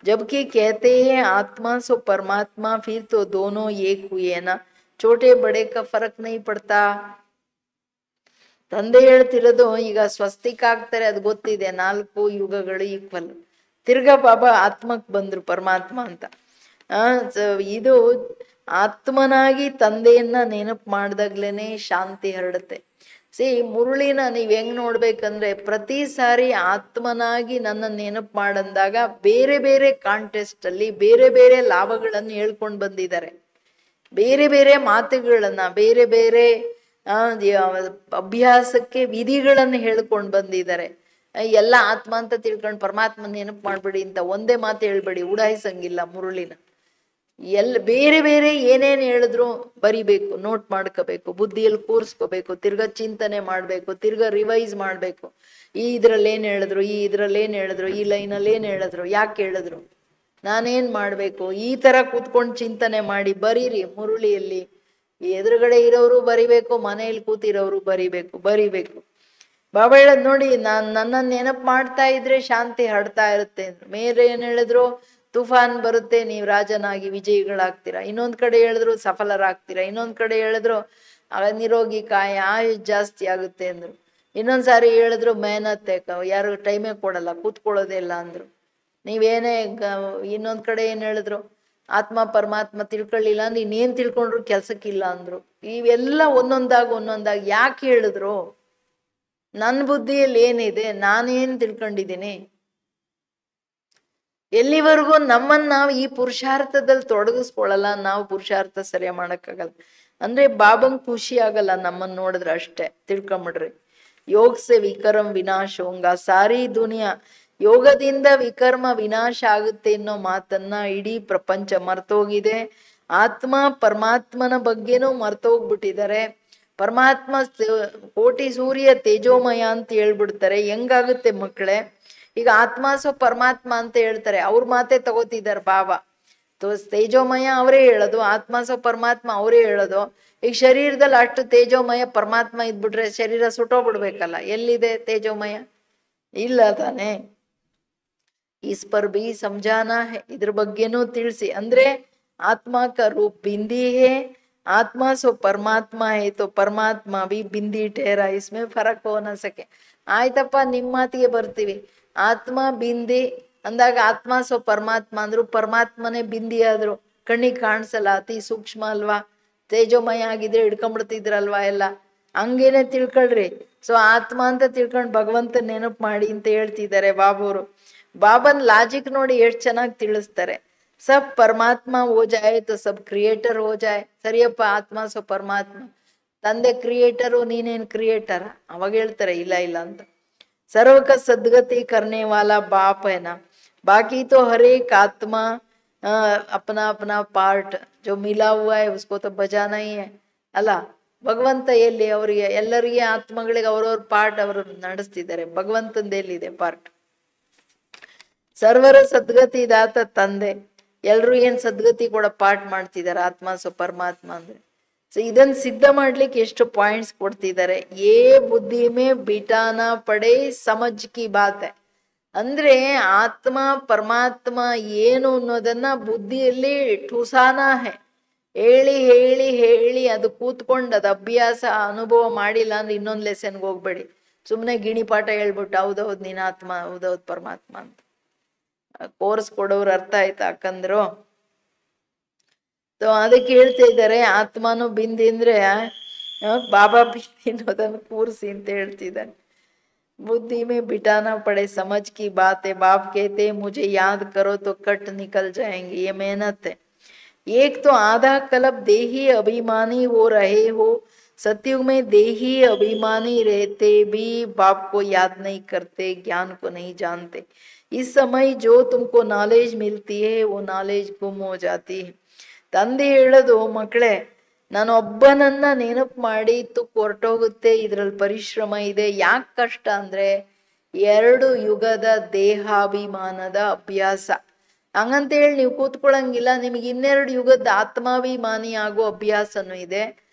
जबकि कहते हैं आत्मा सो परमात्मा, फिर तो दोनों एक हुए ना, छोटे बड़े का फर्क नहीं पड़ता। ತಂದೆ ಹೇಳ್ತಿರೋದು, ಈಗ ಸ್ವಸ್ತಿಕ ಆಗ್ತಾರೆ ಅದು ಗೊತ್ತಿದೆ, 4 ಯುಗಗಳು ಈಕ್ವಲ್, ತಿರ್ಗಾ ಬಾಬಾ ಆತ್ಮಕ್ ಬಂದ್ರು ಪರಮಾತ್ಮ ಅಂತ। ಇದು ಆತ್ಮನಾಗಿ ತಂದೆಯನ್ನ ನೆನಪು ಮಾಡ್ದಾಗ್ಲೇನೆ ಶಾಂತಿ ಹರಡುತ್ತೆ। ಮುರುಳಿನ ನೀವ್ ಹೆಂಗ್ ನೋಡ್ಬೇಕಂದ್ರೆ, ಪ್ರತಿ ಸಾರಿ ಆತ್ಮನಾಗಿ ನನ್ನ ನೆನಪು ಮಾಡಂದಾಗ ಬೇರೆ ಬೇರೆ ಕಾಂಟೆಸ್ಟ್ ಅಲ್ಲಿ ಬೇರೆ ಬೇರೆ ಲಾಭಗಳನ್ನು ಹೇಳ್ಕೊಂಡು ಬಂದಿದ್ದಾರೆ, ಬೇರೆ ಬೇರೆ ಮಾತುಗಳನ್ನ, ಬೇರೆ ಬೇರೆ ಅಭ್ಯಾಸಕ್ಕೆ ವಿಧಿಗಳನ್ನು ಹೇಳ್ಕೊಂಡು ಬಂದಿದ್ದಾರೆ। ಎಲ್ಲ ಆತ್ಮ ಅಂತ ತಿಳ್ಕೊಂಡು ಪರಮಾತ್ಮ ನೆನಪು ಮಾಡ್ಬೇಡಿ ಅಂತ ಒಂದೇ ಮಾತು ಹೇಳ್ಬೇಡಿ, ಉಡಾಯಿಸಂಗಿಲ್ಲ ಮುರುಳಿನ। ಬೇರೆ ಬೇರೆ ಏನೇನ್ ಹೇಳಿದ್ರು ಬರಿಬೇಕು, ನೋಟ್ ಮಾಡ್ಕೋಬೇಕು, ಬುದ್ಧಿಯಲ್ಲಿ ಕೂರಿಸ್ಕೋಬೇಕು, ತಿರ್ಗಾ ಚಿಂತನೆ ಮಾಡ್ಬೇಕು, ತಿರ್ಗಾ ರಿವೈಸ್ ಮಾಡ್ಬೇಕು. ಇದ್ರಲ್ಲಿ ಏನ್ ಹೇಳಿದ್ರು, ಇದ್ರಲ್ಲಿ ಏನ್ ಹೇಳಿದ್ರು, ಈ ಲೈನಲ್ಲಿ ಏನ್ ಹೇಳಿದ್ರು, ಯಾಕೆ ಹೇಳಿದ್ರು, ನಾನೇನ್ ಮಾಡ್ಬೇಕು, ಈ ತರ ಕೂತ್ಕೊಂಡು ಚಿಂತನೆ ಮಾಡಿ ಬರೀರಿ. ಮುರುಳಿಯಲ್ಲಿ ಎದುರುಗಡೆ ಇರೋರು ಬರಿಬೇಕು, ಮನೆಯಲ್ಲಿ ಕೂತಿರೋರು ಬರಿಬೇಕು. ಬಾಬಾ ಹೇಳದ್ ನೋಡಿ, ನನ್ನನ್ನು ನೆನಪು ಮಾಡ್ತಾ ಇದ್ರೆ ಶಾಂತಿ ಹರಡ್ತಾ ಇರುತ್ತೆ ಅಂದ್ರು. ಮೇಲೆ ಏನ್ ಹೇಳಿದ್ರು, ತುಫಾನ್ ಬರುತ್ತೆ, ನೀವು ರಾಜನಾಗಿ ವಿಜಯಿಗಳಾಗ್ತೀರಾ. ಇನ್ನೊಂದ್ ಕಡೆ ಹೇಳಿದ್ರು ಸಫಲರಾಗ್ತೀರಾ. ಇನ್ನೊಂದ್ ಕಡೆ ಹೇಳಿದ್ರು ನಿರೋಗಿ ಕಾಯ ಆಯುಷ್ ಜಾಸ್ತಿ ಆಗುತ್ತೆ ಅಂದ್ರು. ಇನ್ನೊಂದ್ಸಾರಿ ಹೇಳಿದ್ರು ಮೆಹನತ್ತೆ, ಯಾರು ಟೈಮೇ ಕೊಡಲ್ಲ, ಕೂತ್ಕೊಳ್ಳೋದೇ ಇಲ್ಲ ಅಂದ್ರು. ನೀವೇನೇ ಇನ್ನೊಂದ್ ಕಡೆ ಏನ್ ಹೇಳಿದ್ರು, ಆತ್ಮ ಪರಮಾತ್ಮ ತಿಳ್ಕೊಳ್ಳಿಲ್ಲ, ನೀನೇನ್ ತಿಳ್ಕೊಂಡ್ರು ಕೆಲ್ಸಕ್ಕಿಲ್ಲ ಅಂದ್ರು. ಇವೆಲ್ಲ ಒಂದೊಂದಾಗಿ ಯಾಕೆ ಹೇಳಿದ್ರು? ನನ್ನ ಬುದ್ಧಿಯಲ್ಲಿ ಏನಿದೆ, ನಾನೇನ್ ತಿಳ್ಕೊಂಡಿದ್ದೀನಿ, ಎಲ್ಲಿವರೆಗೂ ನಮ್ಮನ್ನ ನಾವು ಈ ಪುರುಷಾರ್ಥದಲ್ಲಿ ತೊಡಗಿಸ್ಕೊಳ್ಳಲ್ಲ, ನಾವು ಪುರುಷಾರ್ಥ ಸರಿಯ ಮಾಡಕ್ಕಾಗಲ್ಲ. ಅಂದ್ರೆ ಬಾಬಂಗ್ ಖುಷಿ ಆಗಲ್ಲ ನಮ್ಮನ್ನ ನೋಡಿದ್ರೆ, ಅಷ್ಟೇ ತಿಳ್ಕೊಂಬಿಡ್ರಿ. ಯೋಗಸೆ ವಿಕರ್ಮ ವಿನಾಶ ಹೋಂಗ, ಸಾರಿ ದುನಿಯಾ ಯೋಗದಿಂದ ವಿಕರ್ಮ ವಿನಾಶ ಆಗುತ್ತೆ ಅನ್ನೋ ಮಾತನ್ನ ಇಡೀ ಪ್ರಪಂಚ ಮರ್ತೋಗಿದೆ. ಆತ್ಮ ಪರಮಾತ್ಮನ ಬಗ್ಗೆನೂ ಮರ್ತೋಗ್ಬಿಟ್ಟಿದ್ದಾರೆ. ಪರಮಾತ್ಮ ಕೋಟಿ ಸೂರ್ಯ ತೇಜೋಮಯ ಅಂತ ಹೇಳ್ಬಿಡ್ತಾರೆ. ಹೆಂಗಾಗುತ್ತೆ ಮಕ್ಕಳೇ? ಈಗ ಆತ್ಮ ಪರಮಾತ್ಮ ಅಂತ ಹೇಳ್ತಾರೆ, ಅವ್ರ ಮಾತೇ ತಗೋತಿದ್ದಾರೆ ಬಾಬಾ. ತೇಜೋಮಯ ಅವರೇ ಹೇಳೋದು, ಆತ್ಮ ಪರಮಾತ್ಮ ಅವರೇ ಹೇಳೋದು. ಈಗ ಶರೀರದಲ್ಲಿ ಅಷ್ಟು ತೇಜೋಮಯ ಪರಮಾತ್ಮ ಇದ್ಬಿಟ್ರೆ ಶರೀರ ಸುಟ್ಟೋಗ್ಬಿಡ್ಬೇಕಲ್ಲ. ಎಲ್ಲಿದೆ ತೇಜೋಮಯ? ಇಲ್ಲ ತಾನೆ. ಇಸ್ ಪರ್ ಬಿ ಸಮझाना है, ಇದ್ರ ಬಗ್ಗೆನೂ ತಿಳಿಸಿ. ಅಂದ್ರೆ ಆತ್ಮ का रूप बिंदी है, आत्मा सो परमात्मा है, तो परमात्मा भी बिंदी ठहरा, इसमें फर्क हो न सके. ಆಯ್ತಪ್ಪ, ನಿಮ್ಮ ಮಾತಿಗೆ ಬರ್ತೀವಿ. ಆತ್ಮ ಬಿಂದಿ ಅಂದಾಗ ಆತ್ಮ ಸೋ ಪರಮಾತ್ಮ ಅಂದ್ರು, ಪರಮಾತ್ಮನೇ ಬಿಂದಿ ಆದ್ರು, ಕಣ್ಣಿಗೆ ಕಾಣಿಸಲ್ಲ, ಅತಿ ಸೂಕ್ಷ್ಮ ಅಲ್ವಾ, ತೇಜೋಮಯ ಆಗಿದ್ರೆ ಹಿಡ್ಕೊಂಡ್ಬಿಡ್ತಿದ್ರಲ್ವಾ ಎಲ್ಲ. ಹಂಗೇನೆ ತಿಳ್ಕೊಳ್ರಿ. ಸೊ ಆತ್ಮ ಅಂತ ತಿಳ್ಕೊಂಡು ಭಗವಂತ ನೆನಪು ಮಾಡಿ ಅಂತ ಹೇಳ್ತಿದ್ದಾರೆ ಬಾಬುರು. ಬಾಬನ್ ಲಾಜಿಕ್ ನೋಡಿ ಎಷ್ಟು ಚೆನ್ನಾಗಿ ತಿಳಿಸ್ತಾರೆ. ಸಬ್ ಪರಮಾತ್ಮ ಹೋ ಜಾಯ್ ತೋ ಸಬ್ ಕ್ರಿಯೇಟರ್ ಹೋ ಜಾಯ್. ಸರಿಯಪ್ಪ, ಆತ್ಮ ಸೋ ಪರಮಾತ್ಮ, ತಂದೆ ಕ್ರಿಯೇಟರು, ನೀನೇನ್ ಕ್ರಿಯೇಟರ್? ಅವಾಗ ಹೇಳ್ತಾರೆ ಇಲ್ಲ ಅಂತ. सर्व का सदगति करने वाला बाप है ना, बाकी तो हर एक आत्मा अपना अपना पार्ट जो मिला हुआ है उसको तो बजाना ही है ಅಲ್ಲ. ಭಗವಂತ ಎಲ್ಲಿ? ಅವರಿಗೆ ಎಲ್ಲರಿಗೆ ಆತ್ಮಗಳಿಗೆ ಅವ್ರವ್ರ ಪಾರ್ಟ್ ಅವರು ನಡೆಸ್ತಿದ್ದಾರೆ. ಭಗವಂತಂದ ಎಲ್ಲಿದೆ ಪಾರ್ಟ್? ಸರ್ವರ ಸದ್ಗತಿ ದಾತ ತಂದೆ, ಎಲ್ರು ಏನ್ ಸದ್ಗತಿ ಕೂಡ ಪಾರ್ಟ್ ಮಾಡ್ತಿದ್ದಾರೆ ಆತ್ಮ ಪರಮಾತ್ಮ ಅಂದ್ರೆ. ಸೊ ಇದನ್ನ ಸಿದ್ಧ ಮಾಡ್ಲಿಕ್ಕೆ ಎಷ್ಟು ಪಾಯಿಂಟ್ಸ್ ಕೊಡ್ತಿದ್ದಾರೆ. ಏ ಬುದ್ಧಿ ಮೇ ಬಿಟಾನ ಪಡೆ ಸಮಜ್ ಕಿ ಬಾತ್. ಅಂದ್ರೆ ಆತ್ಮ ಪರಮಾತ್ಮ ಏನು ಅನ್ನೋದನ್ನ ಬುದ್ಧಿಯಲ್ಲಿ ಠುಸಾನ ಹೇ. ಹೇಳಿ ಹೇಳಿ ಹೇಳಿ ಅದು ಕೂತ್ಕೊಂಡು ಅದು ಅಭ್ಯಾಸ ಅನುಭವ ಮಾಡಿಲ್ಲ ಅಂದ್ರೆ ಇನ್ನೊಂದು ಲೆಸನ್ಗೆ ಹೋಗ್ಬೇಡಿ. ಸುಮ್ಮನೆ ಗಿಣಿಪಾಠ ಹೇಳ್ಬಿಟ್ಟು ಹೌದೌದು ನೀನ್ ಆತ್ಮ, ಹೌದೌದು ಪರಮಾತ್ಮ ಅಂತ ಕೋರ್ಸ್ ಕೊಡೋರು ಅರ್ಥ ಆಯ್ತಾ ಅಕ್ಕಂದ್ರು? ಅದಕ್ಕೆ ಹೇಳ್ತಾ ಇದ್ದಾರೆ, ಆತ್ಮನು ಬಿಂದಿ ಅಂದ್ರೆ ಬಾಬಾ ಬಿಂದಿ ಅನ್ನೋದನ್ನು ಕೂರಿಸಿ ಅಂತ ಹೇಳ್ತಿದ್ದಾನೆ. बुद्धि में बिठाना पड़े समझ की बात है, बाप कहते मुझे याद करो तो कट निकल जाएंगे, ये मेहनत है. एक तो आधा कल्प देही अभिमानी हो रहे हो, सतयुग में देही अभिमानी रहते भी बाप को याद नहीं करते, ज्ञान को नहीं जानते. इस समय जो तुमको नॉलेज मिलती है वो नॉलेज गुम हो जाती है. ತಂದೆ ಹೇಳೋದು, ಮಕ್ಕಳೇ ನಾನೊಬ್ಬನನ್ನ ನೆನಪು ಮಾಡಿ ತುಕ್ಕು ಹೊರಟೋಗುತ್ತೆ, ಇದ್ರಲ್ಲಿ ಪರಿಶ್ರಮ ಇದೆ. ಯಾಕೆ ಕಷ್ಟ ಅಂದ್ರೆ 2 ಯುಗದ ದೇಹಾಭಿಮಾನದ ಅಭ್ಯಾಸ. ಹಂಗಂತೇಳಿ ನೀವು ಕೂತ್ಕೊಳ್ಳಂಗಿಲ್ಲ. ನಿಮಗೆ 2 ಯುಗದ ಆತ್ಮಾಭಿಮಾನಿ ಆಗೋ ಅಭ್ಯಾಸನೂ ಇದೆ.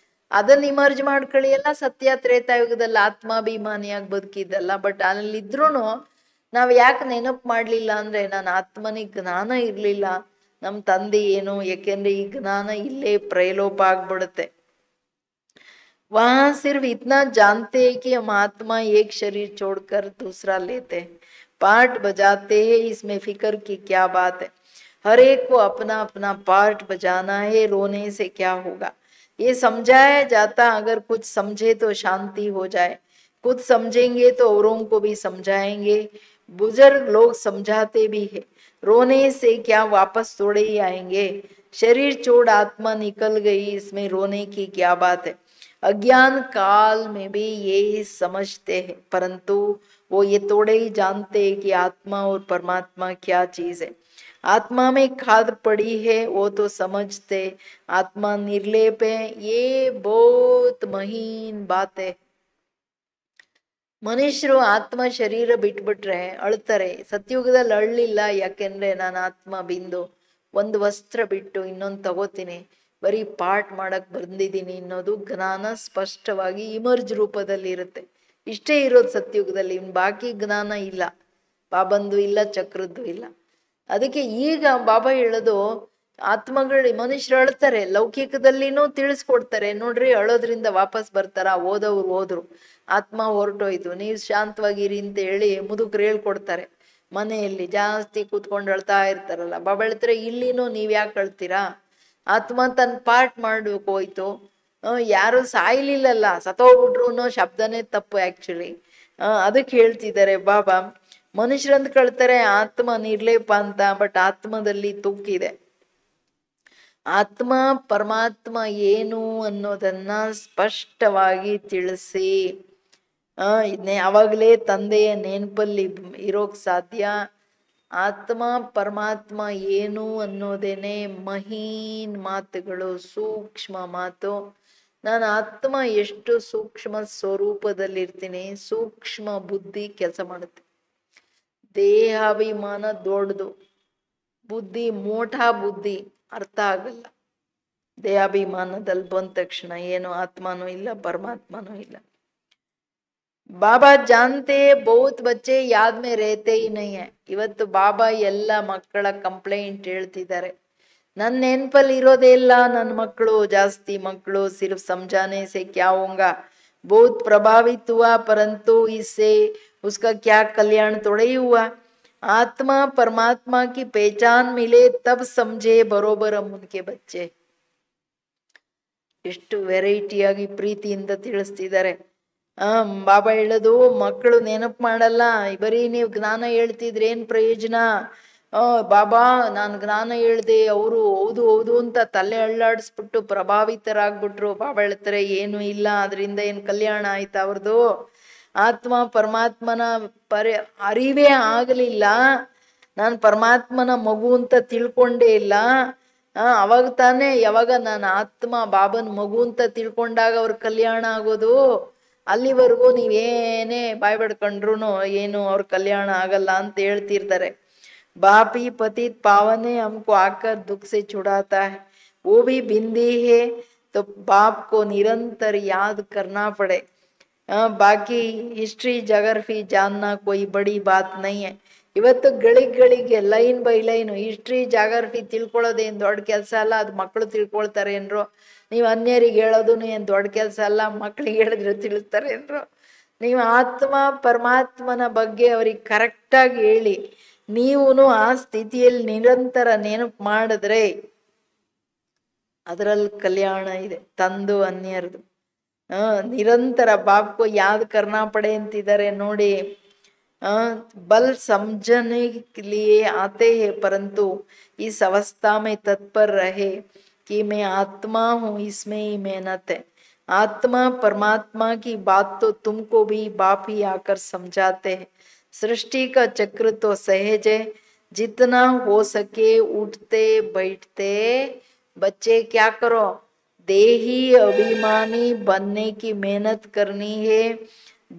ಅದನ್ನ ಇಮರ್ಜ್ ಮಾಡ್ಕೊಳ್ಳಿ. ಎಲ್ಲ ಸತ್ಯ ತ್ರೇತಾಯುಗದಲ್ಲಿ ಆತ್ಮಾಭಿಮಾನಿಯಾಗಿ ಬದುಕಿದ್ದಲ್ಲ. ಬಟ್ ಅಲ್ಲಿದ್ರೂ ನಾವ್ ಯಾಕೆ ನೆನಪು ಮಾಡ್ಲಿಲ್ಲ ಅಂದ್ರೆ ನನ್ನ ಆತ್ಮನಿಗೆ ಜ್ಞಾನ ಇರ್ಲಿಲ್ಲ, ನಮ್ ತಂದೆ ಏನು. ಯಾಕೆಂದ್ರೆ ಈ ಜ್ಞಾನ ಇಲ್ಲೇ ಪ್ರಯಲೋಪ ಆಗ್ಬಿಡುತ್ತೆ. वहां सिर्फ इतना जानते हैं कि हम आत्मा एक शरीर छोड़कर दूसरा लेते हैं, पार्ट बजाते हैं, इसमें फिक्र की क्या बात है. हर एक को अपना अपना पार्ट बजाना है, रोने से क्या होगा. ये समझाया जाता, अगर कुछ समझे तो शांति हो जाए, कुछ समझेंगे तो औरों को भी समझाएंगे. बुजुर्ग लोग समझाते भी है, रोने से क्या वापस थोड़े ही आएंगे. शरीर छोड़ आत्मा निकल गई, इसमें रोने की क्या बात है. अज्ञान काल में भी ये समझते हैं, परंतु वो ये थोड़े ही जानते हैं कि आत्मा और परमात्मा क्या चीज है. आत्मा में खाद पड़ी है वो तो समझते, आत्मा निर्लेप है, ये बहुत ಮಹೀನ್ ಬಾತ್ है. ಮನುಷ್ಯರು ಆತ್ಮ ಶರೀರ ಬಿಟ್ಬಿಟ್ರೆ ಅಳ್ತಾರೆ. ಸತ್ಯುಗದಲ್ಲಿ ಅಳ್ಳಿಲ್ಲ, ಯಾಕೆಂದ್ರೆ ನಾನು ಆತ್ಮ ಬಿಂದು ಒಂದು ವಸ್ತ್ರ ಬಿಟ್ಟು ಇನ್ನೊಂದು ತಗೋತೀನಿ, ಬರೀ ಪಾಠ ಮಾಡಕ್ ಬಂದಿದ್ದೀನಿ ಅನ್ನೋದು ಜ್ಞಾನ ಸ್ಪಷ್ಟವಾಗಿ ಇಮರ್ಜ್ ರೂಪದಲ್ಲಿ ಇರುತ್ತೆ. ಇಷ್ಟೇ ಇರೋದು ಸತ್ಯುಗದಲ್ಲಿ, ಬಾಕಿ ಜ್ಞಾನ ಇಲ್ಲ, ಬಾಬಂದು ಇಲ್ಲ, ಚಕ್ರದ್ದು ಇಲ್ಲ. ಅದಕ್ಕೆ ಈಗ ಬಾಬಾ ಹೇಳೋದು, ಆತ್ಮಗಳು ಮನುಷ್ಯರು ಅಳ್ತಾರೆ, ಲೌಕಿಕದಲ್ಲಿನೂ ತಿಳಿಸ್ಕೊಡ್ತಾರೆ. ನೋಡ್ರಿ, ಅಳೋದ್ರಿಂದ ವಾಪಸ್ ಬರ್ತಾರ, ಓದವ್ರು ಹೋದ್ರು, ಆತ್ಮ ಹೊರಟೋಯ್ತು, ನೀವು ಶಾಂತವಾಗಿರಿ ಅಂತ ಹೇಳಿ ಮುದುಕರು ಹೇಳ್ಕೊಡ್ತಾರೆ. ಮನೆಯಲ್ಲಿ ಜಾಸ್ತಿ ಕೂತ್ಕೊಂಡು ಅಳ್ತಾ ಇರ್ತಾರಲ್ಲ, ಬಾಬಾ ಹೇಳ್ತಾರೆ ಇಲ್ಲಿನೂ ನೀವ್ ಯಾಕೆ ಅಳ್ತೀರಾ, ಆತ್ಮ ತನ್ನ ಪಾಠ ಮಾಡ್ಬೇಕು ಹೋಯ್ತು. ಯಾರು ಸಾಯ್ಲಿಲ್ಲಲ್ಲ, ಸತ್ತೋಗ್ಬಿಟ್ರು ಅನ್ನೋ ಶಬ್ದನೇ ತಪ್ಪು ಆಕ್ಚುಲಿ. ಅದಕ್ಕೆ ಹೇಳ್ತಿದ್ದಾರೆ ಬಾಬಾ, ಮನುಷ್ಯರಂತ ಕಳ್ತಾರೆ ಆತ್ಮ ನಿರ್ಲೇಪ ಅಂತ, ಬಟ್ ಆತ್ಮದಲ್ಲಿ ತುಕ್ಕಿದೆ. ಆತ್ಮ ಪರಮಾತ್ಮ ಏನು ಅನ್ನೋದನ್ನ ಸ್ಪಷ್ಟವಾಗಿ ತಿಳಿಸಿ, ಅವಾಗಲೇ ತಂದೆಯ ನೆನಪಲ್ಲಿ ಇರೋಕ್ ಸಾಧ್ಯ. ಆತ್ಮ ಪರಮಾತ್ಮ ಏನು ಅನ್ನೋದೇನೆ ಮಹೀನ್ ಮಾತುಗಳು, ಸೂಕ್ಷ್ಮ ಮಾತು. ನಾನು ಆತ್ಮ ಎಷ್ಟು ಸೂಕ್ಷ್ಮ ಸ್ವರೂಪದಲ್ಲಿರ್ತೀನಿ, ಸೂಕ್ಷ್ಮ ಬುದ್ಧಿ ಕೆಲಸ ಮಾಡುತ್ತೆ. ದೇಹಾಭಿಮಾನ ದೊಡ್ಡದು, ಬುದ್ಧಿ ಮೋಟಾ ಬುದ್ಧಿ, ಅರ್ಥ ಆಗಲ್ಲ. ದೇಹಾಭಿಮಾನದಲ್ಲಿ ಬಂದ ತಕ್ಷಣ ಏನು ಆತ್ಮನೂ ಇಲ್ಲ, ಪರಮಾತ್ಮನೂ ಇಲ್ಲ. ಬಾಬಾ ಜಾನ್ತೆ ಬಹುತ್ ಬಚ್ಚೆ ಯಾದ್ ಮೇ ರೇತೆ ಹಿ ನಹೀ ಹೈ. ಇವತ್ತು ಬಾಬಾ ಎಲ್ಲ ಮಕ್ಕಳ ಕಂಪ್ಲೇಂಟ್ ಹೇಳ್ತಿದ್ದಾರೆ, ನನ್ನ ನೆನ್ಪಲ್ಲಿ ಇರೋದೇ ಇಲ್ಲ ನನ್ನ ಮಕ್ಕಳು, ಜಾಸ್ತಿ ಮಕ್ಕಳು, ಸಿರ್ಫ್ ಸಮझाने से क्या होगा, बहुत प्रभावित हुआ परंतु इससे उसका क्या कल्याण थोड़ा ही हुआ. आत्मा परमात्मा की पहचान मिले तब समझे बरोबर हम उनके बच्चे. ಎಷ್ಟು ವೆರೈಟಿಯಾಗಿ ಪ್ರೀತಿಯಿಂದ ತಿಳಿಸ್ತಿದ್ದಾರೆ. ಬಾಬಾ ಹೇಳೋದು, ಮಕ್ಕಳು ನೆನಪು ಮಾಡಲ್ಲ, ಬರೀ ನೀವು ಜ್ಞಾನ ಹೇಳ್ತಿದ್ರೆ ಏನ್ ಪ್ರಯೋಜನ. ಬಾಬಾ ನಾನು ಜ್ಞಾನ ಹೇಳ್ದೆ, ಅವರು ಹೌದು ಹೌದು ಅಂತ ತಲೆ ಅಳ್ಳಾಡಿಸ್ಬಿಟ್ಟು ಪ್ರಭಾವಿತರಾಗ್ಬಿಟ್ರು. ಬಾಬಾ ಹೇಳ್ತಾರೆ ಏನು ಇಲ್ಲ, ಅದರಿಂದ ಏನ್ ಕಲ್ಯಾಣ ಆಯ್ತಾ ಅವ್ರದ್ದು. ಆತ್ಮ ಪರಮಾತ್ಮನ ಅರಿವೇ ಆಗಲಿಲ್ಲ, ನಾನು ಪರಮಾತ್ಮನ ಮಗು ಅಂತ ತಿಳ್ಕೊಂಡೇ ಇಲ್ಲ. ಅವಾಗ ತಾನೇ, ಯಾವಾಗ ನಾನು ಆತ್ಮ ಬಾಬನ್ ಮಗು ಅಂತ ತಿಳ್ಕೊಂಡಾಗ ಅವ್ರ ಕಲ್ಯಾಣ ಆಗೋದು. ಅಲ್ಲಿವರೆಗೂ ನೀವೇನೇ ಬಾಯ್ ಬಡ್ಕೊಂಡ್ರು ಏನು ಅವ್ರ ಕಲ್ಯಾಣ ಆಗಲ್ಲ ಅಂತ ಹೇಳ್ತಿರ್ತಾರೆ. ಬಾಪಿ ಪತಿತ್ ಪಾವನೆ ಹಮ್ಕೋ ಆಕರ್ ದುಃಖ ಸೆ छुड़ाता है, वो भी बिंदी है तो बाप को निरंतर याद करना पड़े. बाकी हिस्ट्री जोग्राफी जानना कोई बड़ी बात नहीं है. ಇವತ್ತು ಗಳಿಗೆ line by line history geography ತಿಳ್ಕೊಳ್ಳೋದೇನು ದೊಡ್ಡ ಕೆಲಸ ಅಲ್ಲ, ಅದು ಮಕ್ಕಳು ತಿಳ್ಕೊಳ್ತಾರೆ ಏನ್ರು. ನೀವು ಅನ್ಯರಿಗೆ ಹೇಳೋದು ಏನು ದೊಡ್ಡ ಕೆಲಸ ಅಲ್ಲ, ಮಕ್ಕಳಿಗೆ ಹೇಳಿದ್ರೆ ತಿಳಿಸ್ತಾರೆ ಏನ್ರು. ನೀವು ಆತ್ಮ ಪರಮಾತ್ಮನ ಬಗ್ಗೆ ಅವ್ರಿಗೆ ಕರೆಕ್ಟಾಗಿ ಹೇಳಿ, ನೀವು ಆ ಸ್ಥಿತಿಯಲ್ಲಿ ನಿರಂತರ ನೆನಪು ಮಾಡಿದ್ರೆ ಅದರಲ್ಲಿ ಕಲ್ಯಾಣ ಇದೆ, ತಂದು ಅನ್ಯರದು. ನಿರಂತರ ಬಾಪ್ಕೋ ಯಾದ್ ಕರ್ನಾ ಪಡೆ ಅಂತಿದ್ದಾರೆ ನೋಡಿ. बल समझने के लिए आते हैं परंतु इस अवस्था में तत्पर रहे कि मैं आत्मा हूँ, इसमें ही मेहनत है. आत्मा परमात्मा की बात तो तुमको भी बाप ही आकर समझाते हैं. सृष्टि का चक्र तो सहज है, जितना हो सके उठते बैठते बच्चे क्या करो, देही अभिमानी बनने की मेहनत करनी है.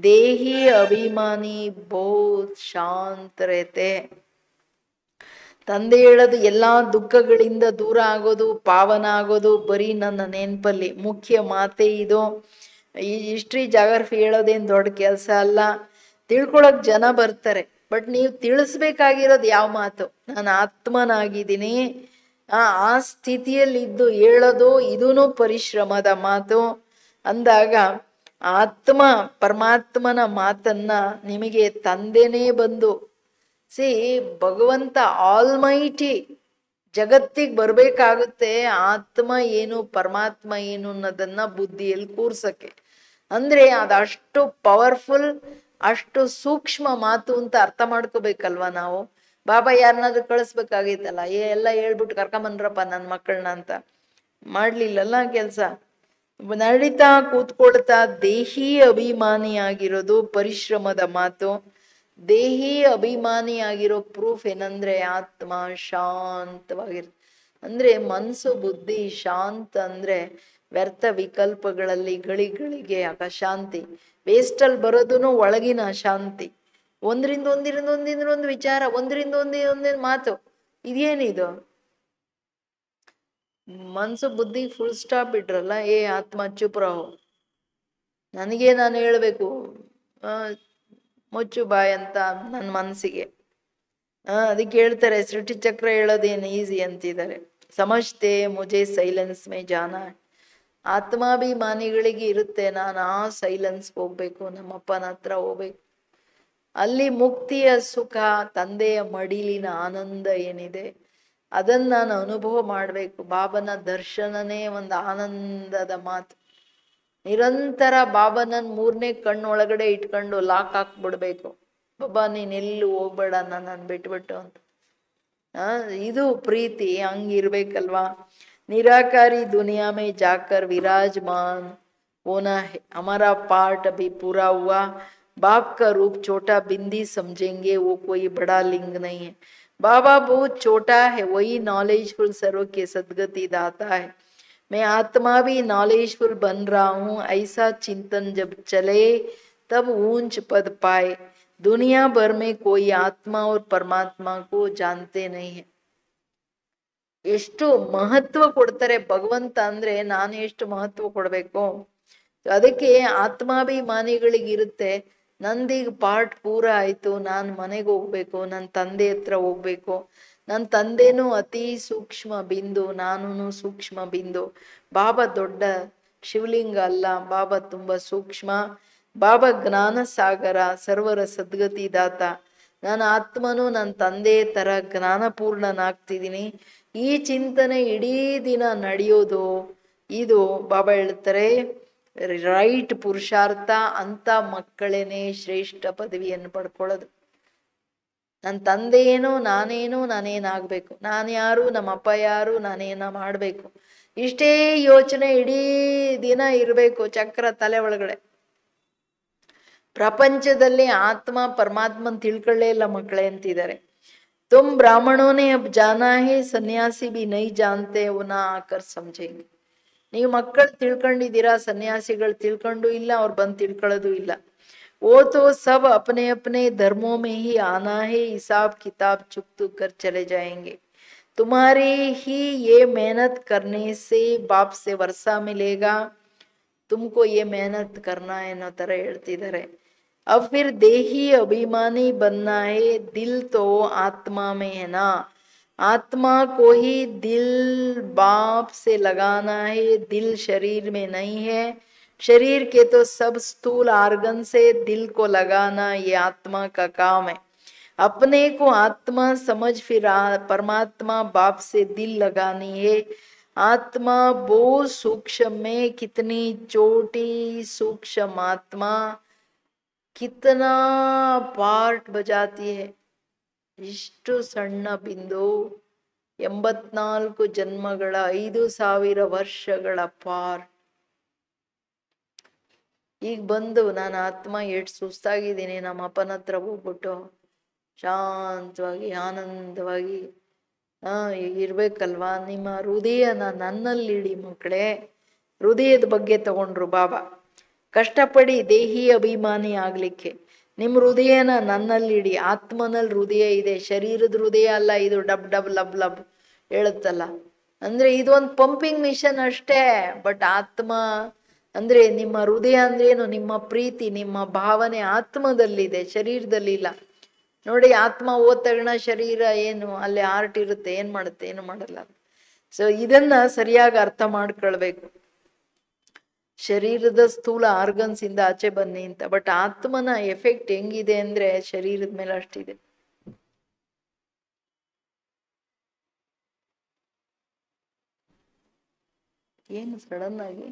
ದೇಹಿ ಅಭಿಮಾನಿ ಬಹುತ್ ಶಾಂತ रहते. ತಂದೆ ಹೇಳೋದು ಎಲ್ಲಾ ದುಃಖಗಳಿಂದ ದೂರ ಆಗೋದು, ಪಾವನ ಆಗೋದು ಬರೀ ನನ್ನ ನೆನಪಲ್ಲಿ. ಮುಖ್ಯ ಮಾತೇ ಇದು. ಈ ಹಿಸ್ಟ್ರಿ ಜಾಗ್ರಫಿ ಹೇಳೋದೇನು ದೊಡ್ಡ ಕೆಲಸ ಅಲ್ಲ. ತಿಳ್ಕೊಳಕ್ ಜನ ಬರ್ತಾರೆ, ಬಟ್ ನೀವು ತಿಳಿಸ್ಬೇಕಾಗಿರೋದು ಯಾವ ಮಾತು, ನಾನು ಆತ್ಮನಾಗಿದ್ದೀನಿ. ಆ ಸ್ಥಿತಿಯಲ್ಲಿ ಇದ್ದು ಹೇಳೋದು ಇದೂ ಪರಿಶ್ರಮದ ಮಾತು ಅಂದಾಗ, ಆತ್ಮ ಪರಮಾತ್ಮನ ಮಾತನ್ನ ನಿಮಗೆ ತಂದೆನೇ ಬಂದು ಭಗವಂತ ಆಲ್ಮೈಟಿ ಜಗತ್ತಿಗೆ ಬರ್ಬೇಕಾಗುತ್ತೆ. ಆತ್ಮ ಏನು ಪರಮಾತ್ಮ ಏನು ಅನ್ನೋದನ್ನ ಬುದ್ಧಿಯಲ್ಲಿ ಕೂರ್ಸಕ್ಕೆ. ಅಂದ್ರೆ ಅದಷ್ಟು ಪವರ್ಫುಲ್, ಅಷ್ಟು ಸೂಕ್ಷ್ಮ ಮಾತು ಅಂತ ಅರ್ಥ ಮಾಡ್ಕೋಬೇಕಲ್ವಾ ನಾವು. ಬಾಬಾ ಯಾರನ್ನಾದ್ರೂ ಕಳಿಸ್ಬೇಕಾಗಿತ್ತಲ್ಲ, ಎಲ್ಲ ಹೇಳ್ಬಿಟ್ಟು ಕರ್ಕೊಂಬನ್ರಪ್ಪ ನನ್ನ ಮಕ್ಕಳನ್ನ ಅಂತ. ಮಾಡ್ಲಿಲ್ಲಲ್ಲ ಕೆಲಸ. ನಡೀತಾ ಕೂತ್ಕೊಳ್ತಾ ದೇಹಿ ಅಭಿಮಾನಿಯಾಗಿರೋದು ಪರಿಶ್ರಮದ ಮಾತು. ದೇಹಿ ಅಭಿಮಾನಿ ಆಗಿರೋ ಪ್ರೂಫ್ ಏನಂದ್ರೆ ಆತ್ಮ ಶಾಂತವಾಗಿರುತ್ತೆ. ಅಂದ್ರೆ ಮನಸ್ಸು ಬುದ್ಧಿ ಶಾಂತ ಅಂದ್ರೆ ವ್ಯರ್ಥ ವಿಕಲ್ಪಗಳಲ್ಲಿ ಗಳಿಗೆ ಅಶಾಂತಿ, ವೇಸ್ಟಲ್ಲಿ ಬರೋದೂ ಒಳಗಿನ ಅಶಾಂತಿ. ಒಂದರಿಂದ ಒಂದು ವಿಚಾರ, ಒಂದರಿಂದ ಮಾತು, ಇದೇನಿದು? ಮನ್ಸು ಬುದ್ಧಿ ಫುಲ್ ಸ್ಟಾಪ್ ಬಿಟ್ರಲ್ಲ, ಏ ಆತ್ಮ ಚುಪ್ ರಹೋ, ನನಗೆ ನಾನು ಹೇಳ್ಬೇಕು, ಮುಚ್ಚು ಬಾಯ್ ಅಂತ ನನ್ನ ಮನಸ್ಸಿಗೆ. ಅದಕ್ಕೆ ಹೇಳ್ತಾರೆ ಸೃಷ್ಟಿ ಚಕ್ರ ಹೇಳೋದೇನು ಈಸಿ ಅಂತಿದ್ದಾರೆ. ಸಮಜ್ತೆ ಮುಜೆ ಸೈಲೆನ್ಸ್ ಮೇ ಜಾನ. ಆತ್ಮಾಭಿಮಾನಿಗಳಿಗೆ ಇರುತ್ತೆ, ನಾನು ಆ ಸೈಲೆನ್ಸ್ಗೆ ಹೋಗ್ಬೇಕು, ನಮ್ಮಪ್ಪನ ಹತ್ರ ಹೋಗ್ಬೇಕು, ಅಲ್ಲಿ ಮುಕ್ತಿಯ ಸುಖ, ತಂದೆಯ ಮಡಿಲಿನ ಆನಂದ ಏನಿದೆ ಅದನ್ನ ನಾನು ಅನುಭವ ಮಾಡಬೇಕು. ಬಾಬನ ದರ್ಶನನೇ ಒಂದು ಆನಂದದ ಮಾತು. ನಿರಂತರ ಬಾಬನನ್ ಮೂರನೇ ಕಣ್ಣೊಳಗಡೆ ಇಟ್ಕೊಂಡು ಲಾಕ್ ಹಾಕ್ಬಿಡ್ಬೇಕು. ಬಾಬಾ ನೀನೆಲ್ಲೂ ಹೋಗ್ಬೇಡ, ನನ್ನನ್ನು ಬಿಟ್ಬಿಟ್ಟು ಅಂತ. ಇದು ಪ್ರೀತಿ, ಹಂಗಿರ್ಬೇಕಲ್ವಾ. निराकारी दुनिया में जाकर विराजमान होना है, हमारा पार्ट अभी पूरा हुआ. बाप का रूप छोटा बिंदी समझेंगे, वो कोई बड़ा लिंग नहीं है. बाबा बहुत छोटा है, वही नॉलेजफुल सर्व के सदगति दाता है. मैं आत्मा भी नॉलेजफुल बन रहा हूँ. ऐसा चिंतन जब चले तब ऊंच पद पाए. दुनिया भर में कोई आत्मा और परमात्मा को जानते नहीं है. ಎಷ್ಟು ಮಹತ್ವ ಕೊಡ್ತಾರೆ ಭಗವಂತ ಅಂದ್ರೆ ನಾನು ಎಷ್ಟು ಮಹತ್ವ ಕೊಡ್ಬೇಕು. ಅದಕ್ಕೆ ಆತ್ಮಾಭಿಮಾನಿಗಳಿಗಿರುತ್ತೆ, ನಂದೀಗ ಪಾರ್ಟ್ ಪೂರ ಆಯ್ತು, ನಾನು ಮನೆಗೆ ಹೋಗ್ಬೇಕು, ನನ್ನ ತಂದೆ ಹತ್ರ ಹೋಗ್ಬೇಕು. ನನ್ನ ತಂದೆನೂ ಅತಿ ಸೂಕ್ಷ್ಮ ಬಿಂದು, ನಾನು ಸೂಕ್ಷ್ಮ ಬಿಂದು. ಬಾಬಾ ದೊಡ್ಡ ಶಿವಲಿಂಗ ಅಲ್ಲ, ಬಾಬಾ ತುಂಬಾ ಸೂಕ್ಷ್ಮ. ಬಾಬಾ ಜ್ಞಾನ ಸಾಗರ, ಸರ್ವರ ಸದ್ಗತಿ ದಾತ. ನಾನು ಆತ್ಮನು ನನ್ನ ತಂದೆ ತರ ಜ್ಞಾನಪೂರ್ಣನಾಗ್ತಿದ್ದೀನಿ. ಈ ಚಿಂತನೆ ಇಡೀ ದಿನ ನಡೆಯೋದು, ಇದು ಬಾಬಾ ಹೇಳ್ತಾರೆ ರೈಟ್ ಪುರುಷಾರ್ಥ. ಅಂತ ಮಕ್ಕಳೇನೆ ಶ್ರೇಷ್ಠ ಪದವಿಯನ್ನು ಪಡ್ಕೊಳ್ಳೋದು. ನನ್ನ ತಂದೆ ಏನು, ನಾನೇನು, ನಾನೇನಾಗಬೇಕು, ನಾನು ಯಾರು, ನಮ್ಮಪ್ಪ ಯಾರು, ನಾನೇನ ಮಾಡಬೇಕು, ಇಷ್ಟೇ ಯೋಚನೆ ಇಡೀ ದಿನ ಇರಬೇಕು ಚಕ್ರ ತಲೆ ಒಳಗಡೆ. ಪ್ರಪಂಚದಲ್ಲಿ ಆತ್ಮ ಪರಮಾತ್ಮನ್ ತಿಳ್ಕೊಳ್ಳೇ ಇಲ್ಲ ಮಕ್ಕಳೇ ಅಂತಿದ್ದಾರೆ. तुम ब्राह्मणों ने अब जाना है, सन्यासी भी नहीं जानते, वो ना आकर समझेंगे. ನೀವು ಮಕ್ಕಳು ತಿಳ್ಕೊಂಡಿದ್ದೀರಾ, ಸನ್ಯಾಸಿಗಳು ತಿಳ್ಕೊಂಡು ಇಲ್ಲ, ಅವ್ರು ಬಂದು ತಿಳ್ಕೊಳ್ಳೋದು ಇಲ್ಲ. वो तो सब अपने अपने धर्मों में ही आना है, हिसाब किताब चुक कर चले जाएंगे. तुम्हारी ही ये मेहनत करने से बाप से वर्षा मिलेगा, तुमको ये मेहनत करना है ಅನ್ನೋ ತರ ಹೇಳ್ತಿದ್ದಾರೆ. अब फिर देही अभिमानी बनना है, दिल तो आत्मा में है ना. आत्मा को ही दिल बाप से लगाना है, दिल शरीर में नहीं है. शरीर के तो सब स्थूल आर्गन से दिल को लगाना ये आत्मा का काम है. अपने को आत्मा समझ फिर परमात्मा बाप से दिल लगानी है. आत्मा बहुत सूक्ष्म में, कितनी छोटी सूक्ष्म आत्मा कितना पार्ट बजाती है. ಇಷ್ಟು ಸಣ್ಣ ಬಿಂದು 84 ಜನ್ಮಗಳ 5000 ವರ್ಷಗಳ ಪಾರ್ಟ್. ಈಗ ಬಂದು ನಾನು ಆತ್ಮ ಎಷ್ಟು ಸುಸ್ತಾಗಿದ್ದೀನಿ, ನಮ್ಮ ಅಪ್ಪನ ಹತ್ರ ಹೋಗ್ಬಿಟ್ಟು ಶಾಂತವಾಗಿ ಆನಂದವಾಗಿ ಇರ್ಬೇಕಲ್ವಾ. ನಿಮ್ಮ ಹೃದಯನ ನನ್ನಲ್ಲಿಡಿ ಮಕ್ಕಳೇ. ಹೃದಯದ ಬಗ್ಗೆ ತಗೊಂಡ್ರು ಬಾಬಾ. ಕಷ್ಟಪಡಿ ದೇಹಿ ಅಭಿಮಾನಿ ಆಗ್ಲಿಕ್ಕೆ. ನಿಮ್ಮ ಹೃದಯನ ನನ್ನಲ್ಲಿಡಿ. ಆತ್ಮನಲ್ಲಿ ಹೃದಯ ಇದೆ, ಶರೀರದ ಹೃದಯ ಅಲ್ಲ ಇದು. ಡಬ್ ಡಬ್ ಲಬ್ ಲಬ್ ಹೇಳುತ್ತಲ್ಲ, ಅಂದ್ರೆ ಇದು ಒಂದು ಪಂಪಿಂಗ್ ಮಿಷನ್ ಅಷ್ಟೇ. ಬಟ್ ಆತ್ಮ ಅಂದ್ರೆ ನಿಮ್ಮ ಹೃದಯ ಅಂದ್ರೆ ಏನು, ನಿಮ್ಮ ಪ್ರೀತಿ, ನಿಮ್ಮ ಭಾವನೆ ಆತ್ಮದಲ್ಲಿದೆ, ಶರೀರದಲ್ಲಿಲ್ಲ. ನೋಡಿ, ಆತ್ಮ ಹೋದ ತಕ್ಷಣ ಶರೀರ ಏನು, ಅಲ್ಲಿ ಹಾರ್ಟ್ ಇರುತ್ತೆ, ಏನ್ ಮಾಡುತ್ತೆ, ಏನು ಮಾಡಲ್ಲ. ಸೊ ಇದನ್ನ ಸರಿಯಾಗಿ ಅರ್ಥ ಮಾಡ್ಕೊಳ್ಬೇಕು. ಶರೀರದ ಸ್ಥೂಲ ಆರ್ಗನ್ಸ್ ಇಂದ ಆಚೆ ಬನ್ನಿ ಅಂತ. ಬಟ್ ಆತ್ಮನ ಎಫೆಕ್ಟ್ ಹೆಂಗಿದೆ ಅಂದ್ರೆ ಶರೀರದ ಮೇಲೆ ಅಷ್ಟಿದೆ. ಏನು ಸಡನ್ ಆಗಿ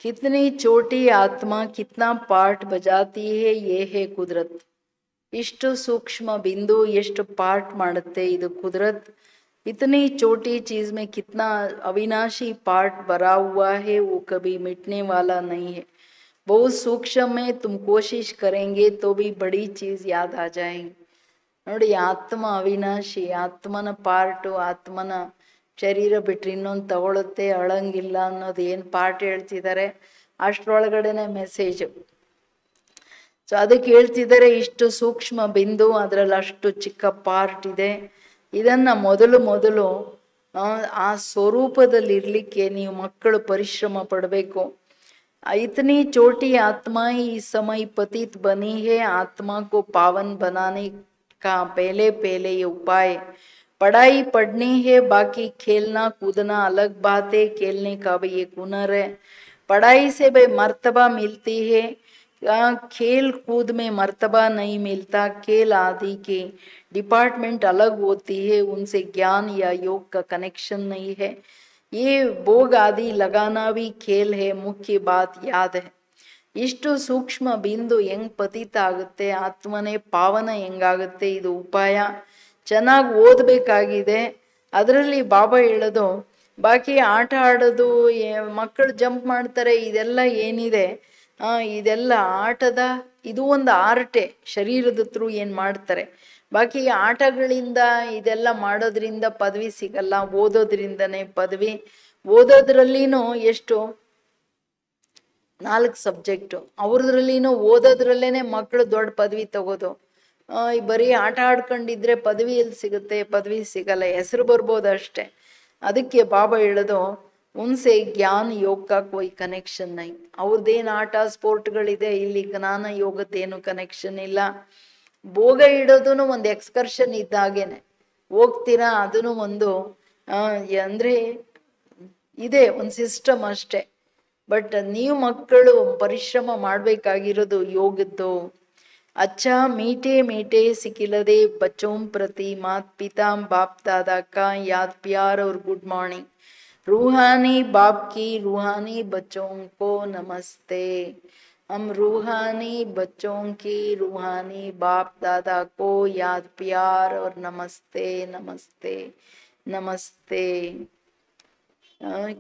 कितनी छोटी आत्मा कितना पार्ट बजाती है, ये है कुदरत। इಷ್ಟು सूक्ष्म बिंदु ಎಷ್ಟು पार्ट ಮಾಡುತ್ತೆ ಇದು कुदरत। इतनी छोटी चीज में कितना अविनाशी पार्ट भरा हुआ है, वो कभी मिटने वाला नहीं है। बहुत सूक्ष्म में तुम कोशिश करेंगे तो भी बड़ी चीज याद आ जाएगी। ನೋಡಿ, ಆತ್ಮ ಅವಿನಾಶಿ, ಆತ್ಮನ ಪಾರ್ಟು, ಆತ್ಮನ ಶರೀರ ಬಿಟ್ರೆ ಇನ್ನೊಂದು ತಗೊಳುತ್ತೆ, ಅಳಂಗಿಲ್ಲ ಅನ್ನೋದು ಏನು ಪಾರ್ಟ್ ಹೇಳ್ತಿದ್ದಾರೆ ಅಷ್ಟರೊಳಗಡೆನೆ ಮೆಸೇಜು. ಸೊ ಅದಕ್ಕೆ ಹೇಳ್ತಿದ್ದಾರೆ, ಇಷ್ಟು ಸೂಕ್ಷ್ಮ ಬಿಂದು, ಅದರಲ್ಲಿ ಅಷ್ಟು ಚಿಕ್ಕ ಪಾರ್ಟ್ ಇದೆ. ಇದನ್ನ ಮೊದಲು ಆ ಸ್ವರೂಪದಲ್ಲಿ ಇರ್ಲಿಕ್ಕೆ ನೀವು ಮಕ್ಕಳು ಪರಿಶ್ರಮ ಪಡಬೇಕು. इतनी छोटी आत्मा ही इस समय पतित बनी है, आत्मा को पावन बनाने का पहले पहले ये उपाय। पढ़ाई पढ़नी है, बाकी खेलना कूदना अलग बात है, खेलने का भी एक हुनर है। पढ़ाई से भी मर्तबा मिलती है, खेल कूद में मर्तबा नहीं मिलता। खेल आदि के डिपार्टमेंट अलग होती है, उनसे ज्ञान या योग का कनेक्शन नहीं है। ये भोग आदि लगाना भी खेल है, मुख्य बात याद है। ಇಷ್ಟು ಸೂಕ್ಷ್ಮ ಬಿಂದು ಹೆಂಗ್ ಪತಿತ ಆಗುತ್ತೆ, ಆತ್ಮನೇ ಪಾವನ ಹೆಂಗಾಗುತ್ತೆ, ಇದು ಉಪಾಯ. ಚೆನ್ನಾಗಿ ಓದಬೇಕಾಗಿದೆ. ಅದರಲ್ಲಿ ಬಾಬಾ ಹೇಳೋದು, ಬಾಕಿ ಆಟ ಆಡೋದು, ಮಕ್ಕಳು ಜಂಪ್ ಮಾಡ್ತಾರೆ, ಇದೆಲ್ಲ ಏನಿದೆ, ಇದೆಲ್ಲ ಆಟದ, ಇದು ಒಂದು ಆರ್ಟೆ, ಶರೀರದ ಥ್ರೂ ಏನು ಮಾಡ್ತಾರೆ. ಬಾಕಿ ಆಟಗಳಿಂದ ಇದೆಲ್ಲ ಮಾಡೋದ್ರಿಂದ ಪದವಿ ಸಿಗಲ್ಲ, ಓದೋದ್ರಿಂದನೇ ಪದವಿ. ಓದೋದ್ರಲ್ಲಿನೂ ಎಷ್ಟು 4 ಸಬ್ಜೆಕ್ಟು, ಅವ್ರದ್ರಲ್ಲಿನೂ ಓದೋದ್ರಲ್ಲೇನೆ ಮಕ್ಕಳು ದೊಡ್ಡ ಪದವಿ ತಗೋದು. ಬರೀ ಆಟ ಆಡ್ಕೊಂಡಿದ್ರೆ ಪದವಿ ಎಲ್ಲಿ ಸಿಗುತ್ತೆ, ಪದವಿ ಸಿಗಲ್ಲ, ಹೆಸರು ಬರ್ಬೋದು ಅಷ್ಟೆ. ಅದಕ್ಕೆ ಬಾಬಾ ಹೇಳೋದು, ಉನ್ಸೆ ಜ್ಞಾನ ಯೋಗ ಕೋಯಿ ಕನೆಕ್ಷನ್ ನೈ. ಅವ್ರದ್ದೇನು ಆಟ ಸ್ಪೋರ್ಟ್ಗಳಿದೆ, ಇಲ್ಲಿ ಜ್ಞಾನ ಯೋಗದ್ದೇನು ಕನೆಕ್ಷನ್ ಇಲ್ಲ. ಭೋಗ ಇಡೋದೂ ಒಂದು ಎಕ್ಸ್ಕರ್ಷನ್ ಇದ್ದಾಗೇನೆ, ಹೋಗ್ತೀರಾ, ಅದೂ ಒಂದು ಅಂದರೆ ಇದೆ, ಒಂದು ಸಿಸ್ಟಮ್ ಅಷ್ಟೆ. ಬಟ್ ನೀವು ಮಕ್ಕಳು ಪರಿಶ್ರಮ ಮಾಡಬೇಕಾಗಿರೋದು ಯೋಗದ್ದು. अच्छा मीठे मीठे सिखिलदे बच्चों प्रति मात पिता बाप दादा का याद प्यार और गुड मॉर्निंग। रूहानी बाप की रूहानी बच्चों को नमस्ते। हम रूहानी बच्चों की रूहानी बाप दादा को याद प्यार और नमस्ते नमस्ते नमस्ते।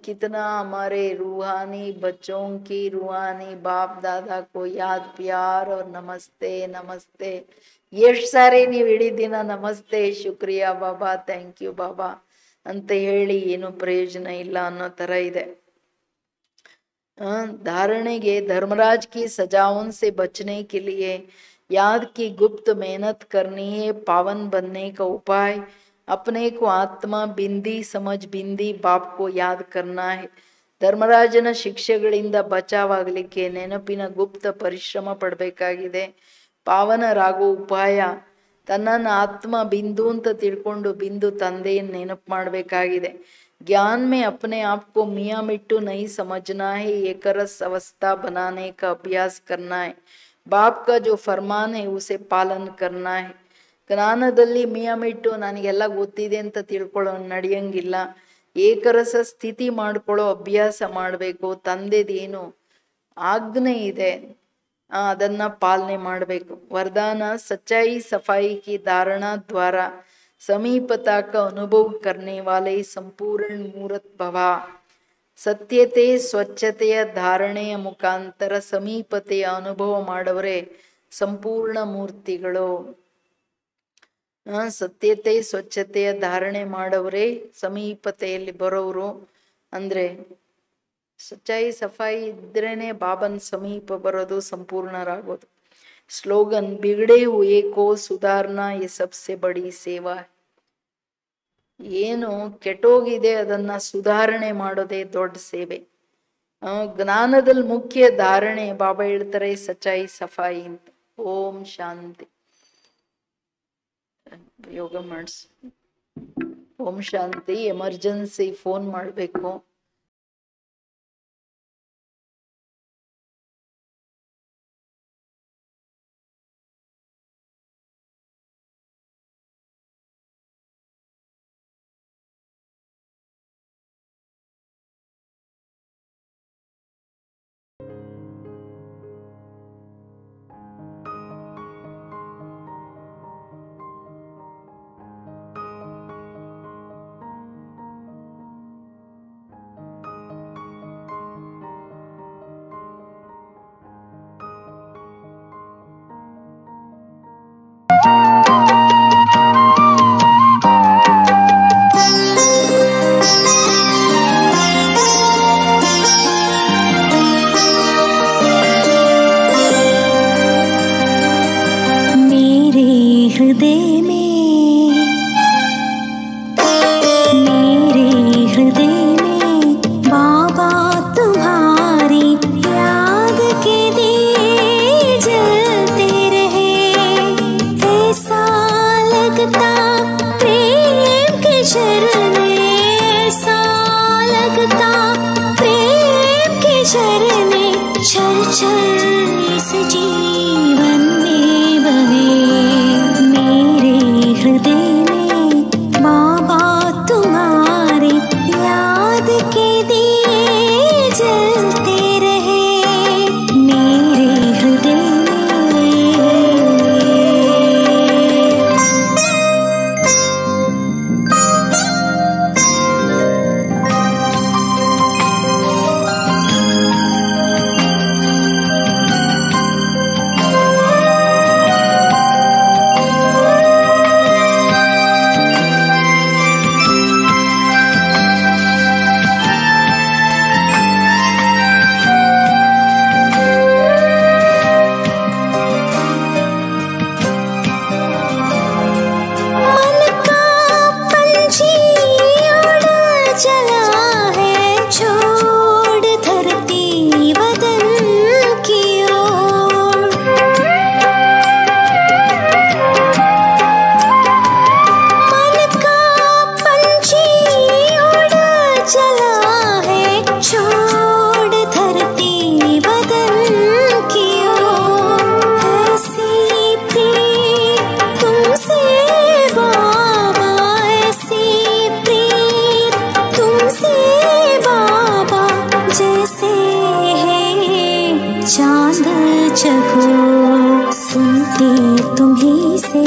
कितना हमारे रूहानी बच्चों की रूहानी बाप दादा को याद प्यार और नमस्ते नमस्ते. ಎಷ್ಟು ಸಾರಿ ನೀವು ಇಡೀ ದಿನ ನಮಸ್ತೆ, ಶುಕ್ರಿಯಾ ಬಾಬಾ, ಥ್ಯಾಂಕ್ ಯು ಬಾಬಾ ಅಂತ ಹೇಳಿ ಏನು ಪ್ರಯೋಜನ ಇಲ್ಲ ಅನ್ನೋ ಥರ ಇದೆ. धारणेगे धर्मराज की सजाओं से बचने के लिए याद की गुप्त मेहनत करनी है। पावन बनने का उपाय अपने को आत्मा बिंदी समझ बिंदी बाप को याद करना है. ಧರ್ಮರಾಜನ ಶಿಕ್ಷೆಗಳಿಂದ ಬಚಾವಾಗಲಿಕ್ಕೆ ನೆನಪಿನ ಗುಪ್ತ ಪರಿಶ್ರಮ ಪಡಬೇಕಾಗಿದೆ. ಪಾವನರಾಗೋ ಉಪಾಯ ತನ್ನನ್ನು ಆತ್ಮ ಬಿಂದು ಅಂತ ತಿಳ್ಕೊಂಡು ಬಿಂದು ತಂದೆಯನ್ನು ನೆನಪು ಮಾಡಬೇಕಾಗಿದೆ. ज्ञान में अपने आप को मियाँ मिट्टू नहीं समझना है, एक रस अवस्था बनाने का अभ्यास करना है. बाप का जो फरमान है उसे पालन करना है. ಜ್ಞಾನದಲ್ಲಿ ಮಿಯಾಮಿಟ್ಟು ನನಗೆಲ್ಲ ಗೊತ್ತಿದೆ ಅಂತ ತಿಳ್ಕೊಳ್ಳೋ ನಡೆಯಂಗಿಲ್ಲ. ಏಕರಸ ಸ್ಥಿತಿ ಮಾಡ್ಕೊಳ್ಳೋ ಅಭ್ಯಾಸ ಮಾಡಬೇಕು. ತಂದೆದೇನು ಆಜ್ಞೆ ಇದೆ ಅದನ್ನ ಪಾಲನೆ ಮಾಡಬೇಕು. वरदान सच्चाई सफाई की धारणा द्वारा समीपता का अनुभव करने वाले संपूर्ण मूर्त भवा. ಸತ್ಯತೆ ಸ್ವಚ್ಛತೆಯ ಧಾರಣೆಯ ಮುಖಾಂತರ ಸಮೀಪತೆಯ ಅನುಭವ ಮಾಡವರೇ ಸಂಪೂರ್ಣ ಮೂರ್ತಿಗಳು. ಸತ್ಯತೆ ಸ್ವಚ್ಛತೆಯ ಧಾರಣೆ ಮಾಡವರೇ ಸಮೀಪತೆಯಲ್ಲಿ ಬರೋರು. ಅಂದ್ರೆ ಸಚ್ಚಾಯಿ ಸಫಾಯಿ ಇದ್ರೇನೆ ಬಾಬನ್ ಸಮೀಪ ಬರೋದು, ಸಂಪೂರ್ಣರಾಗೋದು. ಸ್ಲೋಗನ್ ಬಿಗಡೆ ಹುಯೇ ಕೋ ಸುಧಾರ್ನಾ ಯೆ ಸಬ್ಸೆ ಬಡಿ ಸೇವಾ. ಏನು ಕೆಟ್ಟೋಗಿದೆ ಅದನ್ನ ಸುಧಾರಣೆ ಮಾಡೋದೇ ದೊಡ್ಡ ಸೇವೆ. ಜ್ಞಾನದಲ್ಲಿ ಮುಖ್ಯ ಧಾರಣೆ ಬಾಬಾ ಹೇಳ್ತಾರೆ ಸಚ್ಚಾಯಿ ಸಫಾಯಿ ಅಂತ. ಓಂ ಶಾಂತಿ. ಯೋಗ ಮಾಡಿಸ್. ಓಂ ಶಾಂತಿ. ಎಮರ್ಜೆನ್ಸಿ ಫೋನ್ ಮಾಡಬೇಕು. छल छल इस जीवन में बहे मेरे हृदय में बाबा तुम्हारे याद के दिए जलते रहे मेरे हृदय जगो सुनते तुम्हीं से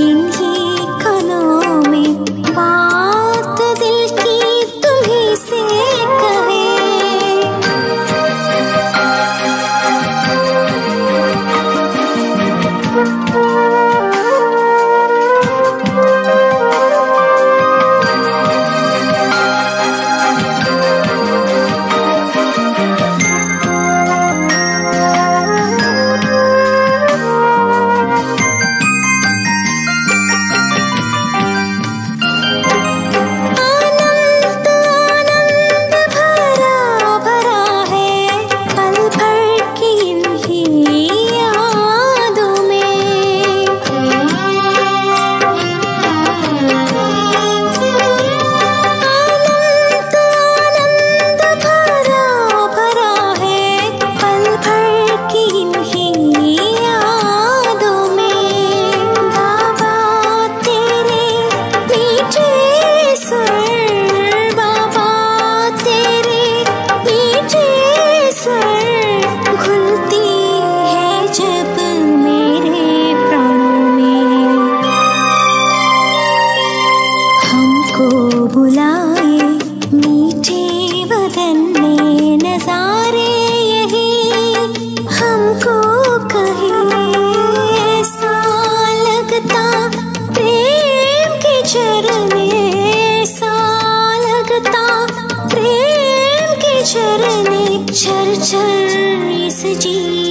इन्हीं कानों में बात दिल की तुम्हीं से कहे बुलाए मीठे वतन में नजारे यही हमको कहे ऐसा लगता प्रेम के झरने ऐसा लगता प्रेम के झरने छल छल इस जी